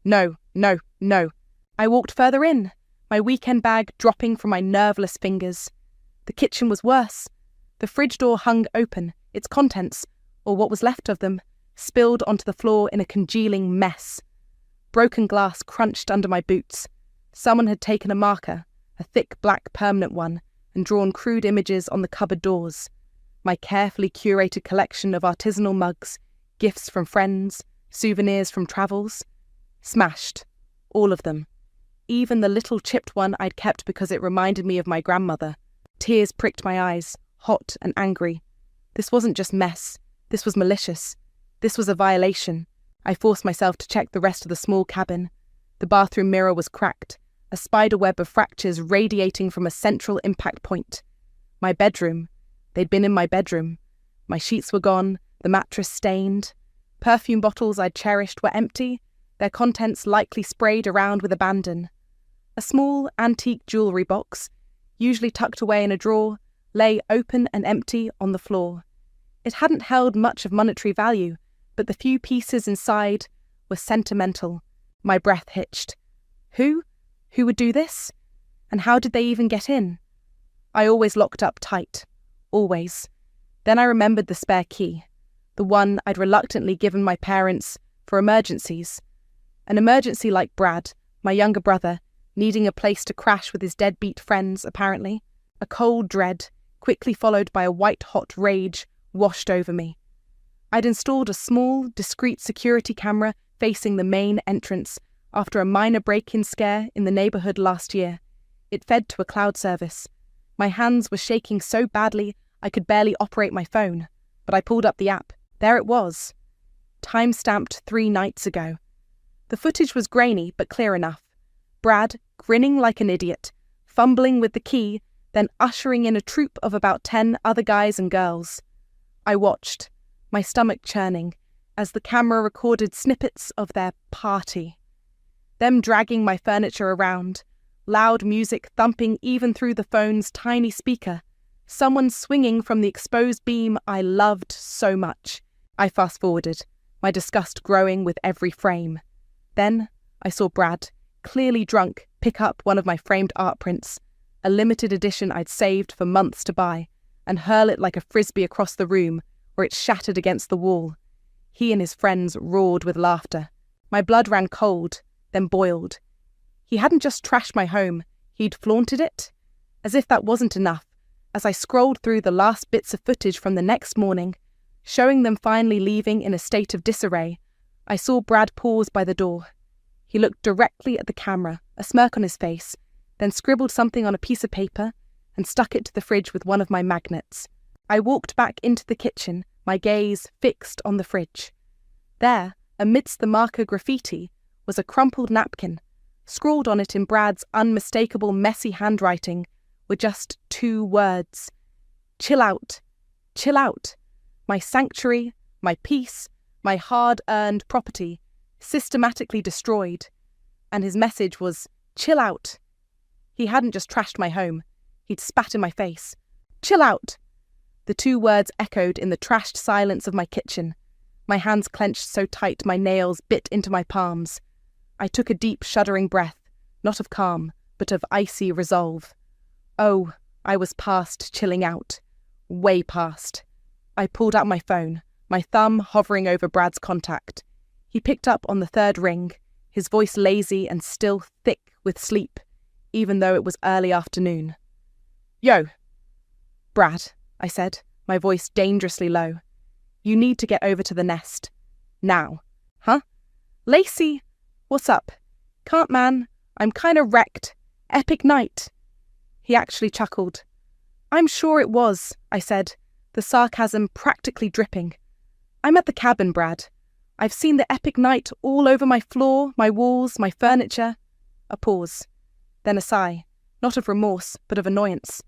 Speaker 3: No, no, no. I walked further in, my weekend bag dropping from my nerveless fingers. The kitchen was worse. The fridge door hung open, its contents, or what was left of them, spilled onto the floor in a congealing mess. Broken glass crunched under my boots. Someone had taken a marker, a thick black permanent one, and drawn crude images on the cupboard doors. My carefully curated collection of artisanal mugs, gifts from friends, souvenirs from travels. Smashed. All of them. Even the little chipped one I'd kept because it reminded me of my grandmother. Tears pricked my eyes, hot and angry. This wasn't just mess. This was malicious. This was a violation. I forced myself to check the rest of the small cabin. The bathroom mirror was cracked, a spiderweb of fractures radiating from a central impact point. My bedroom. They'd been in my bedroom. My sheets were gone, the mattress stained. Perfume bottles I'd cherished were empty, their contents likely sprayed around with abandon. A small, antique jewellery box, usually tucked away in a drawer, lay open and empty on the floor. It hadn't held much of monetary value, but the few pieces inside were sentimental. My breath hitched. Who? Who would do this? And how did they even get in? I always locked up tight. Always. Then I remembered the spare key, the one I'd reluctantly given my parents for emergencies. An emergency like Brad, my younger brother, needing a place to crash with his deadbeat friends, apparently. A cold dread, quickly followed by a white-hot rage, washed over me. I'd installed a small, discreet security camera facing the main entrance after a minor break-in scare in the neighbourhood last year. It fed to a cloud service. My hands were shaking so badly I could barely operate my phone, but I pulled up the app. There it was. Time-stamped 3 nights ago. The footage was grainy but clear enough. Brad, grinning like an idiot, fumbling with the key, then ushering in a troop of about 10 other guys and girls. I watched, my stomach churning, as the camera recorded snippets of their party. Them dragging my furniture around, loud music thumping even through the phone's tiny speaker, someone swinging from the exposed beam I loved so much. I fast-forwarded, my disgust growing with every frame. Then I saw Brad, clearly drunk, pick up one of my framed art prints, a limited edition I'd saved for months to buy, and hurl it like a frisbee across the room where it shattered against the wall. He and his friends roared with laughter. My blood ran cold, then boiled. He hadn't just trashed my home, he'd flaunted it. As if that wasn't enough, as I scrolled through the last bits of footage from the next morning, showing them finally leaving in a state of disarray, I saw Brad pause by the door. He looked directly at the camera, a smirk on his face, then scribbled something on a piece of paper and stuck it to the fridge with one of my magnets. I walked back into the kitchen, my gaze fixed on the fridge. There, amidst the marker graffiti, was a crumpled napkin. Scrawled on it in Brad's unmistakable messy handwriting were just 2 words. Chill out. Chill out. My sanctuary, my peace, my hard-earned property, systematically destroyed. And his message was, chill out. He hadn't just trashed my home. He'd spat in my face. Chill out. The 2 words echoed in the trashed silence of my kitchen. My hands clenched so tight my nails bit into my palms. I took a deep, shuddering breath, not of calm, but of icy resolve. Oh, I was past chilling out. Way past. I pulled out my phone, my thumb hovering over Brad's contact. He picked up on the 3rd ring, his voice lazy and still thick with sleep, even though it was early afternoon. Yo. Brad, I said, my voice dangerously low. You need to get over to the nest. Now. Huh? Lacey? What's up? Can't, man. I'm kinda wrecked. Epic night. He actually chuckled. I'm sure it was, I said, the sarcasm practically dripping. I'm at the cabin, Brad. I've seen the epic night all over my floor, my walls, my furniture. A pause. Then a sigh, not of remorse, but of annoyance.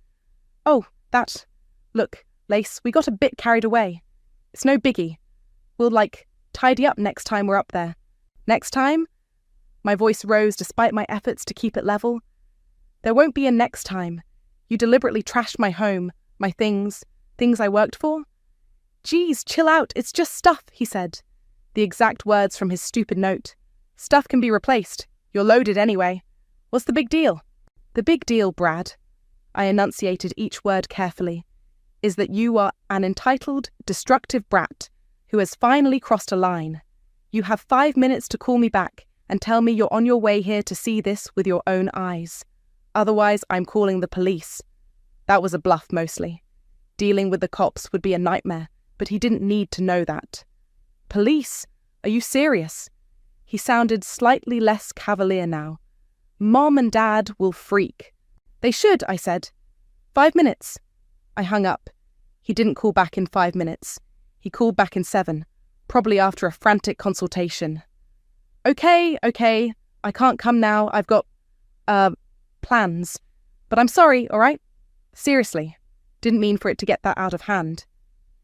Speaker 3: Oh, that. Look, Lace, we got a bit carried away. It's no biggie. We'll, tidy up next time we're up there. Next time? My voice rose despite my efforts to keep it level. There won't be a next time. You deliberately trashed my home, my things I worked for. Geez, chill out, it's just stuff, he said. The exact words from his stupid note. Stuff can be replaced. You're loaded anyway. What's the big deal? The big deal, Brad, I enunciated each word carefully, is that you are an entitled, destructive brat who has finally crossed a line. You have 5 minutes to call me back and tell me you're on your way here to see this with your own eyes. Otherwise, I'm calling the police. That was a bluff mostly. Dealing with the cops would be a nightmare, but he didn't need to know that. Police? Are you serious? He sounded slightly less cavalier now. Mom and Dad will freak. They should, I said. 5 minutes. I hung up. He didn't call back in 5 minutes. He called back in 7, probably after a frantic consultation. Okay, I can't come now. I've got, plans. But I'm sorry, all right? Seriously. Didn't mean for it to get that out of hand.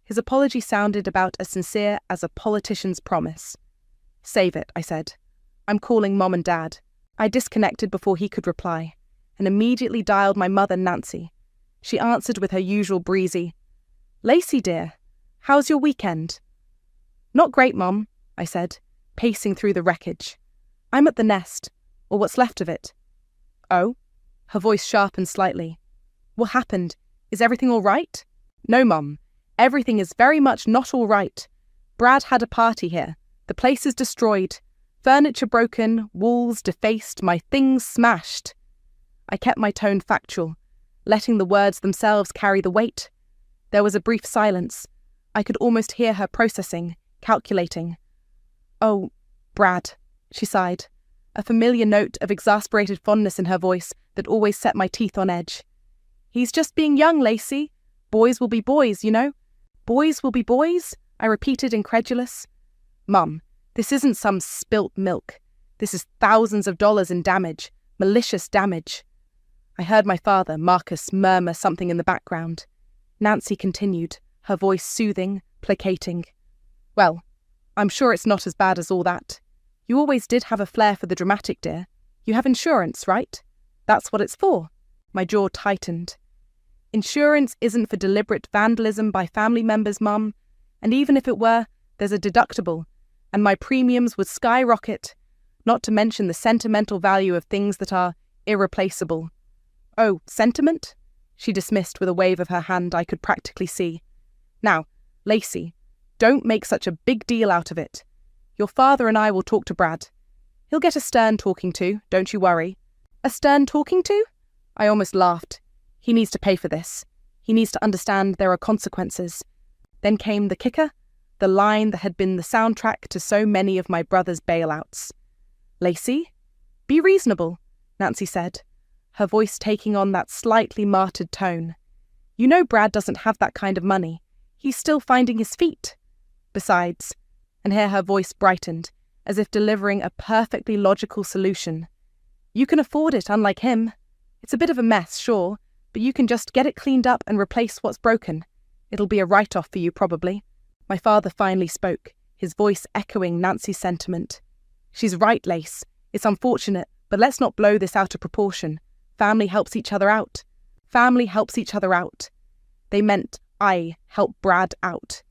Speaker 3: His apology sounded about as sincere as a politician's promise. Save it, I said. I'm calling Mom and Dad. I disconnected before he could reply, and immediately dialed my mother, Nancy. She answered with her usual breezy, Lacey, dear, how's your weekend? Not great, Mom, I said, pacing through the wreckage. I'm at the nest, or what's left of it. Oh? Her voice sharpened slightly. What happened? Is everything all right? No, Mum. Everything is very much not all right. Brad had a party here. The place is destroyed. Furniture broken, walls defaced, my things smashed. I kept my tone factual, letting the words themselves carry the weight. There was a brief silence. I could almost hear her processing, calculating. Oh, Brad, she sighed, a familiar note of exasperated fondness in her voice that always set my teeth on edge. He's just being young, Lacey. Boys will be boys, you know. Boys will be boys, I repeated, incredulous. Mum, this isn't some spilt milk. This is thousands of dollars in damage, malicious damage. I heard my father, Marcus, murmur something in the background. Nancy continued, her voice soothing, placating. Well, I'm sure it's not as bad as all that. You always did have a flair for the dramatic, dear. You have insurance, right? That's what it's for. My jaw tightened. Insurance isn't for deliberate vandalism by family members, Mum, and even if it were, there's a deductible, and my premiums would skyrocket, not to mention the sentimental value of things that are irreplaceable. Oh, sentiment? She dismissed with a wave of her hand I could practically see. Now, Lacey, don't make such a big deal out of it. Your father and I will talk to Brad. He'll get a stern talking to, don't you worry. A stern talking to? I almost laughed. He needs to pay for this. He needs to understand there are consequences. Then came the kicker, the line that had been the soundtrack to so many of my brother's bailouts. Lacey, be reasonable, Nancy said, her voice taking on that slightly martyred tone. You know Brad doesn't have that kind of money. He's still finding his feet. Besides, and here her voice brightened, as if delivering a perfectly logical solution. You can afford it, unlike him. It's a bit of a mess, sure, but you can just get it cleaned up and replace what's broken. It'll be a write-off for you, probably. My father finally spoke, his voice echoing Nancy's sentiment. She's right, Lace. It's unfortunate, but let's not blow this out of proportion. Family helps each other out. Family helps each other out. They meant I help Brad out.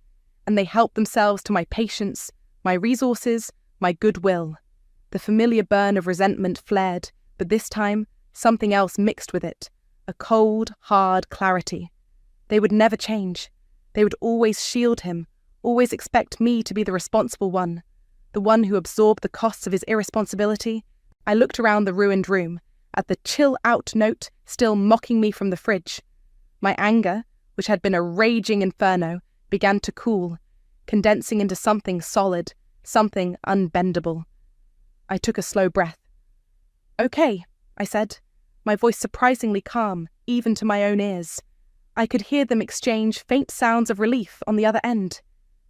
Speaker 3: And they help themselves to my patience, my resources, my goodwill. The familiar burn of resentment flared, but this time, something else mixed with it. A cold, hard clarity. They would never change. They would always shield him, always expect me to be the responsible one, the one who absorbed the costs of his irresponsibility. I looked around the ruined room, at the chill-out note still mocking me from the fridge. My anger, which had been a raging inferno, began to cool, condensing into something solid, something unbendable. I took a slow breath. Okay, I said, my voice surprisingly calm, even to my own ears. I could hear them exchange faint sounds of relief on the other end.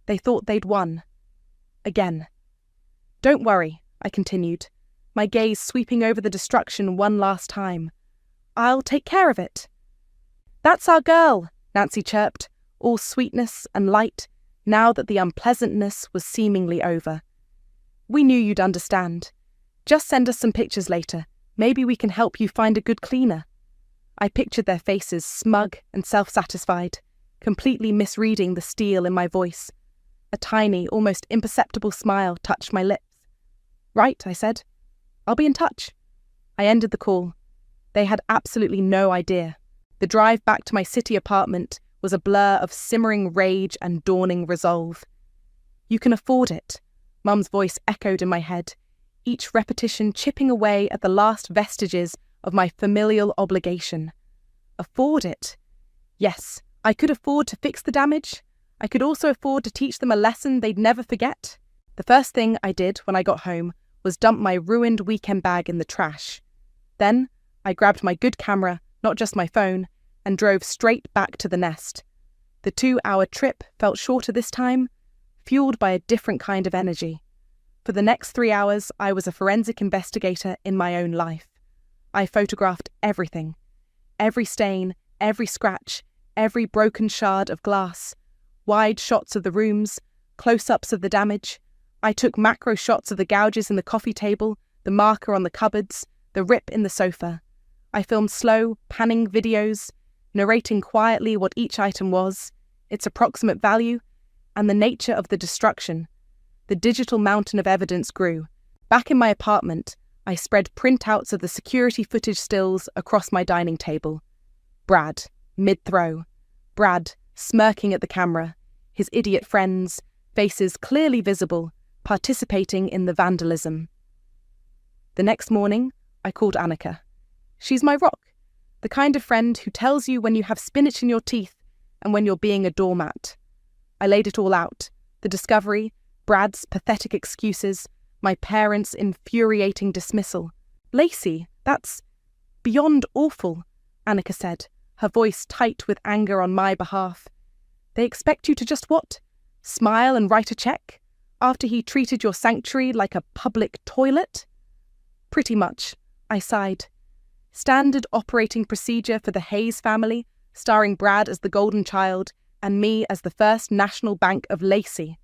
Speaker 3: They thought they'd won. Again. Don't worry, I continued, my gaze sweeping over the destruction one last time. I'll take care of it. That's our girl, Nancy chirped, all sweetness and light, now that the unpleasantness was seemingly over. We knew you'd understand. Just send us some pictures later. Maybe we can help you find a good cleaner. I pictured their faces smug and self-satisfied, completely misreading the steel in my voice. A tiny, almost imperceptible smile touched my lips. Right, I said. I'll be in touch. I ended the call. They had absolutely no idea. The drive back to my city apartment was a blur of simmering rage and dawning resolve. You can afford it, Mum's voice echoed in my head, each repetition chipping away at the last vestiges of my familial obligation. Afford it? Yes, I could afford to fix the damage. I could also afford to teach them a lesson they'd never forget. The first thing I did when I got home was dump my ruined weekend bag in the trash. Then I grabbed my good camera, not just my phone, and drove straight back to the nest. The 2-hour trip felt shorter this time, fueled by a different kind of energy. For the next 3 hours, I was a forensic investigator in my own life. I photographed everything. Every stain, every scratch, every broken shard of glass. Wide shots of the rooms, close-ups of the damage. I took macro shots of the gouges in the coffee table, the marker on the cupboards, the rip in the sofa. I filmed slow, panning videos, narrating quietly what each item was, its approximate value, and the nature of the destruction. The digital mountain of evidence grew. Back in my apartment, I spread printouts of the security footage stills across my dining table. Brad, mid-throw. Brad, smirking at the camera. His idiot friends, faces clearly visible, participating in the vandalism. The next morning, I called Annika. She's my rock, the kind of friend who tells you when you have spinach in your teeth and when you're being a doormat. I laid it all out, the discovery, Brad's pathetic excuses, my parents' infuriating dismissal. Lacey, that's beyond awful, Annika said, her voice tight with anger on my behalf. They expect you to just what? Smile and write a check? After he treated your sanctuary like a public toilet? Pretty much, I sighed. Standard operating procedure for the Hayes family, starring Brad as the golden child and me as the first national bank of Lacey.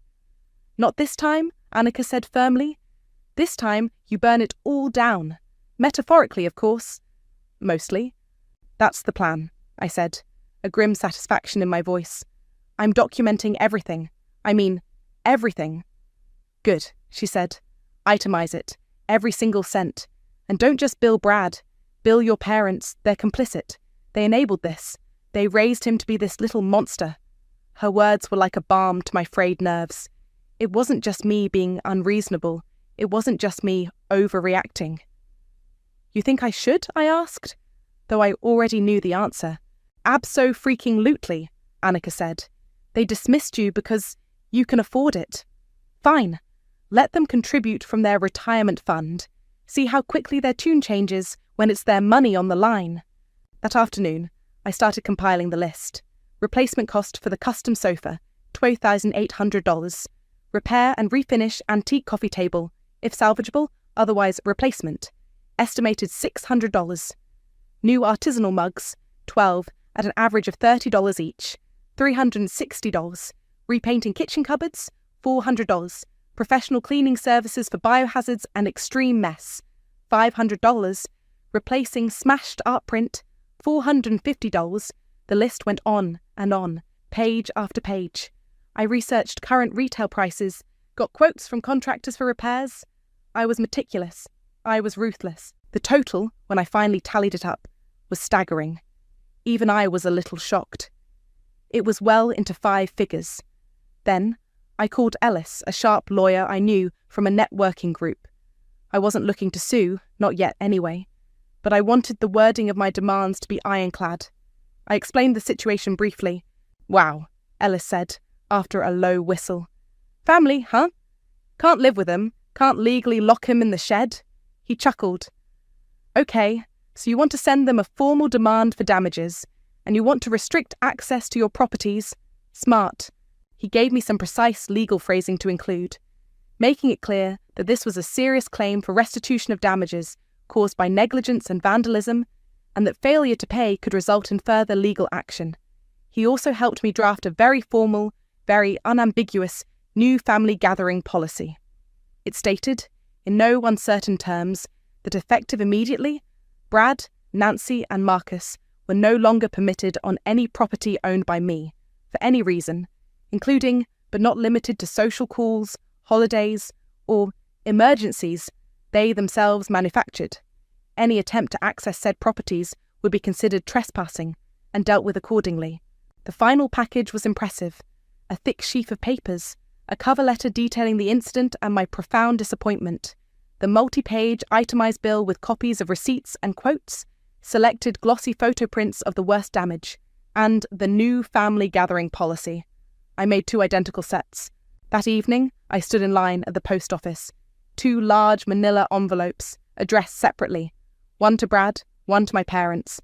Speaker 3: Not this time, Annika said firmly. This time, you burn it all down. Metaphorically, of course. Mostly. That's the plan, I said, a grim satisfaction in my voice. I'm documenting everything. I mean, everything. Good, she said. Itemize it. Every single cent. And don't just bill Brad. Bill your parents, they're complicit. They enabled this. They raised him to be this little monster. Her words were like a balm to my frayed nerves. It wasn't just me being unreasonable. It wasn't just me overreacting. You think I should? I asked, though I already knew the answer. Abso-freaking-lutely, Annika said. They dismissed you because you can afford it. Fine. Let them contribute from their retirement fund. See how quickly their tune changes when it's their money on the line. That afternoon, I started compiling the list. Replacement cost for the custom sofa, $12,800. Repair and refinish antique coffee table, if salvageable, otherwise replacement. Estimated $600. New artisanal mugs, 12, at an average of $30 each. $360. Repainting kitchen cupboards, $400. Professional cleaning services for biohazards and extreme mess, $500. Replacing smashed art print, $450. The list went on and on, page after page. I researched current retail prices, got quotes from contractors for repairs. I was meticulous. I was ruthless. The total, when I finally tallied it up, was staggering. Even I was a little shocked. It was well into 5 figures. Then, I called Ellis, a sharp lawyer I knew from a networking group. I wasn't looking to sue, not yet anyway, but I wanted the wording of my demands to be ironclad. I explained the situation briefly. Wow, Ellis said, after a low whistle. Family, huh? Can't live with him, can't legally lock him in the shed? He chuckled. Okay, so you want to send them a formal demand for damages, and you want to restrict access to your properties. Smart. He gave me some precise legal phrasing to include, making it clear that this was a serious claim for restitution of damages caused by negligence and vandalism, and that failure to pay could result in further legal action. He also helped me draft a very formal, very unambiguous new family gathering policy. It stated, in no uncertain terms, that effective immediately, Brad, Nancy, and Marcus were no longer permitted on any property owned by me, for any reason, including, but not limited to social calls, holidays, or emergencies they themselves manufactured. Any attempt to access said properties would be considered trespassing and dealt with accordingly. The final package was impressive. A thick sheaf of papers, a cover letter detailing the incident and my profound disappointment, the multi-page itemized bill with copies of receipts and quotes, selected glossy photo prints of the worst damage, and the new family gathering policy. I made 2 identical sets. That evening, I stood in line at the post office. 2 large manila envelopes, addressed separately. One to Brad, one to my parents.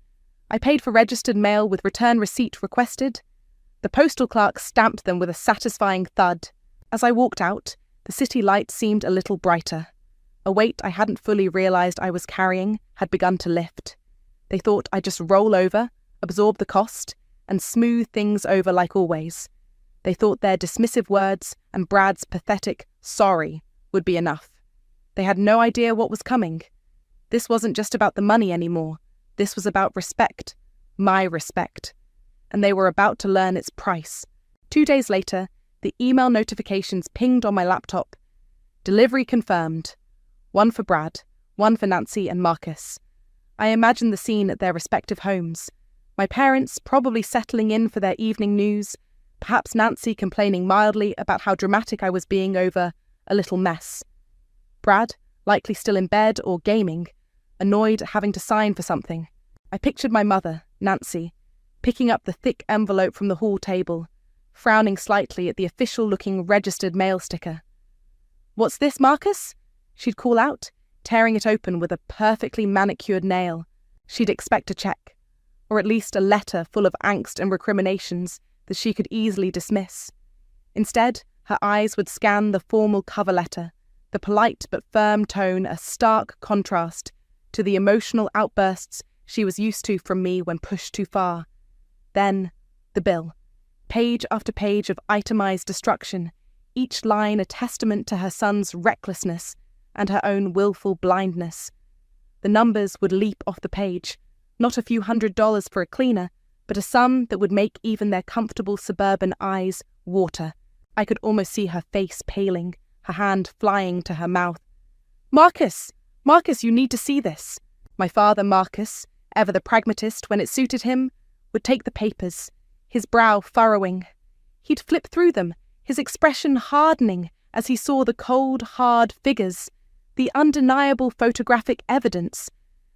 Speaker 3: I paid for registered mail with return receipt requested. The postal clerk stamped them with a satisfying thud. As I walked out, the city light seemed a little brighter. A weight I hadn't fully realised I was carrying had begun to lift. They thought I'd just roll over, absorb the cost, and smooth things over like always. They thought their dismissive words and Brad's pathetic sorry would be enough. They had no idea what was coming. This wasn't just about the money anymore. This was about respect, my respect. And they were about to learn its price. 2 days later, the email notifications pinged on my laptop. Delivery confirmed. 1 for Brad, 1 for Nancy and Marcus. I imagined the scene at their respective homes. My parents probably settling in for their evening news, perhaps Nancy complaining mildly about how dramatic I was being over a little mess. Brad, likely still in bed or gaming, annoyed at having to sign for something. I pictured my mother, Nancy, picking up the thick envelope from the hall table, frowning slightly at the official-looking registered mail sticker. "What's this, Marcus?" she'd call out, tearing it open with a perfectly manicured nail. She'd expect a check, or at least a letter full of angst and recriminations that she could easily dismiss. Instead, her eyes would scan the formal cover letter, the polite but firm tone a stark contrast to the emotional outbursts she was used to from me when pushed too far. Then, the bill. Page after page of itemized destruction, each line a testament to her son's recklessness and her own willful blindness. The numbers would leap off the page, not a few $100s for a cleaner, but a sum that would make even their comfortable suburban eyes water. I could almost see her face paling, her hand flying to her mouth. Marcus, you need to see this." My father, Marcus, ever the pragmatist when it suited him, would take the papers, his brow furrowing. He'd flip through them, his expression hardening as he saw the cold, hard figures, the undeniable photographic evidence.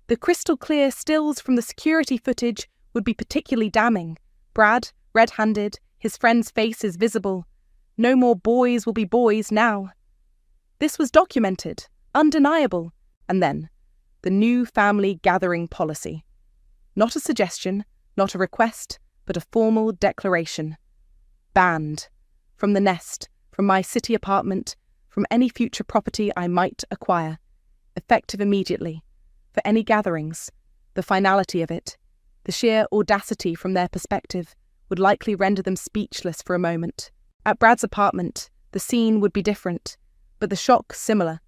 Speaker 3: The crystal-clear stills from the security footage would be particularly damning. Brad, red-handed, his friend's face is visible. No more boys will be boys now. This was documented, undeniable. And then, the new family gathering policy. Not a suggestion, not a request, but a formal declaration. Banned. From the nest, from my city apartment, from any future property I might acquire. Effective immediately. For any gatherings. The finality of it, the sheer audacity from their perspective, would likely render them speechless for a moment. At Brad's apartment, the scene would be different, but the shock similar.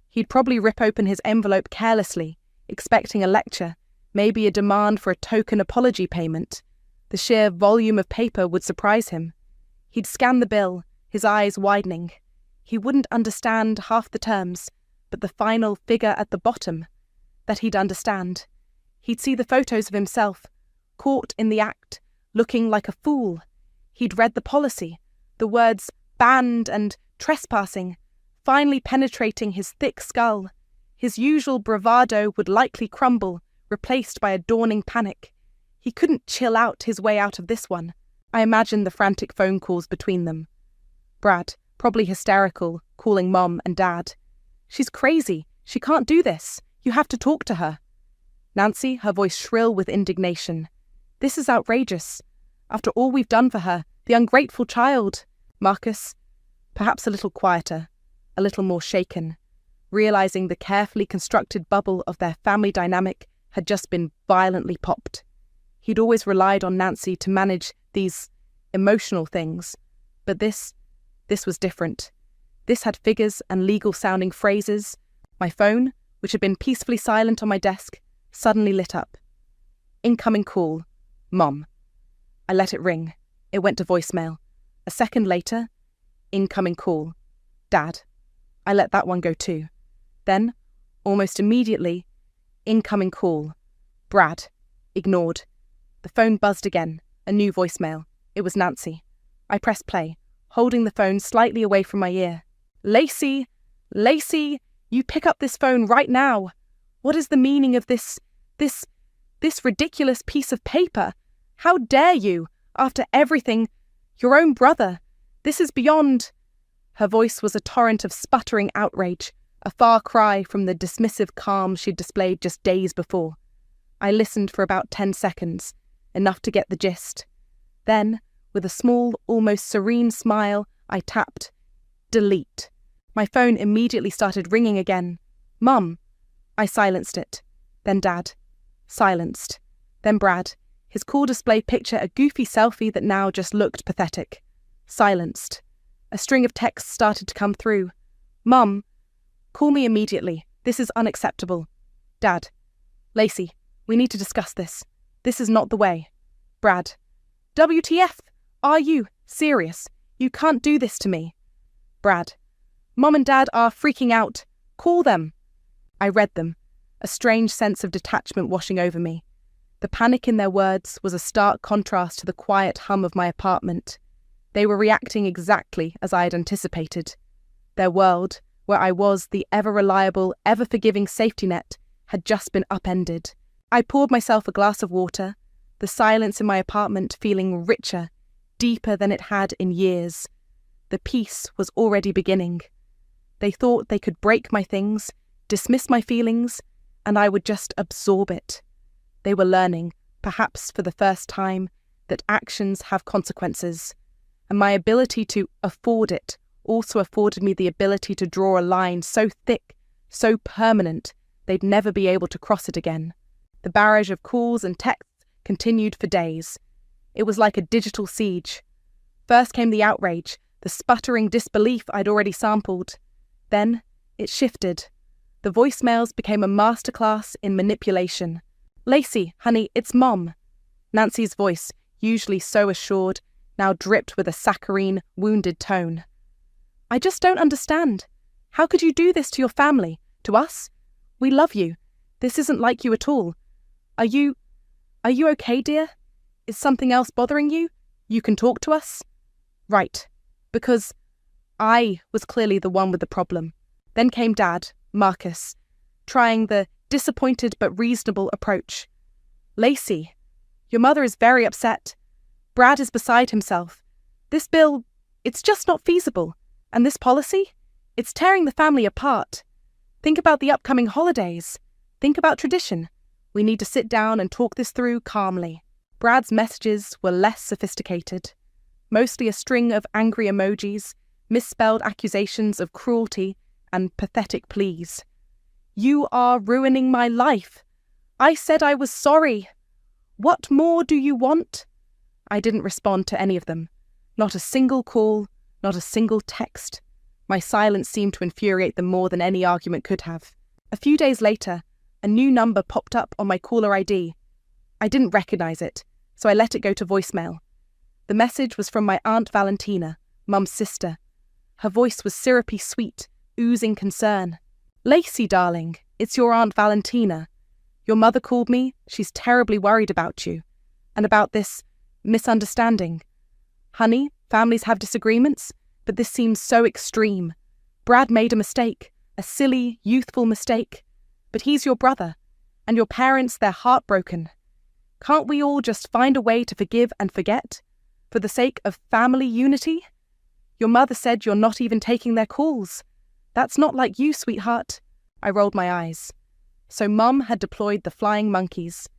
Speaker 3: He'd probably rip open his envelope carelessly, expecting a lecture, maybe a demand for a token apology payment. The sheer volume of paper would surprise him. He'd scan the bill, his eyes widening. He wouldn't understand half the terms, but the final figure at the bottom, that he'd understand. He'd see the photos of himself, caught in the act, looking like a fool. He'd read the policy, the words banned and trespassing, finally penetrating his thick skull. His usual bravado would likely crumble, replaced by a dawning panic. He couldn't chill out his way out of this one. I imagined the frantic phone calls between them. Brad, probably hysterical, calling Mom and Dad. "She's crazy. She can't do this. You have to talk to her." Nancy, her voice shrill with indignation. "This is outrageous. After all we've done for her, the ungrateful child." Marcus, perhaps a little quieter, a little more shaken, realizing the carefully constructed bubble of their family dynamic had just been violently popped. He'd always relied on Nancy to manage these emotional things, but this was different. This had figures and legal-sounding phrases. My phone, which had been peacefully silent on my desk, suddenly lit up. Incoming call. Mom. I let it ring. It went to voicemail. A second later, incoming call. Dad. I let that one go too. Then, almost immediately, incoming call. Brad. Ignored. The phone buzzed again. A new voicemail. It was Nancy. I pressed play, holding the phone slightly away from my ear. Lacey! Lacey! You pick up this phone right now. What is the meaning of this ridiculous piece of paper? How dare you, after everything, your own brother? This is beyond. Her voice was a torrent of sputtering outrage, a far cry from the dismissive calm she'd displayed just days before. I listened for about 10 seconds, enough to get the gist. Then, with a small, almost serene smile, I tapped delete. My phone immediately started ringing again. Mum. I silenced it. Then Dad. Silenced. Then Brad. His call display picture a goofy selfie that now just looked pathetic. Silenced. A string of texts started to come through. Mum. Call me immediately. This is unacceptable. Dad. Lacey, we need to discuss this. This is not the way. Brad. WTF? Are you serious? You can't do this to me. Brad. Mom and Dad are freaking out. Call them. I read them, a strange sense of detachment washing over me. The panic in their words was a stark contrast to the quiet hum of my apartment. They were reacting exactly as I had anticipated. Their world, where I was the ever-reliable, ever-forgiving safety net, had just been upended. I poured myself a glass of water, the silence in my apartment feeling richer, deeper than it had in years. The peace was already beginning. They thought they could break my things, dismiss my feelings, and I would just absorb it. They were learning, perhaps for the first time, that actions have consequences, and my ability to afford it also afforded me the ability to draw a line so thick, so permanent, they'd never be able to cross it again. The barrage of calls and texts continued for days. It was like a digital siege. First came the outrage, the sputtering disbelief I'd already sampled. Then it shifted. The voicemails became a masterclass in manipulation. Lacey, honey, it's Mom. Nancy's voice, usually so assured, now dripped with a saccharine, wounded tone. I just don't understand. How could you do this to your family? To us? We love you. This isn't like you at all. Are you okay, dear? Is something else bothering you? You can talk to us? Right, because I was clearly the one with the problem. Then came Dad, Marcus, trying the disappointed but reasonable approach. Lacey, your mother is very upset. Brad is beside himself. This bill, it's just not feasible. And this policy? It's tearing the family apart. Think about the upcoming holidays. Think about tradition. We need to sit down and talk this through calmly. Brad's messages were less sophisticated. Mostly a string of angry emojis, misspelled accusations of cruelty, and pathetic pleas. You are ruining my life. I said I was sorry. What more do you want? I didn't respond to any of them. Not a single call, not a single text. My silence seemed to infuriate them more than any argument could have. A few days later, a new number popped up on my caller ID. I didn't recognize it, so I let it go to voicemail. The message was from my Aunt Valentina, Mum's sister. Her voice was syrupy sweet, oozing concern. Lacey, darling, it's your Aunt Valentina. Your mother called me. She's terribly worried about you. And about this misunderstanding. Honey, families have disagreements, but this seems so extreme. Brad made a mistake, a silly, youthful mistake. But he's your brother, and your parents, they're heartbroken. Can't we all just find a way to forgive and forget? For the sake of family unity? Your mother said you're not even taking their calls. That's not like you, sweetheart. I rolled my eyes. So Mum had deployed the flying monkeys.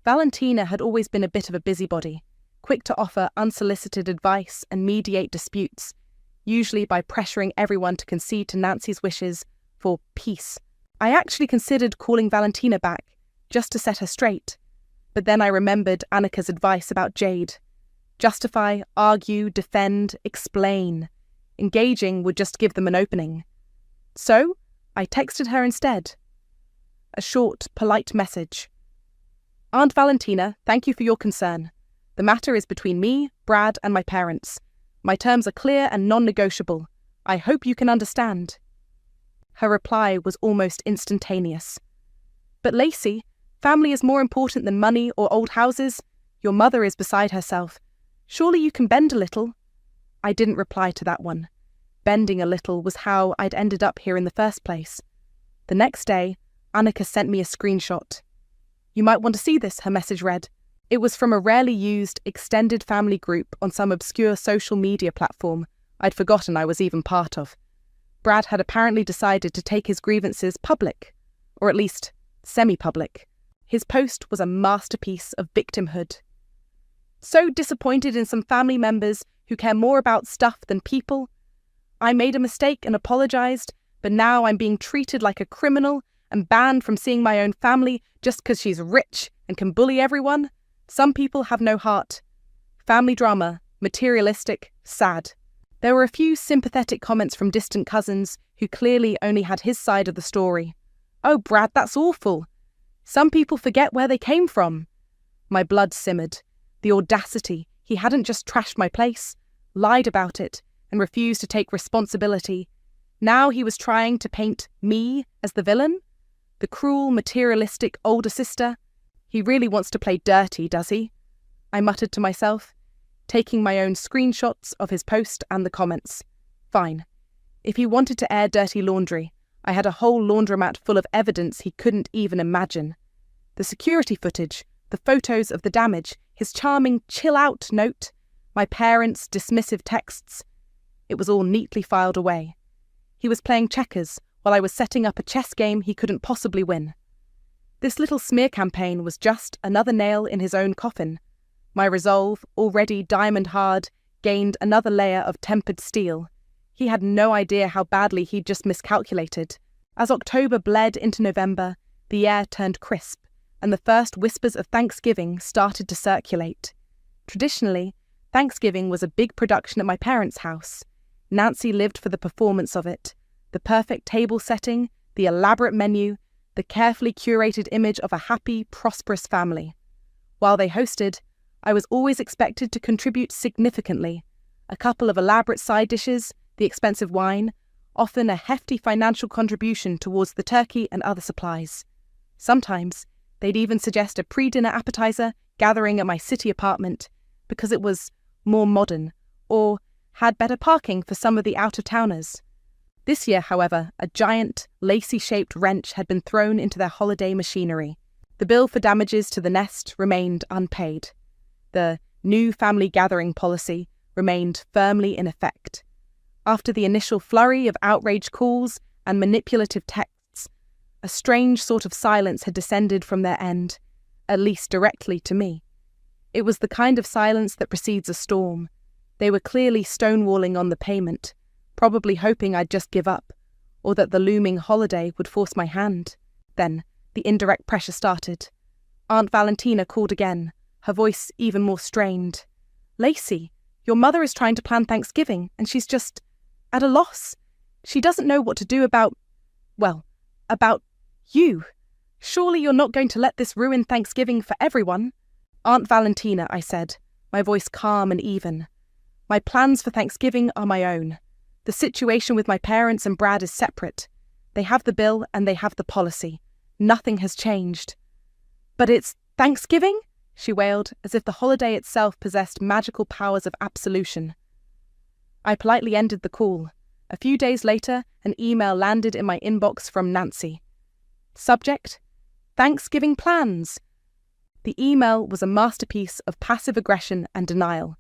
Speaker 3: Valentina had always been a bit of a busybody, quick to offer unsolicited advice and mediate disputes, usually by pressuring everyone to concede to Nancy's wishes for peace. I actually considered calling Valentina back, just to set her straight. But then I remembered Annika's advice about Jade. Justify, argue, defend, explain. Engaging would just give them an opening. So, I texted her instead. A short, polite message. Aunt Valentina, thank you for your concern. The matter is between me, Brad, and my parents. My terms are clear and non-negotiable. I hope you can understand. Her reply was almost instantaneous. But Lacey, family is more important than money or old houses. Your mother is beside herself. Surely you can bend a little. I didn't reply to that one. Bending a little was how I'd ended up here in the first place. The next day, Annika sent me a screenshot. You might want to see this, her message read. It was from a rarely used extended family group on some obscure social media platform I'd forgotten I was even part of. Brad had apparently decided to take his grievances public, or at least semi-public. His post was a masterpiece of victimhood. So disappointed in some family members who care more about stuff than people. I made a mistake and apologized, but now I'm being treated like a criminal and banned from seeing my own family just because she's rich and can bully everyone. Some people have no heart. Family drama, materialistic, sad. There were a few sympathetic comments from distant cousins who clearly only had his side of the story. Oh, Brad, that's awful. Some people forget where they came from. My blood simmered. The audacity. He hadn't just trashed my place, lied about it, and refused to take responsibility. Now he was trying to paint me as the villain? The cruel, materialistic older sister? He really wants to play dirty, does he? I muttered to myself, taking my own screenshots of his post and the comments. Fine. If he wanted to air dirty laundry, I had a whole laundromat full of evidence he couldn't even imagine. The security footage, the photos of the damage, his charming chill out note, my parents' dismissive texts. It was all neatly filed away. He was playing checkers while I was setting up a chess game he couldn't possibly win. This little smear campaign was just another nail in his own coffin. My resolve, already diamond hard, gained another layer of tempered steel. He had no idea how badly he'd just miscalculated. As October bled into November, the air turned crisp, and the first whispers of Thanksgiving started to circulate. Traditionally, Thanksgiving was a big production at my parents' house. Nancy lived for the performance of it, the perfect table setting, the elaborate menu, the carefully curated image of a happy, prosperous family. While they hosted, I was always expected to contribute significantly. A couple of elaborate side dishes, the expensive wine, often a hefty financial contribution towards the turkey and other supplies. Sometimes, they'd even suggest a pre-dinner appetizer gathering at my city apartment because it was more modern or had better parking for some of the out-of-towners. This year, however, a giant, lacy-shaped wrench had been thrown into their holiday machinery. The bill for damages to the nest remained unpaid. The new family gathering policy remained firmly in effect. After the initial flurry of outrage calls and manipulative texts, a strange sort of silence had descended from their end, at least directly to me. It was the kind of silence that precedes a storm. They were clearly stonewalling on the payment, probably hoping I'd just give up, or that the looming holiday would force my hand. Then the indirect pressure started. Aunt Valentina called again, her voice even more strained. "Lacey, your mother is trying to plan Thanksgiving, and she's just at a loss. She doesn't know what to do about you. Surely you're not going to let this ruin Thanksgiving for everyone?" "Aunt Valentina," I said, my voice calm and even. "My plans for Thanksgiving are my own. The situation with my parents and Brad is separate. They have the bill and they have the policy. Nothing has changed." "But it's Thanksgiving?" she wailed, as if the holiday itself possessed magical powers of absolution. I politely ended the call. A few days later, an email landed in my inbox from Nancy. Subject: Thanksgiving plans. The email was a masterpiece of passive aggression and denial.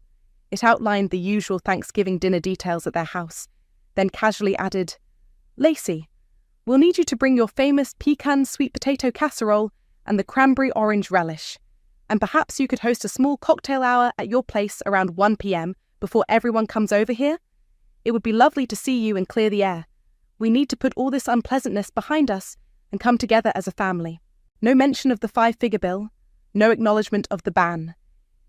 Speaker 3: It outlined the usual Thanksgiving dinner details at their house, then casually added, "Lacey, we'll need you to bring your famous pecan sweet potato casserole and the cranberry orange relish. And perhaps you could host a small cocktail hour at your place around 1 p.m. before everyone comes over here. It would be lovely to see you and clear the air. We need to put all this unpleasantness behind us and come together as a family." No mention of the 5-figure bill, no acknowledgement of the ban.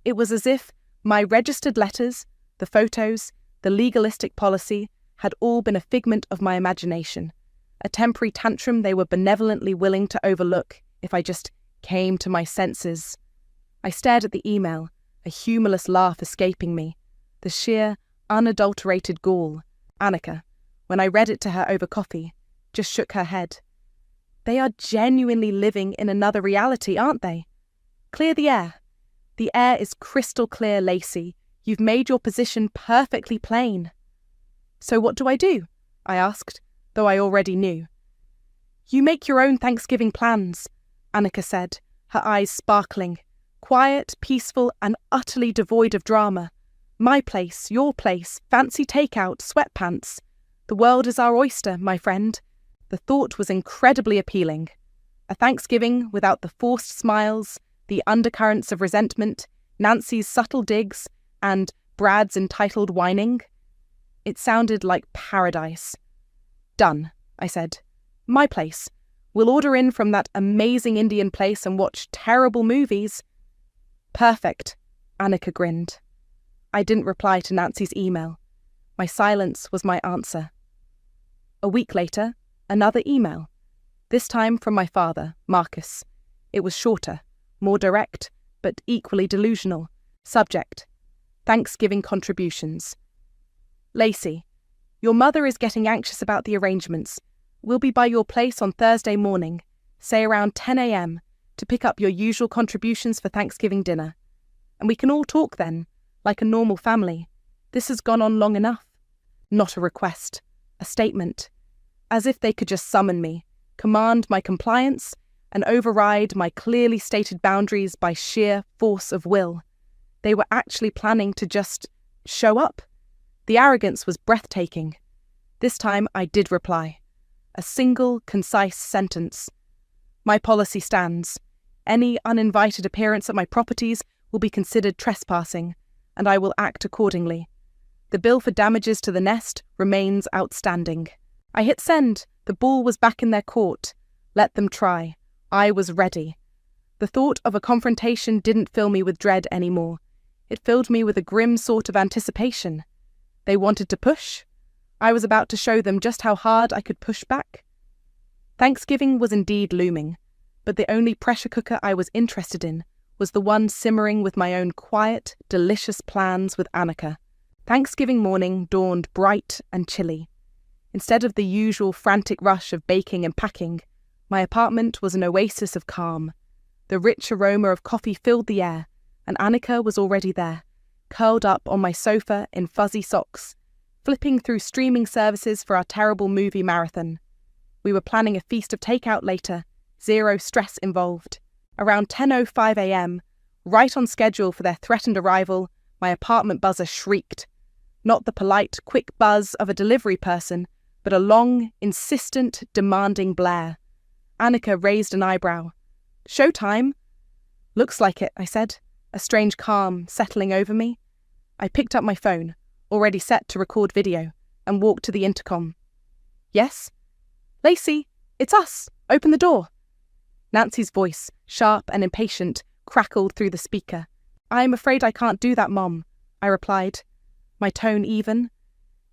Speaker 3: It was as if my registered letters, the photos, the legalistic policy had all been a figment of my imagination, a temporary tantrum they were benevolently willing to overlook if I just came to my senses. I stared at the email, a humorless laugh escaping me, the sheer, unadulterated gall. Annika, when I read it to her over coffee, just shook her head. They are genuinely living in another reality, aren't they? Clear the air. The air is crystal clear, Lacey. You've made your position perfectly plain. "So what do?" I asked, though I already knew. "You make your own Thanksgiving plans," Annika said, her eyes sparkling, quiet, peaceful, and utterly devoid of drama. "My place, your place, fancy takeout, sweatpants. The world is our oyster, my friend." The thought was incredibly appealing. A Thanksgiving without the forced smiles, the undercurrents of resentment, Nancy's subtle digs, and Brad's entitled whining. It sounded like paradise. "Done," I said. "My place. We'll order in from that amazing Indian place and watch terrible movies." "Perfect," Annika grinned. I didn't reply to Nancy's email. My silence was my answer. A week later, another email. This time from my father, Marcus. It was shorter, more direct, but equally delusional. Subject: Thanksgiving contributions. "Lacey, your mother is getting anxious about the arrangements. We'll be by your place on Thursday morning, say around 10 a.m, to pick up your usual contributions for Thanksgiving dinner. And we can all talk then, like a normal family. This has gone on long enough." Not a request, a statement. As if they could just summon me, command my compliance, and override my clearly stated boundaries by sheer force of will. They were actually planning to just show up. The arrogance was breathtaking. This time I did reply. A single, concise sentence. "My policy stands. Any uninvited appearance at my properties will be considered trespassing, and I will act accordingly. The bill for damages to the nest remains outstanding." I hit send. The ball was back in their court. Let them try. I was ready. The thought of a confrontation didn't fill me with dread anymore. It filled me with a grim sort of anticipation. They wanted to push. I was about to show them just how hard I could push back. Thanksgiving was indeed looming, but the only pressure cooker I was interested in was the one simmering with my own quiet, delicious plans with Annika. Thanksgiving morning dawned bright and chilly. Instead of the usual frantic rush of baking and packing, My apartment was an oasis of calm. The rich aroma of coffee filled the air, and Annika was already there, curled up on my sofa in fuzzy socks, flipping through streaming services for our terrible movie marathon. We were planning a feast of takeout later, zero stress involved. Around 10:05 a.m., right on schedule for their threatened arrival, my apartment buzzer shrieked. Not the polite, quick buzz of a delivery person, but a long, insistent, demanding blare. Annika raised an eyebrow. "Showtime?" "Looks like it," I said, a strange calm settling over me. I picked up my phone, already set to record video, and walked to the intercom. "Yes?" "Lacey, it's us. Open the door." Nancy's voice, sharp and impatient, crackled through the speaker. "I'm afraid I can't do that, Mom," I replied, my tone even.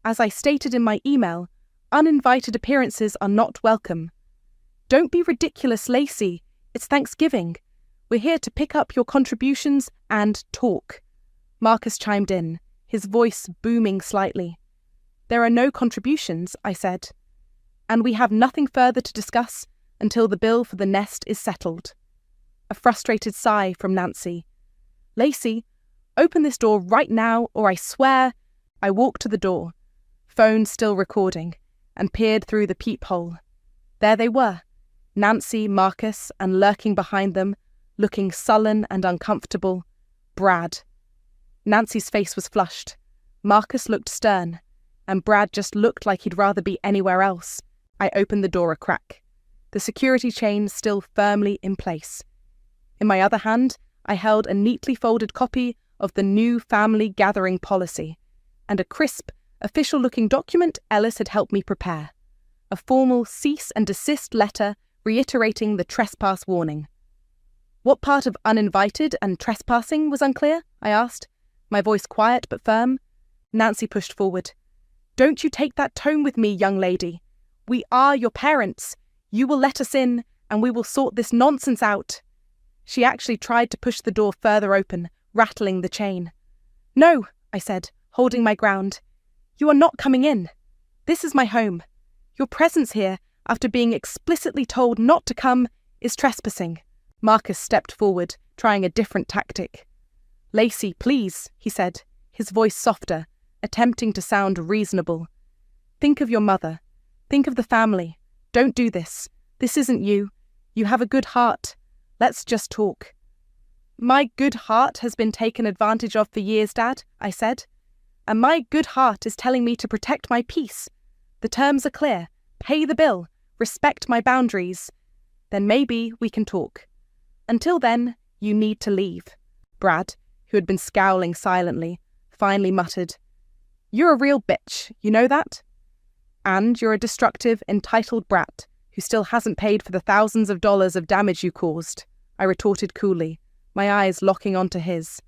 Speaker 3: "As I stated in my email, uninvited appearances are not welcome." "Don't be ridiculous, Lacey. It's Thanksgiving. We're here to pick up your contributions and talk." Marcus chimed in, his voice booming slightly. "There are no contributions," I said, "and we have nothing further to discuss until the bill for the nest is settled." A frustrated sigh from Nancy. "Lacey, open this door right now, or I swear—" I walked to the door, phone still recording, and peered through the peephole. There they were, Nancy, Marcus, and lurking behind them, looking sullen and uncomfortable, Brad. Nancy's face was flushed. Marcus looked stern, and Brad just looked like he'd rather be anywhere else. I opened the door a crack, the security chain still firmly in place. In my other hand, I held a neatly folded copy of the new family gathering policy, and a crisp, official-looking document Ellis had helped me prepare. A formal cease and desist letter reiterating the trespass warning. What part of uninvited and trespassing was unclear? I asked, my voice quiet but firm. Nancy pushed forward. "Don't you take that tone with me, young lady. We are your parents. You will let us in, and we will sort this nonsense out." She actually tried to push the door further open, rattling the chain. "No," I said, holding my ground. "You are not coming in. This is my home. Your presence here, after being explicitly told not to come, is trespassing." Marcus stepped forward, trying a different tactic. "Lacey, please," he said, his voice softer, attempting to sound reasonable. "Think of your mother. Think of the family. Don't do this. This isn't you. You have a good heart. Let's just talk." "My good heart has been taken advantage of for years, Dad," I said. "And my good heart is telling me to protect my peace. The terms are clear. Pay the bill. Respect my boundaries. Then maybe we can talk. Until then, you need to leave." Brad, who had been scowling silently, finally muttered, "You're a real bitch, you know that? And you're a destructive, entitled brat who still hasn't paid for the thousands of dollars of damage you caused," I retorted coolly, my eyes locking onto his.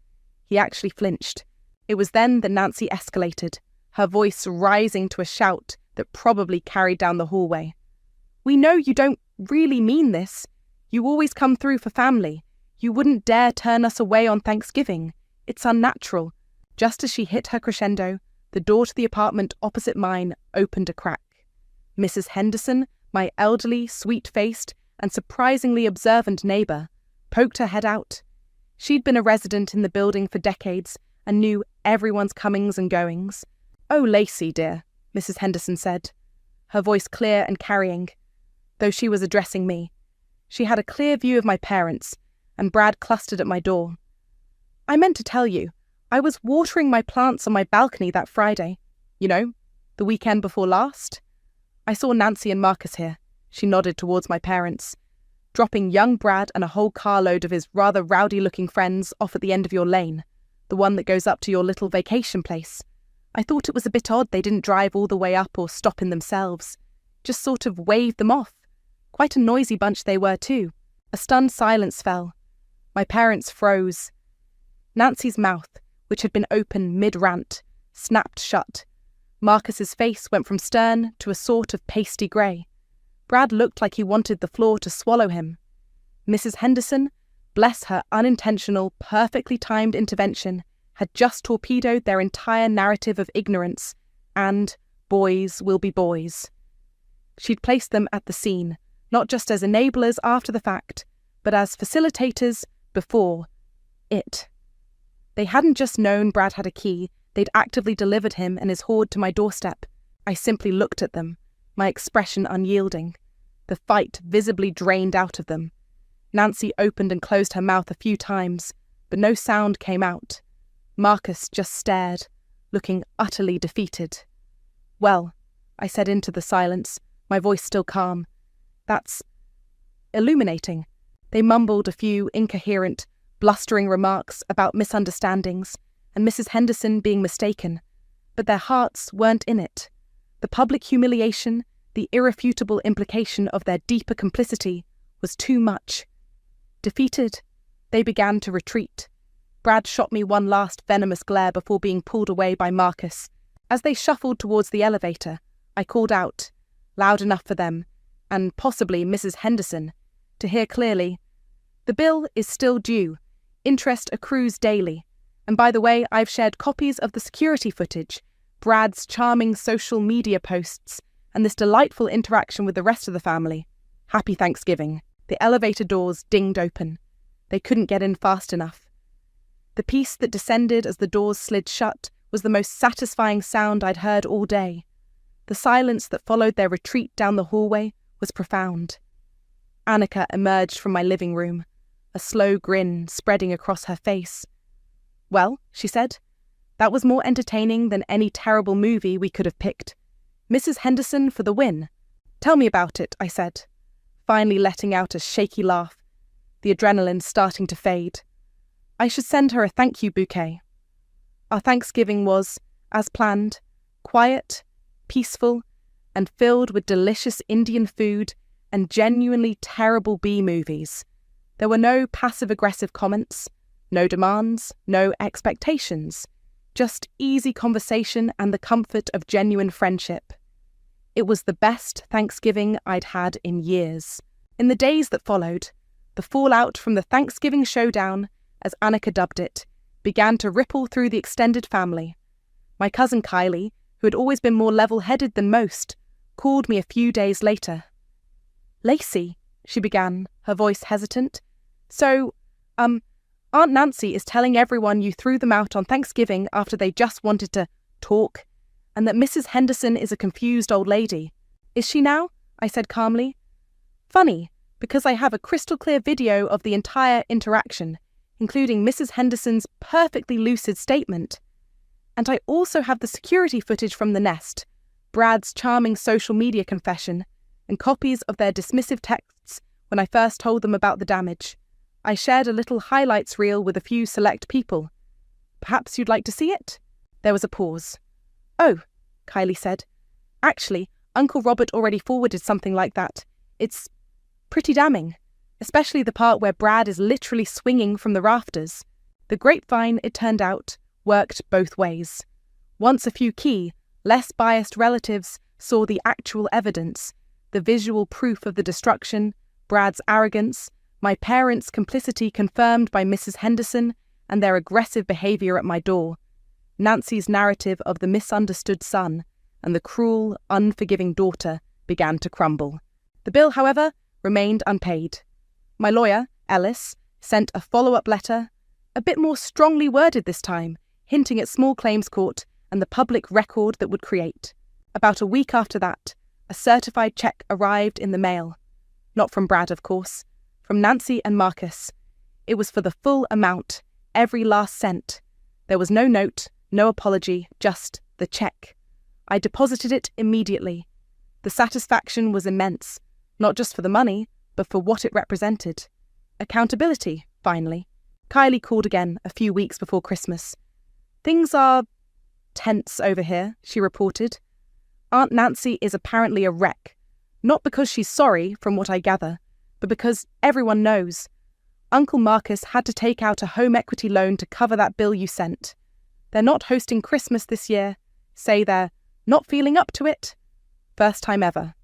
Speaker 3: He actually flinched. It was then that Nancy escalated, her voice rising to a shout that probably carried down the hallway. "We know you don't really mean this. You always come through for family. You wouldn't dare turn us away on Thanksgiving. It's unnatural." Just as she hit her crescendo, the door to the apartment opposite mine opened a crack. Mrs. Henderson, my elderly, sweet-faced, and surprisingly observant neighbour, poked her head out. She'd been a resident in the building for decades and knew everyone's comings and goings. "Oh, Lacey, dear," Mrs. Henderson said, her voice clear and carrying, though she was addressing me. She had a clear view of my parents, and Brad clustered at my door. "I meant to tell you, I was watering my plants on my balcony that Friday. You know, the weekend before last. I saw Nancy and Marcus here." She nodded towards my parents. "Dropping young Brad and a whole carload of his rather rowdy-looking friends off at the end of your lane, the one that goes up to your little vacation place. I thought it was a bit odd they didn't drive all the way up or stop in themselves. Just sort of waved them off. Quite a noisy bunch they were too." A stunned silence fell. My parents froze. Nancy's mouth, which had been open mid-rant, snapped shut. Marcus's face went from stern to a sort of pasty grey. Brad looked like he wanted the floor to swallow him. Mrs. Henderson, bless her unintentional, perfectly timed intervention, had just torpedoed their entire narrative of ignorance, and boys will be boys. She'd placed them at the scene, not just as enablers after the fact, but as facilitators before it. They hadn't just known Brad had a key, they'd actively delivered him and his hoard to my doorstep. I simply looked at them, my expression unyielding, the fight visibly drained out of them. Nancy opened and closed her mouth a few times, but no sound came out. Marcus just stared, looking utterly defeated. "Well," I said into the silence, my voice still calm, "that's illuminating." They mumbled a few incoherent, blustering remarks about misunderstandings and Mrs. Henderson being mistaken, but their hearts weren't in it. The public humiliation, the irrefutable implication of their deeper complicity was too much. Defeated, they began to retreat. Brad shot me one last venomous glare before being pulled away by Marcus. As they shuffled towards the elevator, I called out, loud enough for them, and possibly Mrs. Henderson, to hear clearly, "The bill is still due. Interest accrues daily. And by the way, I've shared copies of the security footage, Brad's charming social media posts, and this delightful interaction with the rest of the family. Happy Thanksgiving." The elevator doors dinged open. They couldn't get in fast enough. The peace that descended as the doors slid shut was the most satisfying sound I'd heard all day. The silence that followed their retreat down the hallway was profound. Annika emerged from my living room, a slow grin spreading across her face. "Well," she said, "that was more entertaining than any terrible movie we could have picked. Mrs. Henderson for the win." "Tell me about it," I said, finally letting out a shaky laugh, the adrenaline starting to fade. "I should send her a thank you bouquet." Our Thanksgiving was, as planned, quiet, peaceful, and filled with delicious Indian food and genuinely terrible B-movies. There were no passive-aggressive comments, no demands, no expectations, just easy conversation and the comfort of genuine friendship. It was the best Thanksgiving I'd had in years. In the days that followed, the fallout from the Thanksgiving showdown, as Annika dubbed it, began to ripple through the extended family. My cousin Kylie, who had always been more level-headed than most, called me a few days later. "Lacey," she began, her voice hesitant. "So, Aunt Nancy is telling everyone you threw them out on Thanksgiving after they just wanted to talk, and that Mrs. Henderson is a confused old lady. Is she now?" I said calmly. "Funny, because I have a crystal-clear video of the entire interaction, including Mrs. Henderson's perfectly lucid statement. And I also have the security footage from the nest, Brad's charming social media confession, and copies of their dismissive texts when I first told them about the damage. I shared a little highlights reel with a few select people. Perhaps you'd like to see it?" There was a pause. "Oh," Kylie said. "Actually, Uncle Robert already forwarded something like that. It's pretty damning, especially the part where Brad is literally swinging from the rafters." The grapevine, it turned out, worked both ways. Once a few key, less biased relatives saw the actual evidence, the visual proof of the destruction, Brad's arrogance, my parents' complicity confirmed by Mrs. Henderson, and their aggressive behaviour at my door, Nancy's narrative of the misunderstood son and the cruel, unforgiving daughter began to crumble. The bill, however, remained unpaid. My lawyer, Ellis, sent a follow-up letter, a bit more strongly worded this time, hinting at small claims court and the public record that would create. About a week after that, a certified cheque arrived in the mail. Not from Brad, of course. From Nancy and Marcus. It was for the full amount, every last cent. There was no note, no apology, just the cheque. I deposited it immediately. The satisfaction was immense, not just for the money, but for what it represented. Accountability, finally. Kylie called again a few weeks before Christmas. "Things are tense over here," she reported. "Aunt Nancy is apparently a wreck. Not because she's sorry, from what I gather, but because everyone knows. Uncle Marcus had to take out a home equity loan to cover that bill you sent. They're not hosting Christmas this year. Say they're not feeling up to it. First time ever."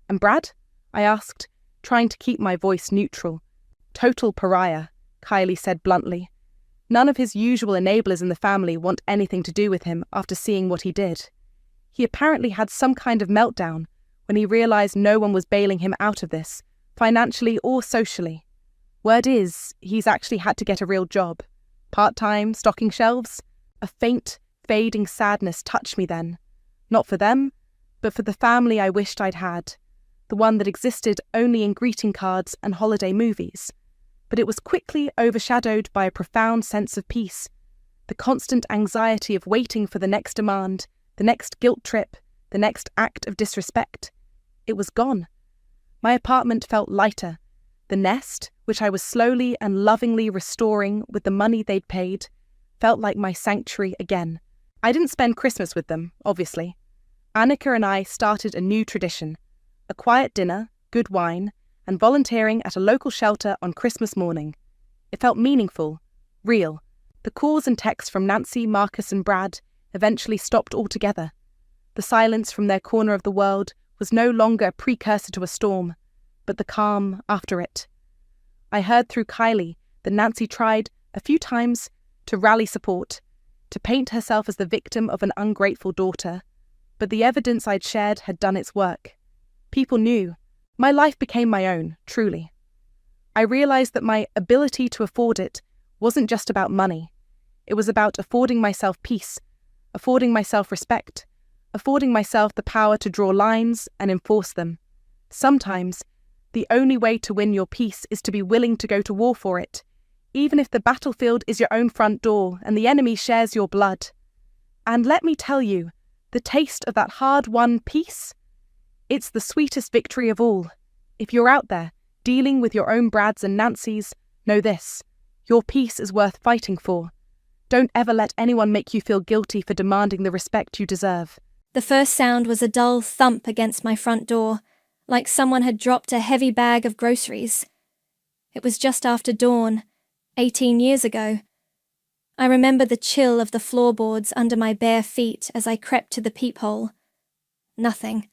Speaker 3: "And Brad?" I asked, trying to keep my voice neutral. "Total pariah," Kylie said bluntly. "None of his usual enablers in the family want anything to do with him after seeing what he did. He apparently had some kind of meltdown when he realised no one was bailing him out of this, financially or socially. Word is, he's actually had to get a real job. Part-time, stocking shelves. A faint, fading sadness touched me then. Not for them, but for the family I wished I'd had. The one that existed only in greeting cards and holiday movies. But it was quickly overshadowed by a profound sense of peace. The constant anxiety of waiting for the next demand, the next guilt trip, the next act of disrespect. It was gone. My apartment felt lighter. The nest, which I was slowly and lovingly restoring with the money they'd paid, felt like my sanctuary again. I didn't spend Christmas with them, obviously. Annika and I started a new tradition. A quiet dinner, good wine, and volunteering at a local shelter on Christmas morning. It felt meaningful, real. The calls and texts from Nancy, Marcus, and Brad eventually stopped altogether. The silence from their corner of the world was no longer a precursor to a storm, but the calm after it. I heard through Kylie that Nancy tried, a few times, to rally support, to paint herself as the victim of an ungrateful daughter, but the evidence I'd shared had done its work. People knew. My life became my own, truly. I realized that my ability to afford it wasn't just about money. It was about affording myself peace, affording myself respect, affording myself the power to draw lines and enforce them. Sometimes, the only way to win your peace is to be willing to go to war for it, even if the battlefield is your own front door and the enemy shares your blood. And let me tell you, the taste of that hard-won peace? It's the sweetest victory of all. If you're out there, dealing with your own Brads and Nancys, know this: your peace is worth fighting for. Don't ever let anyone make you feel guilty for demanding the respect you deserve.
Speaker 4: The first sound was a dull thump against my front door, like someone had dropped a heavy bag of groceries. It was just after dawn, 18 years ago. I remember the chill of the floorboards under my bare feet as I crept to the peephole. Nothing.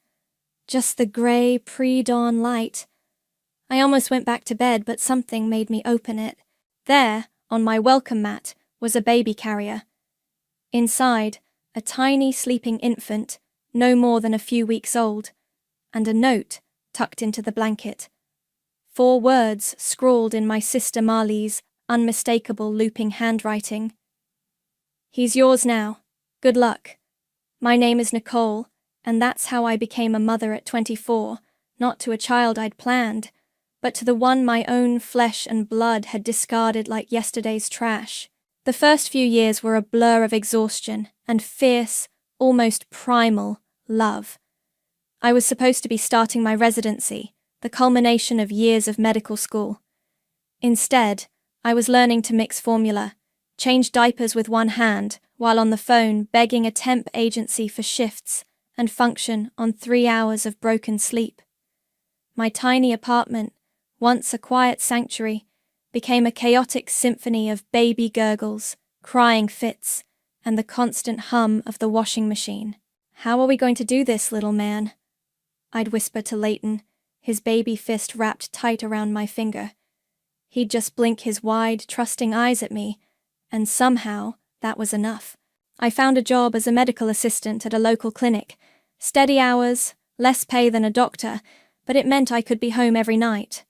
Speaker 4: Just the grey pre-dawn light. I almost went back to bed, but something made me open it. There, on my welcome mat, was a baby carrier. Inside, a tiny sleeping infant, no more than a few weeks old, and a note tucked into the blanket. 4 words scrawled in my sister Marley's unmistakable looping handwriting. "He's yours now. Good luck. My name is Nicole, and that's how I became a mother at 24, not to a child I'd planned, but to the one my own flesh and blood had discarded like yesterday's trash." The first few years were a blur of exhaustion and fierce, almost primal, love. I was supposed to be starting my residency, the culmination of years of medical school. Instead, I was learning to mix formula, change diapers with one hand, while on the phone begging a temp agency for shifts and function on 3 hours of broken sleep. My tiny apartment, once a quiet sanctuary, became a chaotic symphony of baby gurgles, crying fits, and the constant hum of the washing machine. "How are we going to do this, little man?" I'd whisper to Leighton, his baby fist wrapped tight around my finger. He'd just blink his wide, trusting eyes at me, and somehow that was enough. I found a job as a medical assistant at a local clinic. Steady hours, less pay than a doctor, but it meant I could be home every night.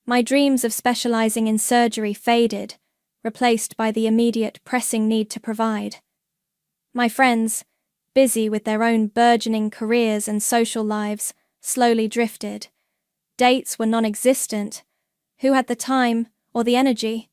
Speaker 4: My dreams of specializing in surgery faded, replaced by the immediate pressing need to provide. My friends, busy with their own burgeoning careers and social lives, slowly drifted. Dates were non-existent. Who had the time or the energy?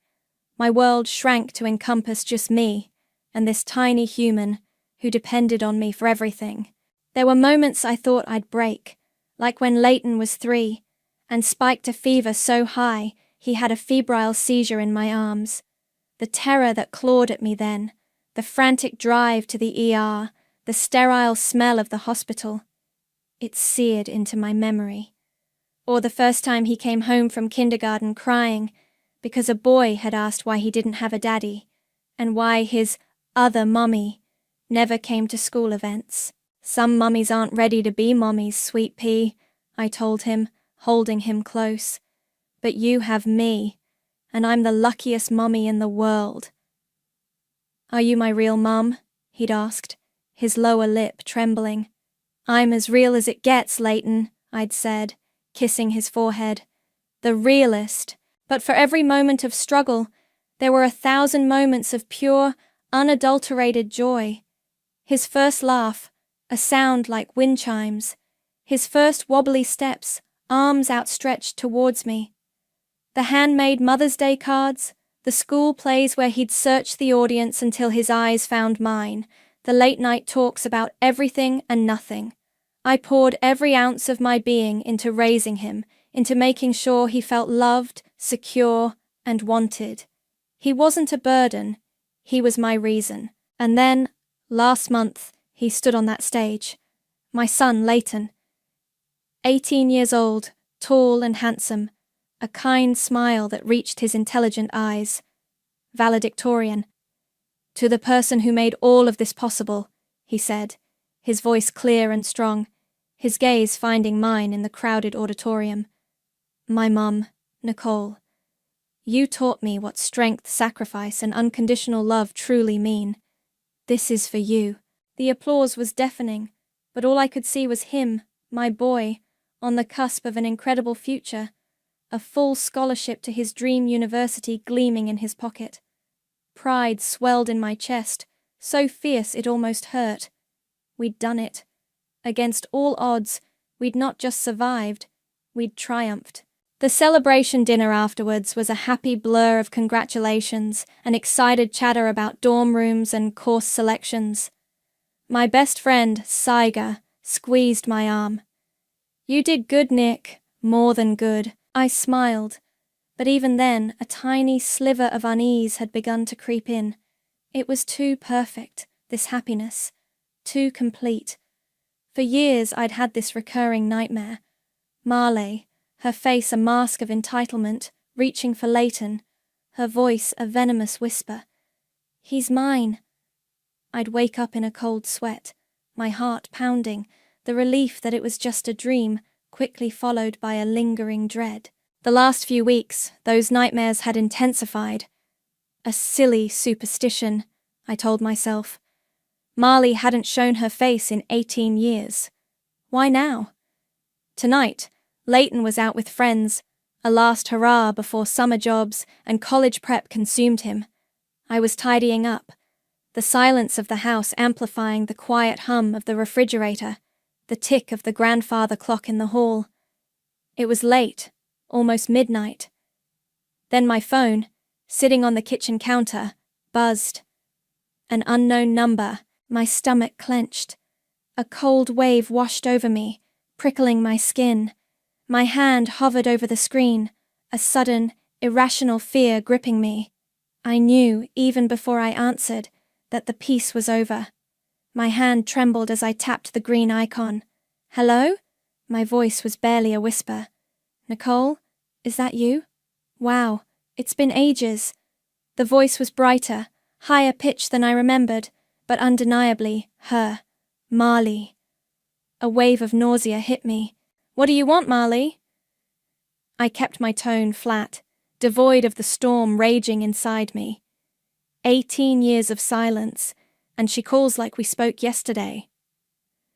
Speaker 4: My world shrank to encompass just me and this tiny human who depended on me for everything. There were moments I thought I'd break, like when Leighton was 3 and spiked a fever so high he had a febrile seizure in my arms. The terror that clawed at me then, the frantic drive to the ER, the sterile smell of the hospital. It seared into my memory. Or the first time he came home from kindergarten crying because a boy had asked why he didn't have a daddy, and why his other mummy never came to school events. "Some mummies aren't ready to be mummies, sweet pea," I told him, holding him close. "But you have me, and I'm the luckiest mummy in the world." "Are you my real mum?" he'd asked, his lower lip trembling. "I'm as real as it gets, Leighton," I'd said, kissing his forehead. the realist. But for every moment of struggle, there were 1,000 moments of pure, unadulterated joy. His first laugh, a sound like wind chimes. His first wobbly steps, arms outstretched towards me. The handmade Mother's Day cards, the school plays where he'd search the audience until his eyes found mine, the late-night talks about everything and nothing. I poured every ounce of my being into raising him, into making sure he felt loved, secure, and wanted. He wasn't a burden, he was my reason. And then, last month, he stood on that stage. My son, Leighton. 18 years old, tall and handsome, a kind smile that reached his intelligent eyes. Valedictorian. "To the person who made all of this possible," he said, his voice clear and strong, his gaze finding mine in the crowded auditorium. "My mum, Nicole. You taught me what strength, sacrifice, and unconditional love truly mean. This is for you." The applause was deafening, but all I could see was him, my boy, on the cusp of an incredible future, a full scholarship to his dream university gleaming in his pocket. Pride swelled in my chest, so fierce it almost hurt. We'd done it. Against all odds, we'd not just survived, we'd triumphed. The celebration dinner afterwards was a happy blur of congratulations and excited chatter about dorm rooms and course selections. My best friend, Saiga, squeezed my arm. "You did good, Nick, more than good." I smiled, but even then a tiny sliver of unease had begun to creep in. It was too perfect, this happiness, too complete. For years I'd had this recurring nightmare. Marley, her face a mask of entitlement, reaching for Leighton, her voice a venomous whisper. "He's mine." I'd wake up in a cold sweat, my heart pounding, the relief that it was just a dream, quickly followed by a lingering dread. The last few weeks, those nightmares had intensified. A silly superstition, I told myself. Marley hadn't shown her face in 18 years. Why now? Tonight, Leighton was out with friends, a last hurrah before summer jobs and college prep consumed him. I was tidying up, the silence of the house amplifying the quiet hum of the refrigerator, the tick of the grandfather clock in the hall. It was late, almost midnight. Then my phone, sitting on the kitchen counter, buzzed. An unknown number, my stomach clenched. A cold wave washed over me, prickling my skin. My hand hovered over the screen, a sudden, irrational fear gripping me. I knew, even before I answered, that the piece was over. My hand trembled as I tapped the green icon. "Hello?" My voice was barely a whisper. "Nicole, is that you?" Wow, it's been ages. The voice was brighter, higher pitched than I remembered, but undeniably her, Marley. A wave of nausea hit me. "What do you want, Marley?" I kept my tone flat, devoid of the storm raging inside me. 18 years of silence, and she calls like we spoke yesterday.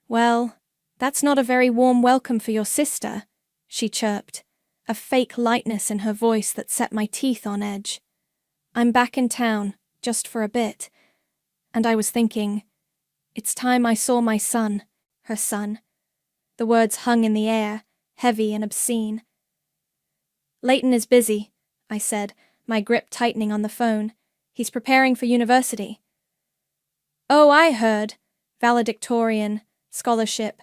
Speaker 4: "Well, that's not a very warm welcome for your sister," she chirped, a fake lightness in her voice that set my teeth on edge. "I'm back in town, just for a bit." And I was thinking, it's time I saw my son, her son. The words hung in the air, heavy and obscene. "Leighton is busy," I said, my grip tightening on the phone. "He's preparing for university." "Oh, I heard. Valedictorian, scholarship.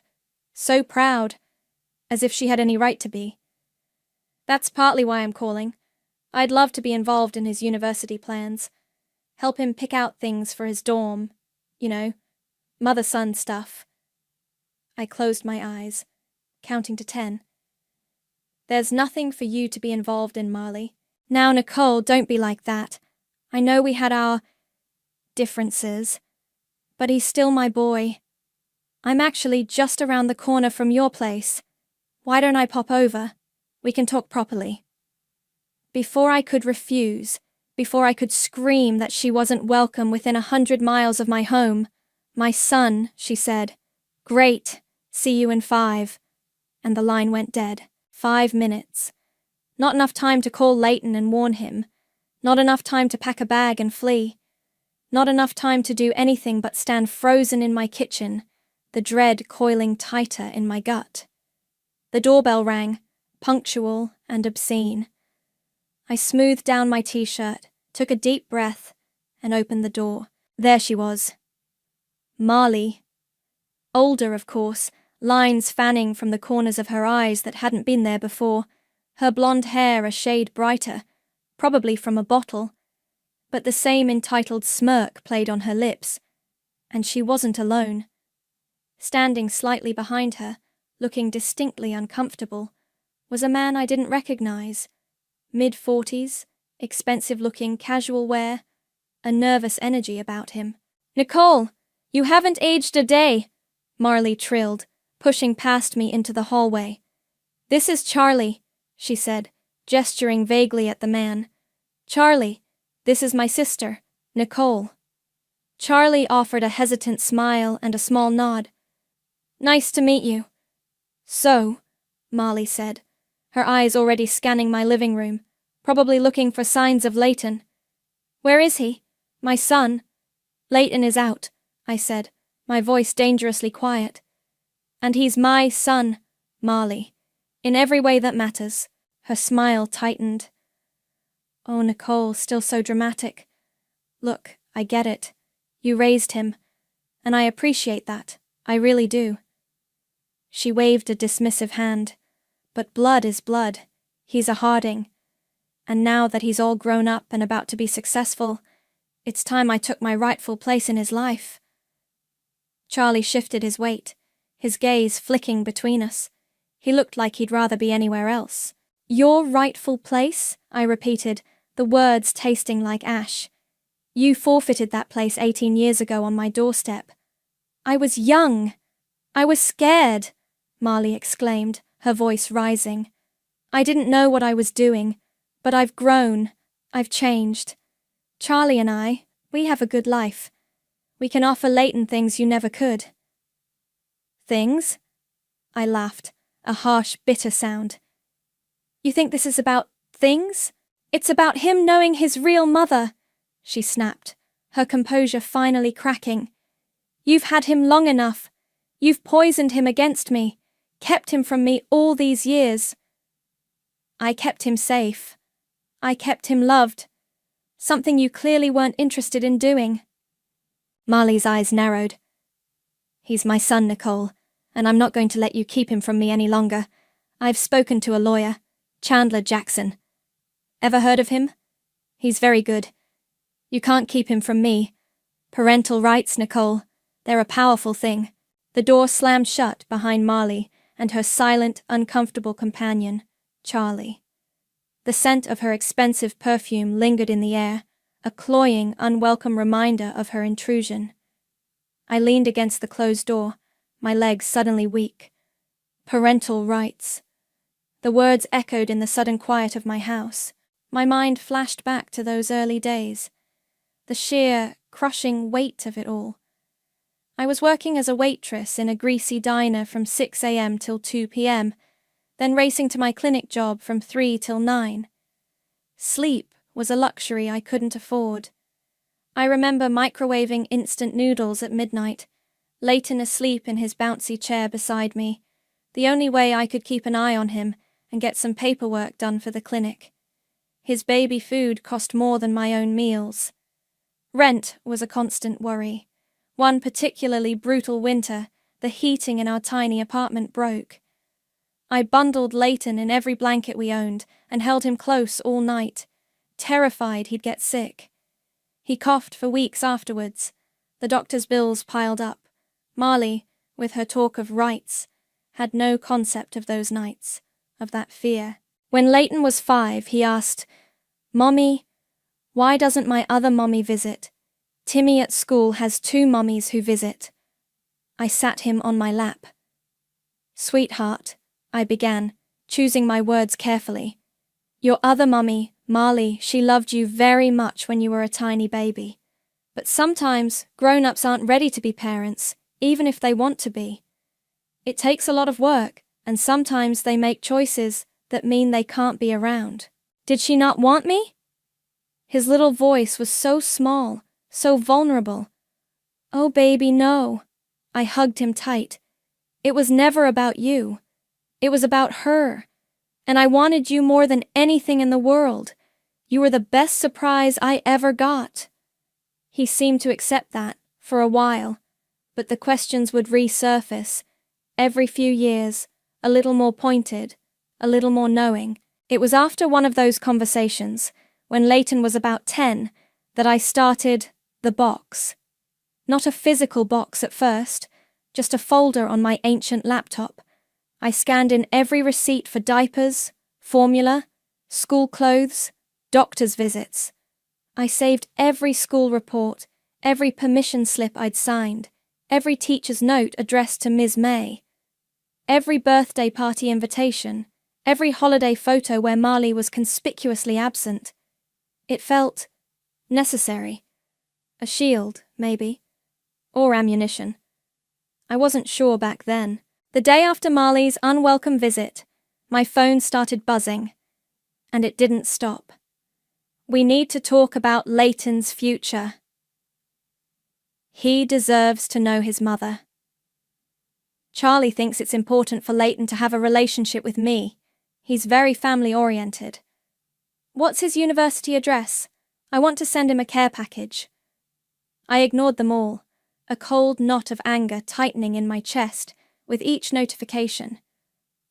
Speaker 4: So proud. As if she had any right to be. That's partly why I'm calling. I'd love to be involved in his university plans. Help him pick out things for his dorm. You know, mother-son stuff." I closed my eyes, counting to 10. "There's nothing for you to be involved in, Marley. Now, Nicole, don't be like that. I know we had our differences, but he's still my boy. I'm actually just around the corner from your place. Why don't I pop over? We can talk properly." Before I could refuse, before I could scream that she wasn't welcome within 100 miles of my home, "My son," she said. "Great. See you in 5. And the line went dead. 5 minutes. Not enough time to call Leighton and warn him. Not enough time to pack a bag and flee. Not enough time to do anything but stand frozen in my kitchen, the dread coiling tighter in my gut. The doorbell rang, punctual and obscene. I smoothed down my t-shirt, took a deep breath, and opened the door. There she was. Marley. Older, of course, lines fanning from the corners of her eyes that hadn't been there before, her blonde hair a shade brighter, probably from a bottle, but the same entitled smirk played on her lips, and she wasn't alone. Standing slightly behind her, looking distinctly uncomfortable, was a man I didn't recognize. Mid-40s, expensive-looking casual wear, a nervous energy about him. "Nicole, you haven't aged a day," Marley trilled, pushing past me into the hallway. "This is Charlie," she said, gesturing vaguely at the man. "Charlie, this is my sister, Nicole." Charlie offered a hesitant smile and a small nod. "Nice to meet you." "So," Marley said, her eyes already scanning my living room, probably looking for signs of Leighton. "Where is he? My son?" "Leighton is out," I said, my voice dangerously quiet. "And he's my son, Marley, in every way that matters." Her smile tightened. "Oh, Nicole, still so dramatic. Look, I get it. You raised him, and I appreciate that. I really do." She waved a dismissive hand. "But blood is blood. He's a Harding. And now that he's all grown up and about to be successful, it's time I took my rightful place in his life." Charlie shifted his weight, his gaze flicking between us. He looked like he'd rather be anywhere else. "Your rightful place?" I repeated, the words tasting like ash. "You forfeited that place 18 years ago on my doorstep." "I was young. I was scared," Marley exclaimed, her voice rising. "I didn't know what I was doing, but I've grown. I've changed. Charlie and I, we have a good life. We can offer Leighton things you never could." "Things?" I laughed, a harsh, bitter sound. "You think this is about things? It's about him knowing his real mother," she snapped, her composure finally cracking. "You've had him long enough. You've poisoned him against me, kept him from me all these years." "I kept him safe. I kept him loved. Something you clearly weren't interested in doing." Marley's eyes narrowed. "He's my son, Nicole, and I'm not going to let you keep him from me any longer. I've spoken to a lawyer, Chandler Jackson. Ever heard of him? He's very good. You can't keep him from me. Parental rights, Nicole. They're a powerful thing." The door slammed shut behind Marley and her silent, uncomfortable companion, Charlie. The scent of her expensive perfume lingered in the air, a cloying, unwelcome reminder of her intrusion. I leaned against the closed door, my legs suddenly weak. Parental rights. The words echoed in the sudden quiet of my house. My mind flashed back to those early days. The sheer, crushing weight of it all. I was working as a waitress in a greasy diner from 6 a.m. till 2 p.m., then racing to my clinic job from 3 till 9. Sleep was a luxury I couldn't afford. I remember microwaving instant noodles at midnight, Leighton asleep in his bouncy chair beside me, the only way I could keep an eye on him and get some paperwork done for the clinic. His baby food cost more than my own meals. Rent was a constant worry. One particularly brutal winter, the heating in our tiny apartment broke. I bundled Leighton in every blanket we owned and held him close all night, terrified he'd get sick. He coughed for weeks afterwards. The doctor's bills piled up. Marley, with her talk of rights, had no concept of those nights, of that fear. When Leighton was 5, he asked, "Mommy, why doesn't my other mommy visit? Timmy at school has 2 mommies who visit." I sat him on my lap. "Sweetheart," I began, choosing my words carefully. "Your other mommy, Marley, she loved you very much when you were a tiny baby. But sometimes grown-ups aren't ready to be parents, even if they want to be. It takes a lot of work, and sometimes they make choices that mean they can't be around. Did she not want me? His little voice was so small, so vulnerable. Oh, baby, no. I hugged him tight. It was never about you. It was about her. And I wanted you more than anything in the world. You were the best surprise I ever got. He seemed to accept that, for a while, but the questions would resurface. Every few years, a little more pointed, a little more knowing. It was after one of those conversations, when Leighton was about 10, that I started the box. Not a physical box at first, just a folder on my ancient laptop. I scanned in every receipt for diapers, formula, school clothes, doctor's visits. I saved every school report, every permission slip I'd signed, every teacher's note addressed to Ms. May, every birthday party invitation, every holiday photo where Marley was conspicuously absent. It felt necessary. A shield, maybe. Or ammunition. I wasn't sure back then. The day after Marley's unwelcome visit, my phone started buzzing. And it didn't stop. We need to talk about Leighton's future. He deserves to know his mother. Charlie thinks it's important for Leighton to have a relationship with me. He's very family-oriented. What's his university address? I want to send him a care package. I ignored them all, a cold knot of anger tightening in my chest with each notification.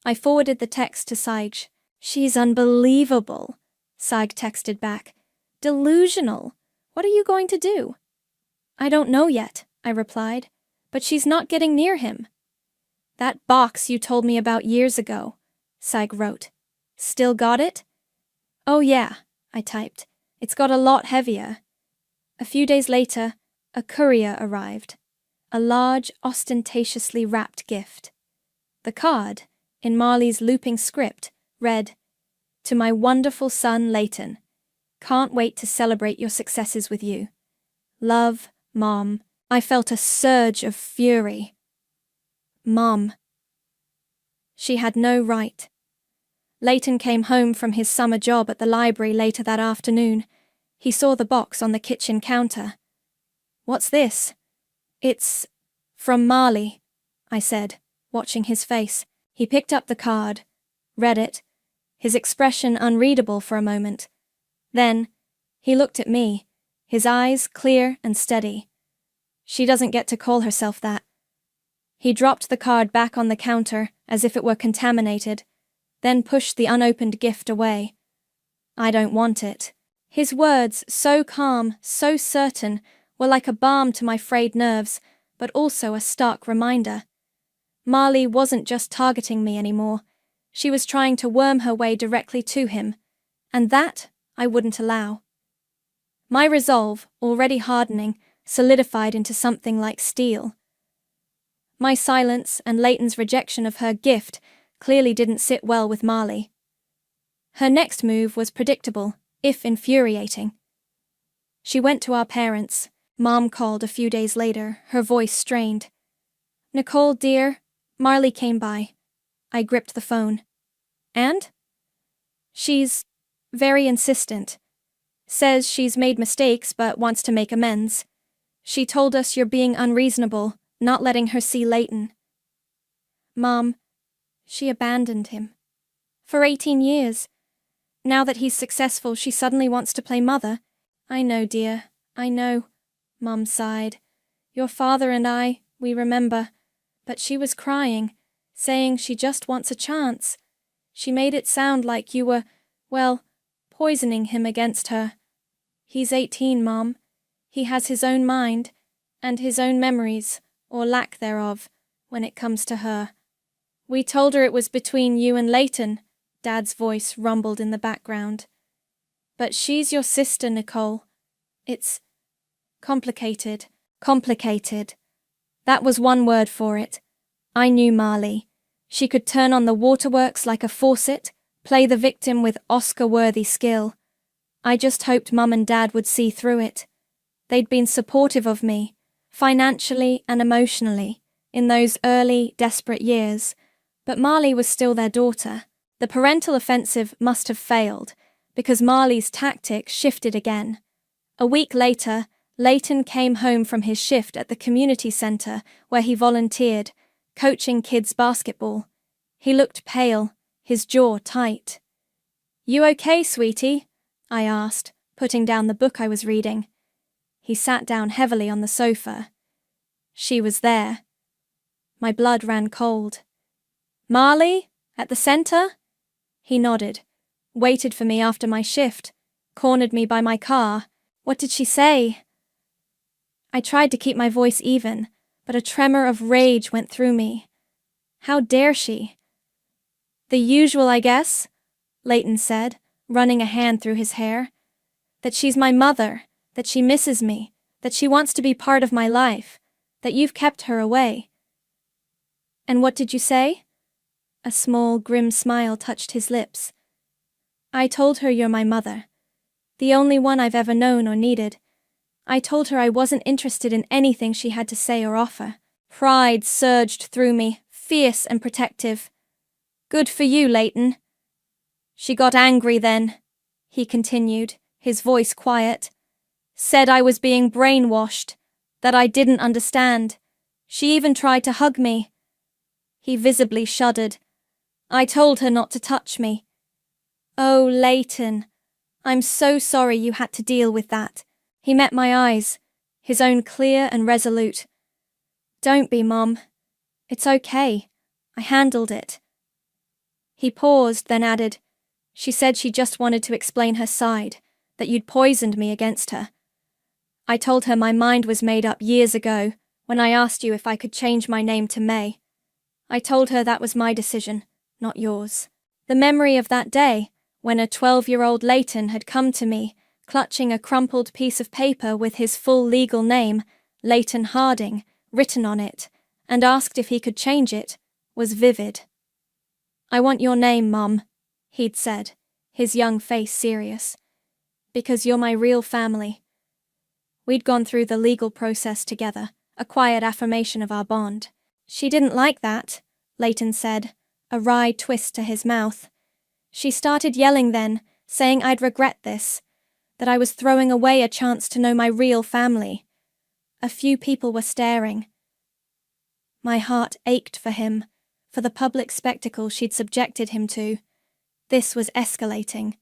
Speaker 4: I forwarded the text to Saig. She's unbelievable, Saig texted back. Delusional. What are you going to do? I don't know yet, I replied, but she's not getting near him. That box you told me about years ago, Saig wrote. Still got it? Oh yeah, I typed. It's got a lot heavier. A few days later, a courier arrived. A large, ostentatiously wrapped gift. The card, in Marley's looping script, read, "To my wonderful son Leighton. Can't wait to celebrate your successes with you. Love, Mom." I felt a surge of fury. Mom. She had no right. Leighton came home from his summer job at the library later that afternoon. He saw the box on the kitchen counter. What's this? It's from Marley, I said, watching his face. He picked up the card, read it, his expression unreadable for a moment. Then, he looked at me, his eyes clear and steady. She doesn't get to call herself that. He dropped the card back on the counter as if it were contaminated, then pushed the unopened gift away. I don't want it. His words, so calm, so certain, were like a balm to my frayed nerves, but also a stark reminder. Marley wasn't just targeting me anymore. She was trying to worm her way directly to him, and that I wouldn't allow. My resolve, already hardening, solidified into something like steel. My silence and Leighton's rejection of her gift clearly didn't sit well with Marley. Her next move was predictable, if infuriating. She went to our parents. Mom called a few days later, her voice strained. "Nicole, dear, Marley came by." I gripped the phone. "And?" "She's very insistent. Says she's made mistakes but wants to make amends. She told us you're being unreasonable, not letting her see Leighton." "Mom, she abandoned him. For 18 years. Now that he's successful, she suddenly wants to play mother." "I know, dear, I know," Mom sighed. "Your father and I, we remember. But she was crying, saying she just wants a chance. She made it sound like you were, well, poisoning him against her. He's 18, Mom. He has his own mind, and his own memories, or lack thereof, when it comes to her. We told her it was between you and Leighton," Dad's voice rumbled in the background. "But she's your sister, Nicole. It's complicated. Complicated. That was one word for it. I knew Marley. She could turn on the waterworks like a faucet, play the victim with Oscar-worthy skill. I just hoped Mum and Dad would see through it. They'd been supportive of me, financially and emotionally, in those early, desperate years, but Marley was still their daughter. The parental offensive must have failed, because Marley's tactic shifted again. A week later, Leighton came home from his shift at the community center where he volunteered, coaching kids basketball. He looked pale, his jaw tight. "You okay, sweetie?" I asked, putting down the book I was reading. He sat down heavily on the sofa. She was there. My blood ran cold. "Marley? At the center?" He nodded, waited for me after my shift, cornered me by my car. "What did she say?" I tried to keep my voice even, but a tremor of rage went through me. How dare she? "The usual, I guess," Leighton said, running a hand through his hair. "That she's my mother, that she misses me, that she wants to be part of my life, that you've kept her away." "And what did you say?" A small, grim smile touched his lips. "I told her you're my mother, the only one I've ever known or needed. I told her I wasn't interested in anything she had to say or offer." Pride surged through me, fierce and protective. "Good for you, Leighton." "She got angry then," he continued, his voice quiet. "Said I was being brainwashed, that I didn't understand. She even tried to hug me." He visibly shuddered. "I told her not to touch me." "Oh, Leighton, I'm so sorry you had to deal with that." He met my eyes, his own clear and resolute. "Don't be, Mom. It's okay. I handled it." He paused, then added, "She said she just wanted to explain her side, that you'd poisoned me against her. I told her my mind was made up years ago, when I asked you if I could change my name to May. I told her that was my decision, not yours." The memory of that day, when a 12-year-old Leighton had come to me, clutching a crumpled piece of paper with his full legal name, Leighton Harding, written on it, and asked if he could change it, was vivid. "I want your name, Mum," he'd said, his young face serious, "because you're my real family." We'd gone through the legal process together, a quiet affirmation of our bond. "She didn't like that," Leighton said, a wry twist to his mouth. "She started yelling then, saying I'd regret this, that I was throwing away a chance to know my real family. A few people were staring." My heart ached for him, for the public spectacle she'd subjected him to. This was escalating.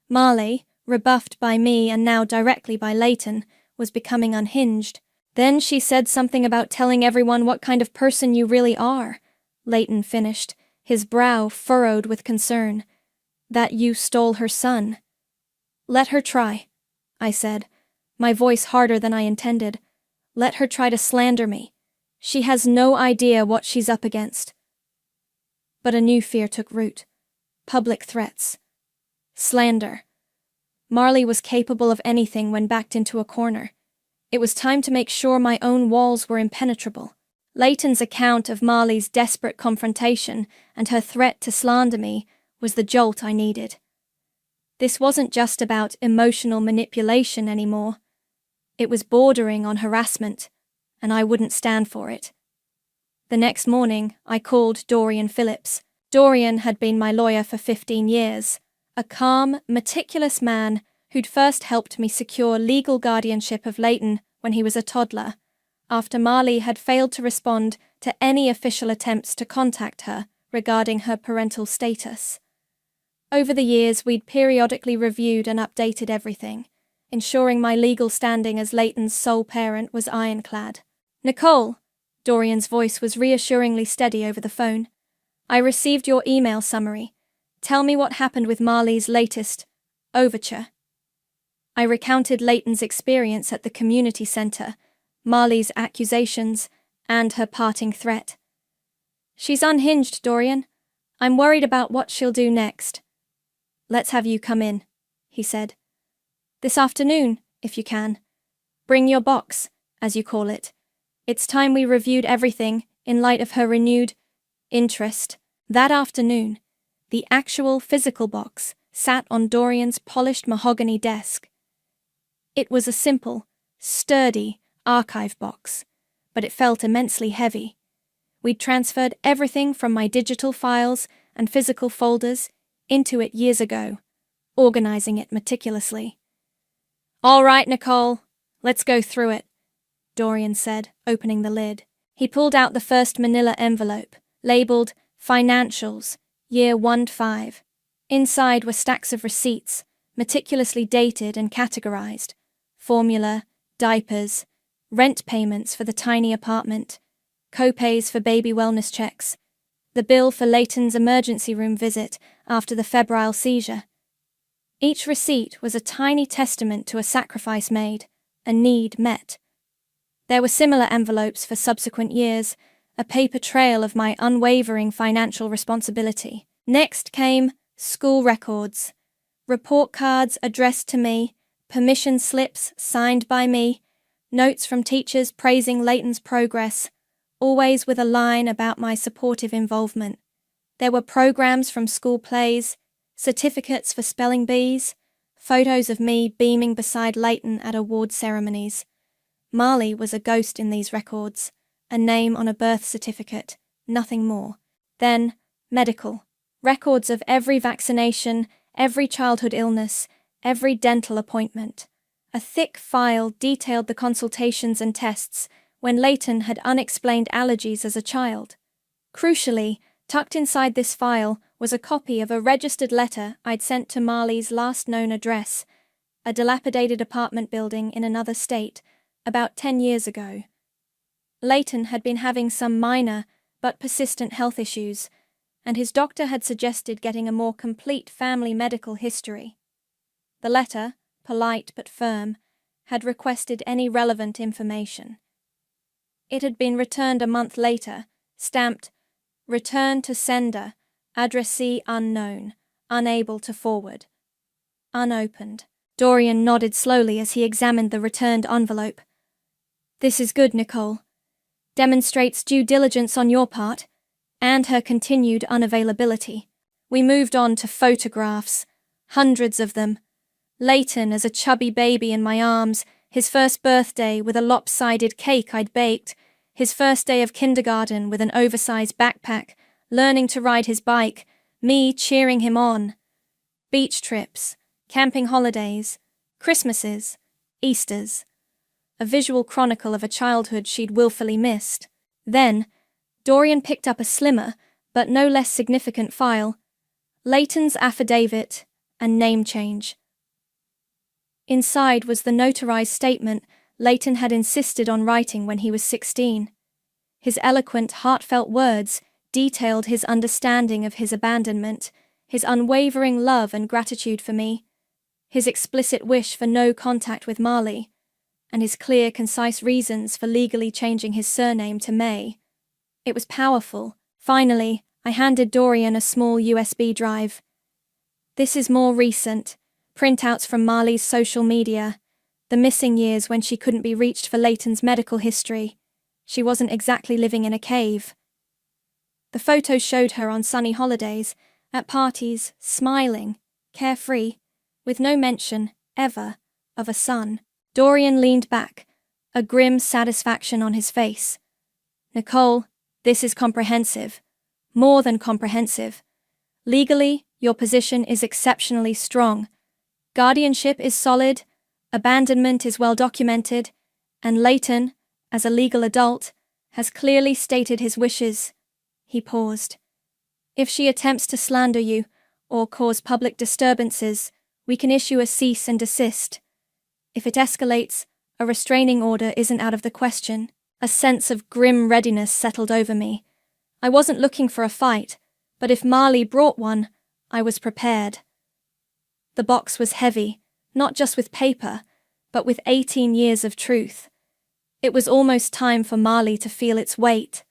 Speaker 4: Marley, rebuffed by me and now directly by Leighton, was becoming unhinged. "Then she said something about telling everyone what kind of person you really are," Leighton finished, his brow furrowed with concern. "That you stole her son." "Let her try," I said, my voice harder than I intended. "Let her try to slander me. She has no idea what she's up against." But a new fear took root. Public threats. Slander. Marley was capable of anything when backed into a corner. It was time to make sure my own walls were impenetrable. Leighton's account of Marley's desperate confrontation and her threat to slander me was the jolt I needed. This wasn't just about emotional manipulation anymore. It was bordering on harassment, and I wouldn't stand for it. The next morning, I called Dorian Phillips. Dorian had been my lawyer for 15 years, a calm, meticulous man who'd first helped me secure legal guardianship of Leighton when he was a toddler, after Marley had failed to respond to any official attempts to contact her regarding her parental status. Over the years, we'd periodically reviewed and updated everything, ensuring my legal standing as Leighton's sole parent was ironclad. "Nicole," Dorian's voice was reassuringly steady over the phone, "I received your email summary. Tell me what happened with Marley's latest overture." I recounted Leighton's experience at the community center, Marley's accusations, and her parting threat. "She's unhinged, Dorian. I'm worried about what she'll do next." "Let's have you come in," he said. "This afternoon, if you can. Bring your box, as you call it. It's time we reviewed everything in light of her renewed interest." That afternoon, the actual physical box sat on Dorian's polished mahogany desk. It was a simple, sturdy archive box, but it felt immensely heavy. We'd transferred everything from my digital files and physical folders into it years ago, organizing it meticulously. "All right, Nicole, let's go through it," Dorian said, opening the lid. He pulled out the first manila envelope, labeled Financials, Year 1-5. Inside were stacks of receipts, meticulously dated and categorized: formula, diapers, rent payments for the tiny apartment, co-pays for baby wellness checks, the bill for Leighton's emergency room visit after the febrile seizure. Each receipt was a tiny testament to a sacrifice made, a need met. There were similar envelopes for subsequent years, a paper trail of my unwavering financial responsibility. Next came school records, report cards addressed to me, permission slips signed by me, notes from teachers praising Leighton's progress, always with a line about my supportive involvement. There were programs from school plays, certificates for spelling bees, photos of me beaming beside Leighton at award ceremonies. Marley was a ghost in these records, a name on a birth certificate, nothing more. Then, medical. Records of every vaccination, every childhood illness, every dental appointment. A thick file detailed the consultations and tests when Leighton had unexplained allergies as a child. Crucially, tucked inside this file was a copy of a registered letter I'd sent to Marley's last known address, a dilapidated apartment building in another state, about 10 years ago. Leighton had been having some minor but persistent health issues, and his doctor had suggested getting a more complete family medical history. The letter, polite but firm, had requested any relevant information. It had been returned a month later, stamped, "Return to sender, addressee unknown, unable to forward." Unopened. Dorian nodded slowly as he examined the returned envelope. "This is good, Nicole. Demonstrates due diligence on your part, and her continued unavailability." We moved on to photographs, hundreds of them. Leighton as a chubby baby in my arms, his first birthday with a lopsided cake I'd baked, his first day of kindergarten with an oversized backpack, learning to ride his bike, me cheering him on. Beach trips, camping holidays, Christmases, Easters. A visual chronicle of a childhood she'd willfully missed. Then, Dorian picked up a slimmer, but no less significant file, Leighton's affidavit and name change. Inside was the notarized statement Leighton had insisted on writing when he was 16. His eloquent, heartfelt words detailed his understanding of his abandonment, his unwavering love and gratitude for me, his explicit wish for no contact with Marley, and his clear, concise reasons for legally changing his surname to May. It was powerful. Finally, I handed Dorian a small USB drive. "This is more recent. Printouts from Marley's social media. The missing years when she couldn't be reached for Leighton's medical history. She wasn't exactly living in a cave." The photos showed her on sunny holidays, at parties, smiling, carefree, with no mention, ever, of a son. Dorian leaned back, a grim satisfaction on his face. "Nicole, this is comprehensive. More than comprehensive. Legally, your position is exceptionally strong. Guardianship is solid, abandonment is well documented, and Leighton, as a legal adult, has clearly stated his wishes." He paused. "If she attempts to slander you, or cause public disturbances, we can issue a cease and desist. If it escalates, a restraining order isn't out of the question." A sense of grim readiness settled over me. I wasn't looking for a fight, but if Marley brought one, I was prepared. The box was heavy, not just with paper, but with 18 years of truth. It was almost time for Marley to feel its weight.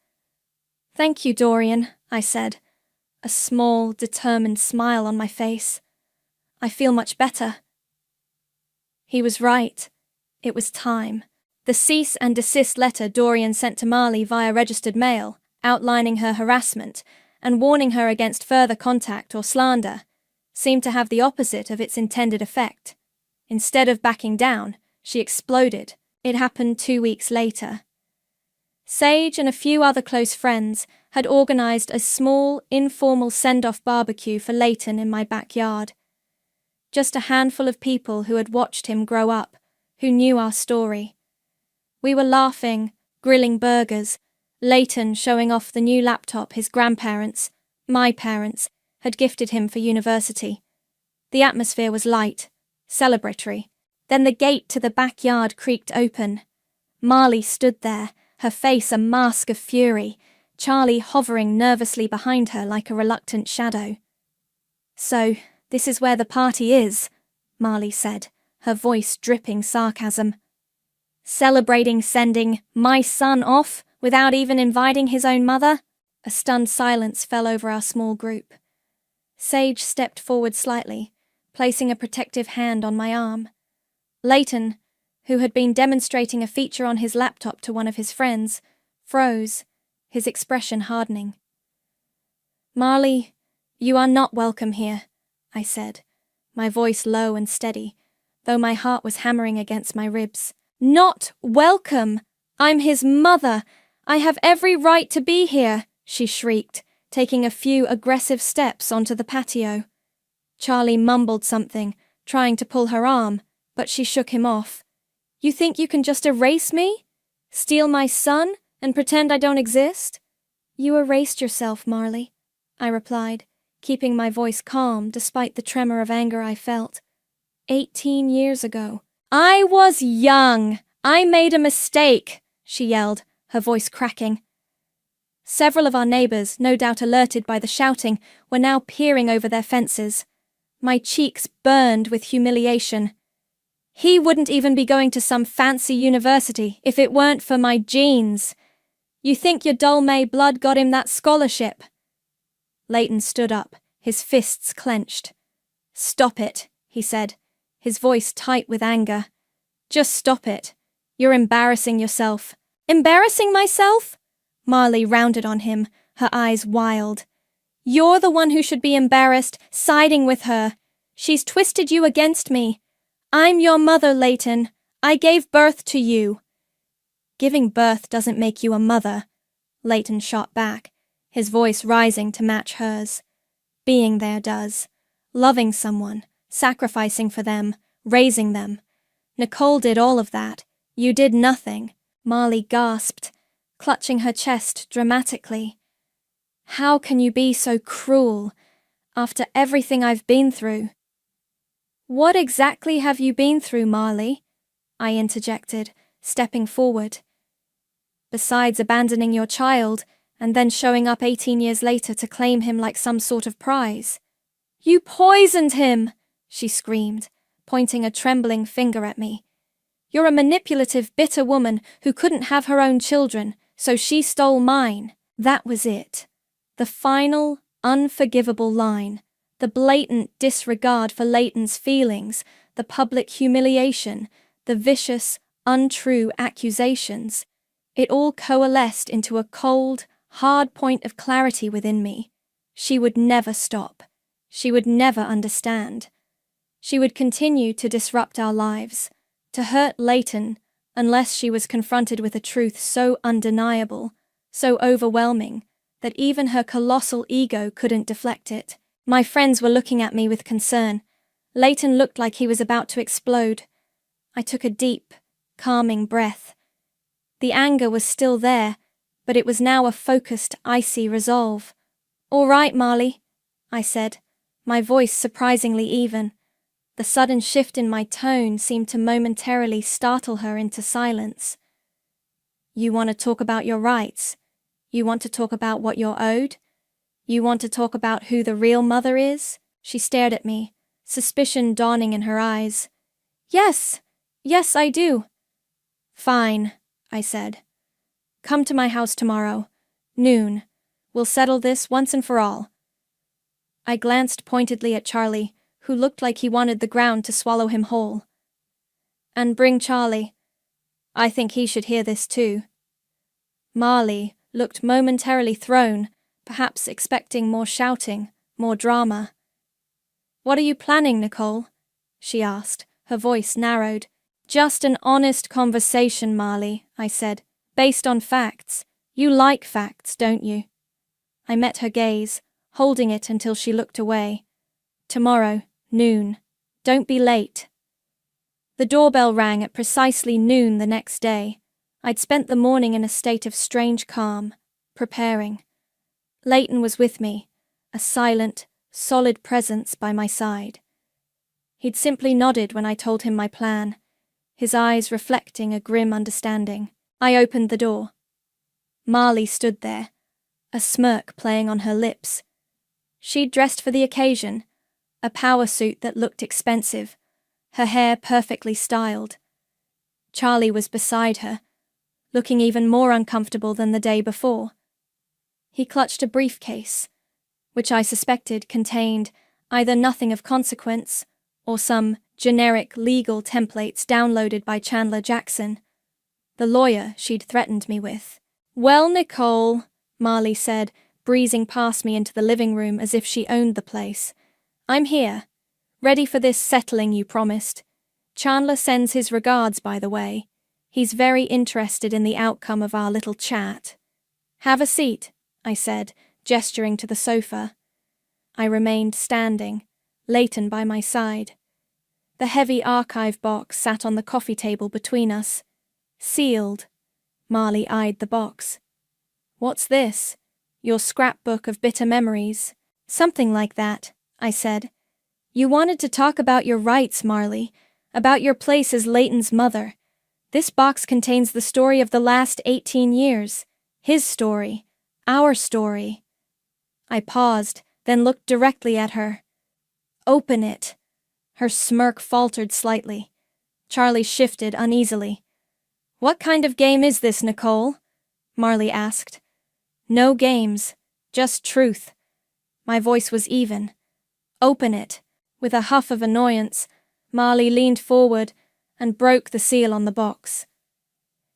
Speaker 4: "Thank you, Dorian," I said, a small, determined smile on my face. "I feel much better." He was right. It was time. The cease and desist letter Dorian sent to Marley via registered mail, outlining her harassment and warning her against further contact or slander, seemed to have the opposite of its intended effect. Instead of backing down, she exploded. It happened 2 weeks later. Sage and a few other close friends had organized a small, informal send-off barbecue for Leighton in my backyard. Just a handful of people who had watched him grow up, who knew our story. We were laughing, grilling burgers, Leighton showing off the new laptop his grandparents, my parents, had gifted him for university. The atmosphere was light, celebratory. Then the gate to the backyard creaked open. Marley stood there, her face a mask of fury, Charlie hovering nervously behind her like a reluctant shadow. "So, this is where the party is," Marley said, her voice dripping sarcasm. "Celebrating sending my son off without even inviting his own mother?" A stunned silence fell over our small group. Sage stepped forward slightly, placing a protective hand on my arm. Leighton, who had been demonstrating a feature on his laptop to one of his friends, froze, his expression hardening. "Marley, you are not welcome here," I said, my voice low and steady, though my heart was hammering against my ribs. "Not welcome! I'm his mother! I have every right to be here!" she shrieked, taking a few aggressive steps onto the patio. Charlie mumbled something, trying to pull her arm, but she shook him off. "You think you can just erase me? Steal my son and pretend I don't exist?" "You erased yourself, Marley," I replied, keeping my voice calm despite the tremor of anger I felt. 18 years ago. "I was young! I made a mistake!" she yelled, her voice cracking. Several of our neighbors, no doubt alerted by the shouting, were now peering over their fences. My cheeks burned with humiliation. He wouldn't even be going to some fancy university if it weren't for my genes. You think your dull May blood got him that scholarship? Leighton stood up, his fists clenched. "Stop it," he said, his voice tight with anger. "Just stop it. You're embarrassing yourself." "Embarrassing myself?" Marley rounded on him, her eyes wild. "You're the one who should be embarrassed, siding with her. She's twisted you against me. I'm your mother, Leighton. I gave birth to you." "Giving birth doesn't make you a mother," Leighton shot back, his voice rising to match hers. "Being there does. Loving someone, sacrificing for them, raising them. Nicole did all of that. You did nothing." Marley gasped, clutching her chest dramatically. "How can you be so cruel, after everything I've been through?" "What exactly have you been through, Marley?" I interjected, stepping forward. "Besides abandoning your child, and then showing up 18 years later to claim him like some sort of prize." "You poisoned him!" she screamed, pointing a trembling finger at me. "You're a manipulative, bitter woman who couldn't have her own children, so she stole mine." That was it. The final, unforgivable line. The blatant disregard for Leighton's feelings, the public humiliation, the vicious, untrue accusations. It all coalesced into a cold, hard point of clarity within me. She would never stop. She would never understand. She would continue to disrupt our lives, to hurt Leighton, unless she was confronted with a truth so undeniable, so overwhelming, that even her colossal ego couldn't deflect it. My friends were looking at me with concern. Leighton looked like he was about to explode. I took a deep, calming breath. The anger was still there, but it was now a focused, icy resolve. "All right, Marley," I said, my voice surprisingly even. The sudden shift in my tone seemed to momentarily startle her into silence. "You want to talk about your rights? You want to talk about what you're owed? You want to talk about who the real mother is?" She stared at me, suspicion dawning in her eyes. Yes, I do." "Fine," I said. "Come to my house tomorrow, noon. We'll settle this once and for all." I glanced pointedly at Charlie, who looked like he wanted the ground to swallow him whole. "And bring Charlie. I think he should hear this too." Marley looked momentarily thrown, perhaps expecting more shouting, more drama. "What are you planning, Nicole?" she asked, her voice narrowed. "Just an honest conversation, Marley," I said, Based on facts. You like facts, don't you? I met her gaze, holding it until she looked away. Tomorrow, noon. Don't be late. The doorbell rang at precisely noon the next day. I'd spent the morning in a state of strange calm, preparing. Leighton was with me, a silent, solid presence by my side. He'd simply nodded when I told him my plan, his eyes reflecting a grim understanding. I opened the door. Marley stood there, a smirk playing on her lips. She'd dressed for the occasion, a power suit that looked expensive, her hair perfectly styled. Charlie was beside her, looking even more uncomfortable than the day before. He clutched a briefcase, which I suspected contained either nothing of consequence or some generic legal templates downloaded by Chandler Jackson, the lawyer she'd threatened me with. "Well, Nicole," Marley said, breezing past me into the living room as if she owned the place. "I'm here, ready for this settling you promised. Chandler sends his regards, by the way. He's very interested in the outcome of our little chat." "Have a seat," I said, gesturing to the sofa. I remained standing, Leighton by my side. The heavy archive box sat on the coffee table between us. Sealed. Marley eyed the box. "What's this? Your scrapbook of bitter memories?" "Something like that," I said. "You wanted to talk about your rights, Marley, about your place as Leighton's mother. This box contains the story of the last 18 years. His story. Our story." I paused, then looked directly at her. "Open it." Her smirk faltered slightly. Charlie shifted uneasily. "What kind of game is this, Nicole?" Marley asked. "No games, just truth." My voice was even. "Open it." With a huff of annoyance, Marley leaned forward and broke the seal on the box.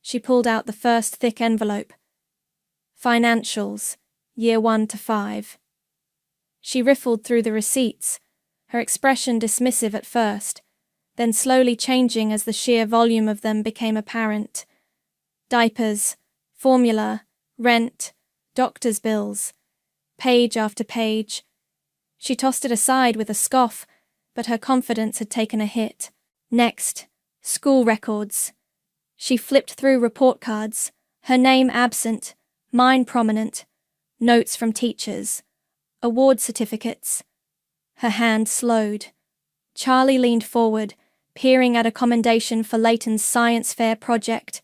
Speaker 4: She pulled out the first thick envelope. "Financials, year 1 to 5. She riffled through the receipts, her expression dismissive at first, then slowly changing as the sheer volume of them became apparent. Diapers, formula, rent, doctor's bills, page after page. She tossed it aside with a scoff, but her confidence had taken a hit. Next, school records. She flipped through report cards, her name absent, mine prominent, notes from teachers, award certificates. Her hand slowed. Charlie leaned forward, peering at a commendation for Leighton's science fair project,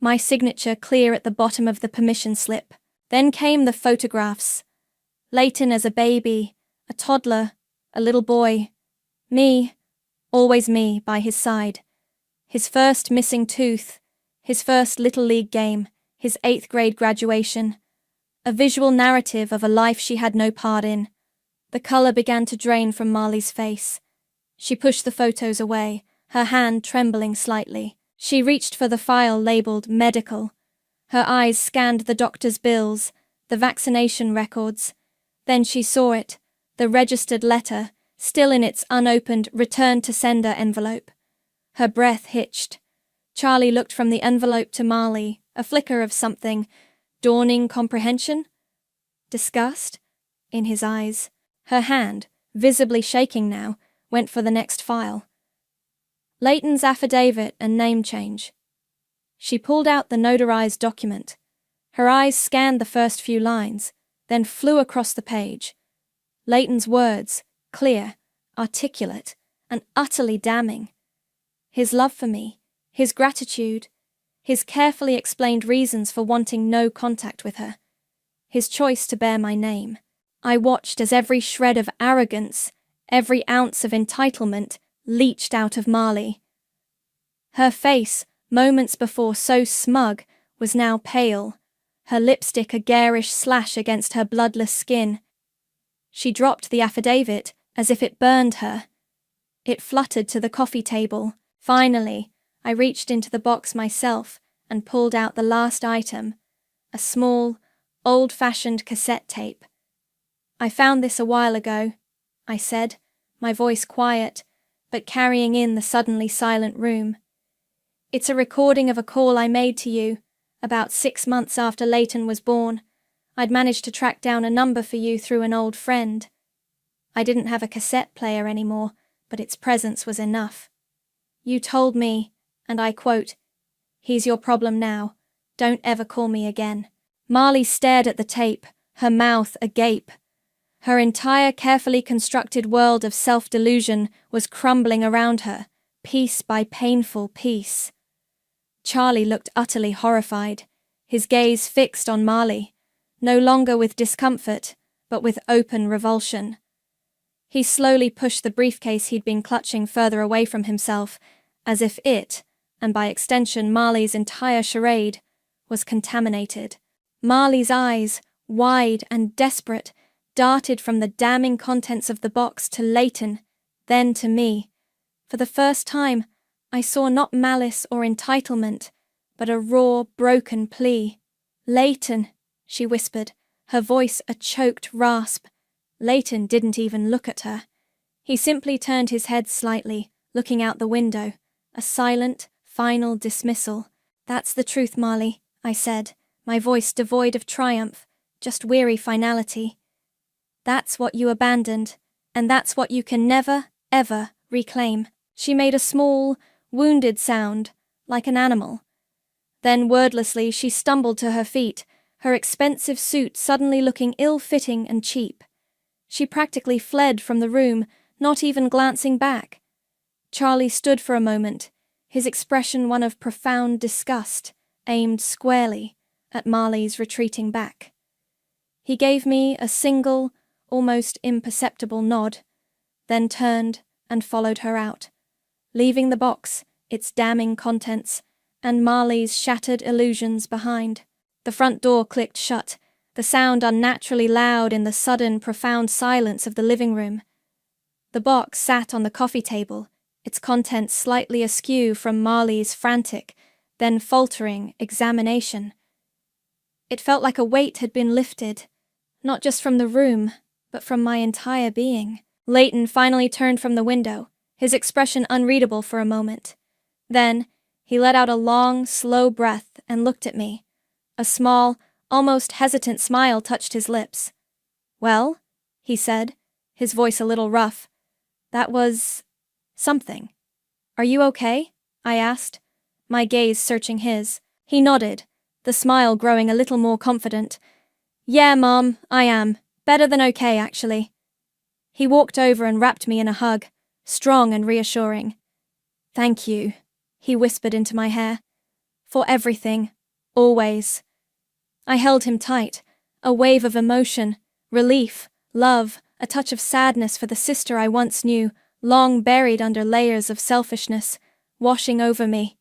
Speaker 4: my signature clear at the bottom of the permission slip. Then came the photographs. Leighton as a baby, a toddler, a little boy. Me, always me, by his side. His first missing tooth, his first Little League game, his 8th grade graduation. A visual narrative of a life she had no part in. The colour began to drain from Marley's face. She pushed the photos away, her hand trembling slightly. She reached for the file labelled medical. Her eyes scanned the doctor's bills, the vaccination records. Then she saw it, the registered letter, still in its unopened return to sender envelope. Her breath hitched. Charlie looked from the envelope to Marley, a flicker of something. Dawning comprehension? Disgust? In his eyes. Her hand, visibly shaking now, went for the next file. Leighton's affidavit and name change. She pulled out the notarized document. Her eyes scanned the first few lines, then flew across the page. Leighton's words, clear, articulate, and utterly damning. His love for me, his gratitude, his carefully explained reasons for wanting no contact with her, his choice to bear my name. I watched as every shred of arrogance, every ounce of entitlement leached out of Marley. Her face, moments before so smug, was now pale, her lipstick a garish slash against her bloodless skin. She dropped the affidavit as if it burned her. It fluttered to the coffee table. Finally, I reached into the box myself and pulled out the last item, a small, old-fashioned cassette tape. "I found this a while ago," I said, my voice quiet, but carrying in the suddenly silent room. "It's a recording of a call I made to you, About 6 months after Leighton was born, I'd managed to track down a number for you through an old friend. I didn't have a cassette player anymore, but its presence was enough. You told me, and I quote, "He's your problem now. Don't ever call me again." Marley stared at the tape, her mouth agape. Her entire carefully constructed world of self-delusion was crumbling around her, piece by painful piece. Charlie looked utterly horrified, his gaze fixed on Marley, no longer with discomfort, but with open revulsion. He slowly pushed the briefcase he'd been clutching further away from himself, as if it, and by extension Marley's entire charade, was contaminated. Marley's eyes, wide and desperate, darted from the damning contents of the box to Leighton, then to me. For the first time, I saw not malice or entitlement, but a raw, broken plea. "Leighton," she whispered, her voice a choked rasp. Leighton didn't even look at her. He simply turned his head slightly, looking out the window, a silent, final dismissal. "That's the truth, Marley," I said, my voice devoid of triumph, just weary finality. "That's what you abandoned, and that's what you can never, ever reclaim." She made a small, wounded sound, like an animal. Then wordlessly she stumbled to her feet, her expensive suit suddenly looking ill-fitting and cheap. She practically fled from the room, not even glancing back. Charlie stood for a moment, his expression one of profound disgust, aimed squarely at Marley's retreating back. He gave me a single, almost imperceptible nod, then turned and followed her out, leaving the box, its damning contents, and Marley's shattered illusions behind. The front door clicked shut, the sound unnaturally loud in the sudden, profound silence of the living room. The box sat on the coffee table, its contents slightly askew from Marley's frantic, then faltering examination. It felt like a weight had been lifted, not just from the room, but from my entire being. Leighton finally turned from the window, his expression unreadable for a moment. Then, he let out a long, slow breath and looked at me. A small, almost hesitant smile touched his lips. "Well," he said, his voice a little rough. "That was... something. Are you okay?" I asked, my gaze searching his. He nodded, the smile growing a little more confident. "Yeah, Mom, I am. Better than okay, actually." He walked over and wrapped me in a hug, strong and reassuring. "Thank you," he whispered into my hair. "For everything. Always." I held him tight, a wave of emotion, relief, love, a touch of sadness for the sister I once knew, long buried under layers of selfishness, washing over me.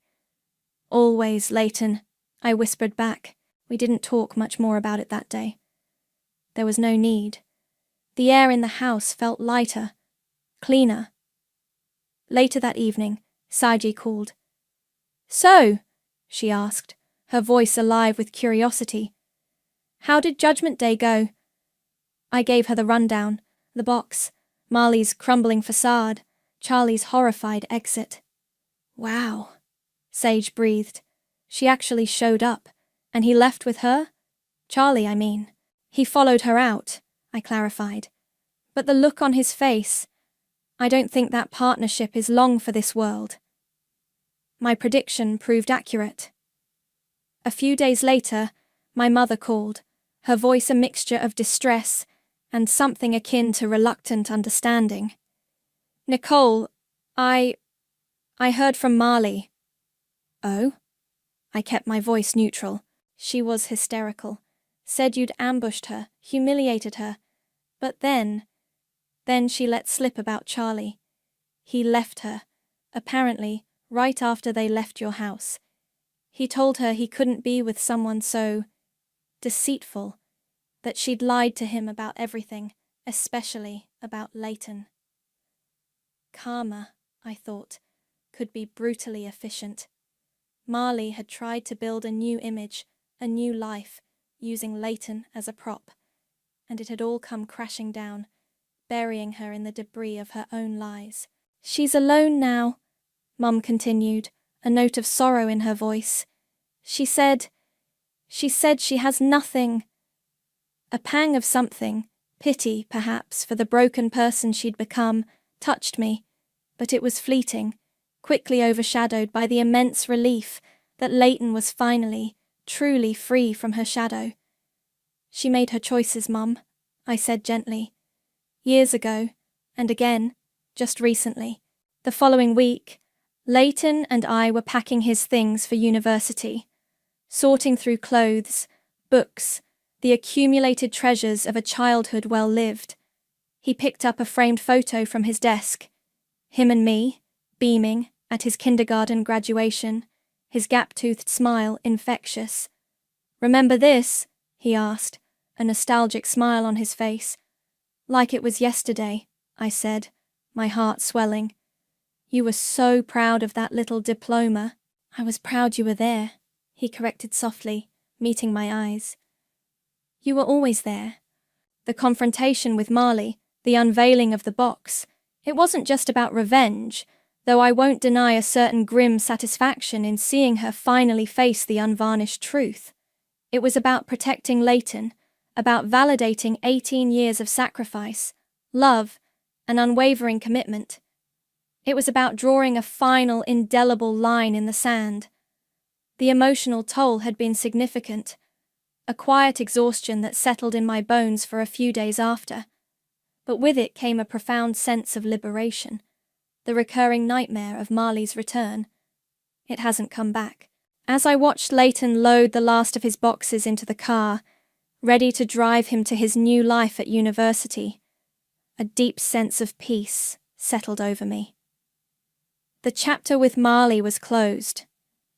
Speaker 4: "Always, Leighton," I whispered back. We didn't talk much more about it that day. There was no need. The air in the house felt lighter, cleaner. Later that evening, Saji called. "So," she asked, her voice alive with curiosity, "how did Judgment Day go?" I gave her the rundown, the box, Marley's crumbling facade, Charlie's horrified exit. "Wow," Sage breathed. "She actually showed up, and he left with her? Charlie, I mean." "He followed her out," I clarified. "But the look on his face, I don't think that partnership is long for this world." My prediction proved accurate. A few days later, my mother called, her voice a mixture of distress and something akin to reluctant understanding. "Nicole, I heard from Marley." "Oh?" I kept my voice neutral. She was hysterical. Said you'd ambushed her, humiliated her. But then she let slip about Charlie. He left her, apparently, right after they left your house. He told her he couldn't be with someone so deceitful, that she'd lied to him about everything, especially about Leighton. Karma, I thought, could be brutally efficient. Marley had tried to build a new image, a new life, using Leighton as a prop, and it had all come crashing down, burying her in the debris of her own lies. "She's alone now," Mum continued, a note of sorrow in her voice. "She said, She said she has nothing. A pang of something, pity perhaps for the broken person she'd become, touched me, but it was fleeting, quickly overshadowed by the immense relief that Leighton was finally, truly free from her shadow. She made her choices, Mum, I said gently. Years ago, and again, just recently. The following week, Leighton and I were packing his things for university, sorting through clothes, books, the accumulated treasures of a childhood well lived. He picked up a framed photo from his desk. Him and me, beaming, at his kindergarten graduation, his gap-toothed smile infectious. "Remember this?" he asked, a nostalgic smile on his face. "Like it was yesterday," I said, my heart swelling. "You were so proud of that little diploma." "I was proud you were there," he corrected softly, meeting my eyes. "You were always there." The confrontation with Marley, the unveiling of the box, it wasn't just about revenge, though I won't deny a certain grim satisfaction in seeing her finally face the unvarnished truth. It was about protecting Leighton, about validating 18 years of sacrifice, love, and unwavering commitment. It was about drawing a final, indelible line in the sand. The emotional toll had been significant, a quiet exhaustion that settled in my bones for a few days after. But with it came a profound sense of liberation, the recurring nightmare of Marley's return. It hasn't come back. As I watched Leighton load the last of his boxes into the car, ready to drive him to his new life at university, a deep sense of peace settled over me. The chapter with Marley was closed,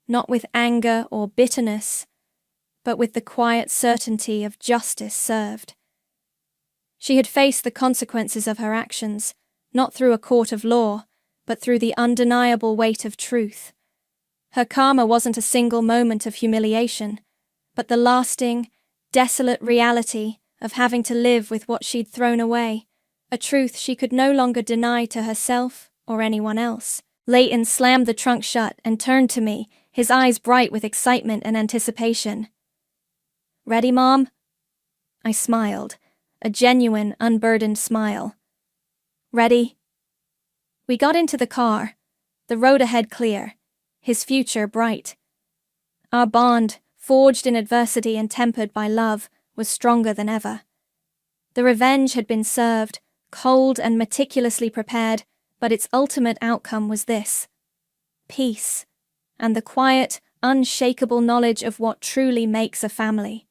Speaker 4: not with anger or bitterness, but with the quiet certainty of justice served. She had faced the consequences of her actions, not through a court of law, but through the undeniable weight of truth. Her karma wasn't a single moment of humiliation, but the lasting, desolate reality of having to live with what she'd thrown away, a truth she could no longer deny to herself or anyone else. Leighton slammed the trunk shut and turned to me, his eyes bright with excitement and anticipation. "Ready, Mom?" I smiled, a genuine, unburdened smile. "Ready?" We got into the car, the road ahead clear, his future bright. Our bond, forged in adversity and tempered by love, was stronger than ever. The revenge had been served, cold and meticulously prepared, but its ultimate outcome was this: peace, and the quiet, unshakable knowledge of what truly makes a family.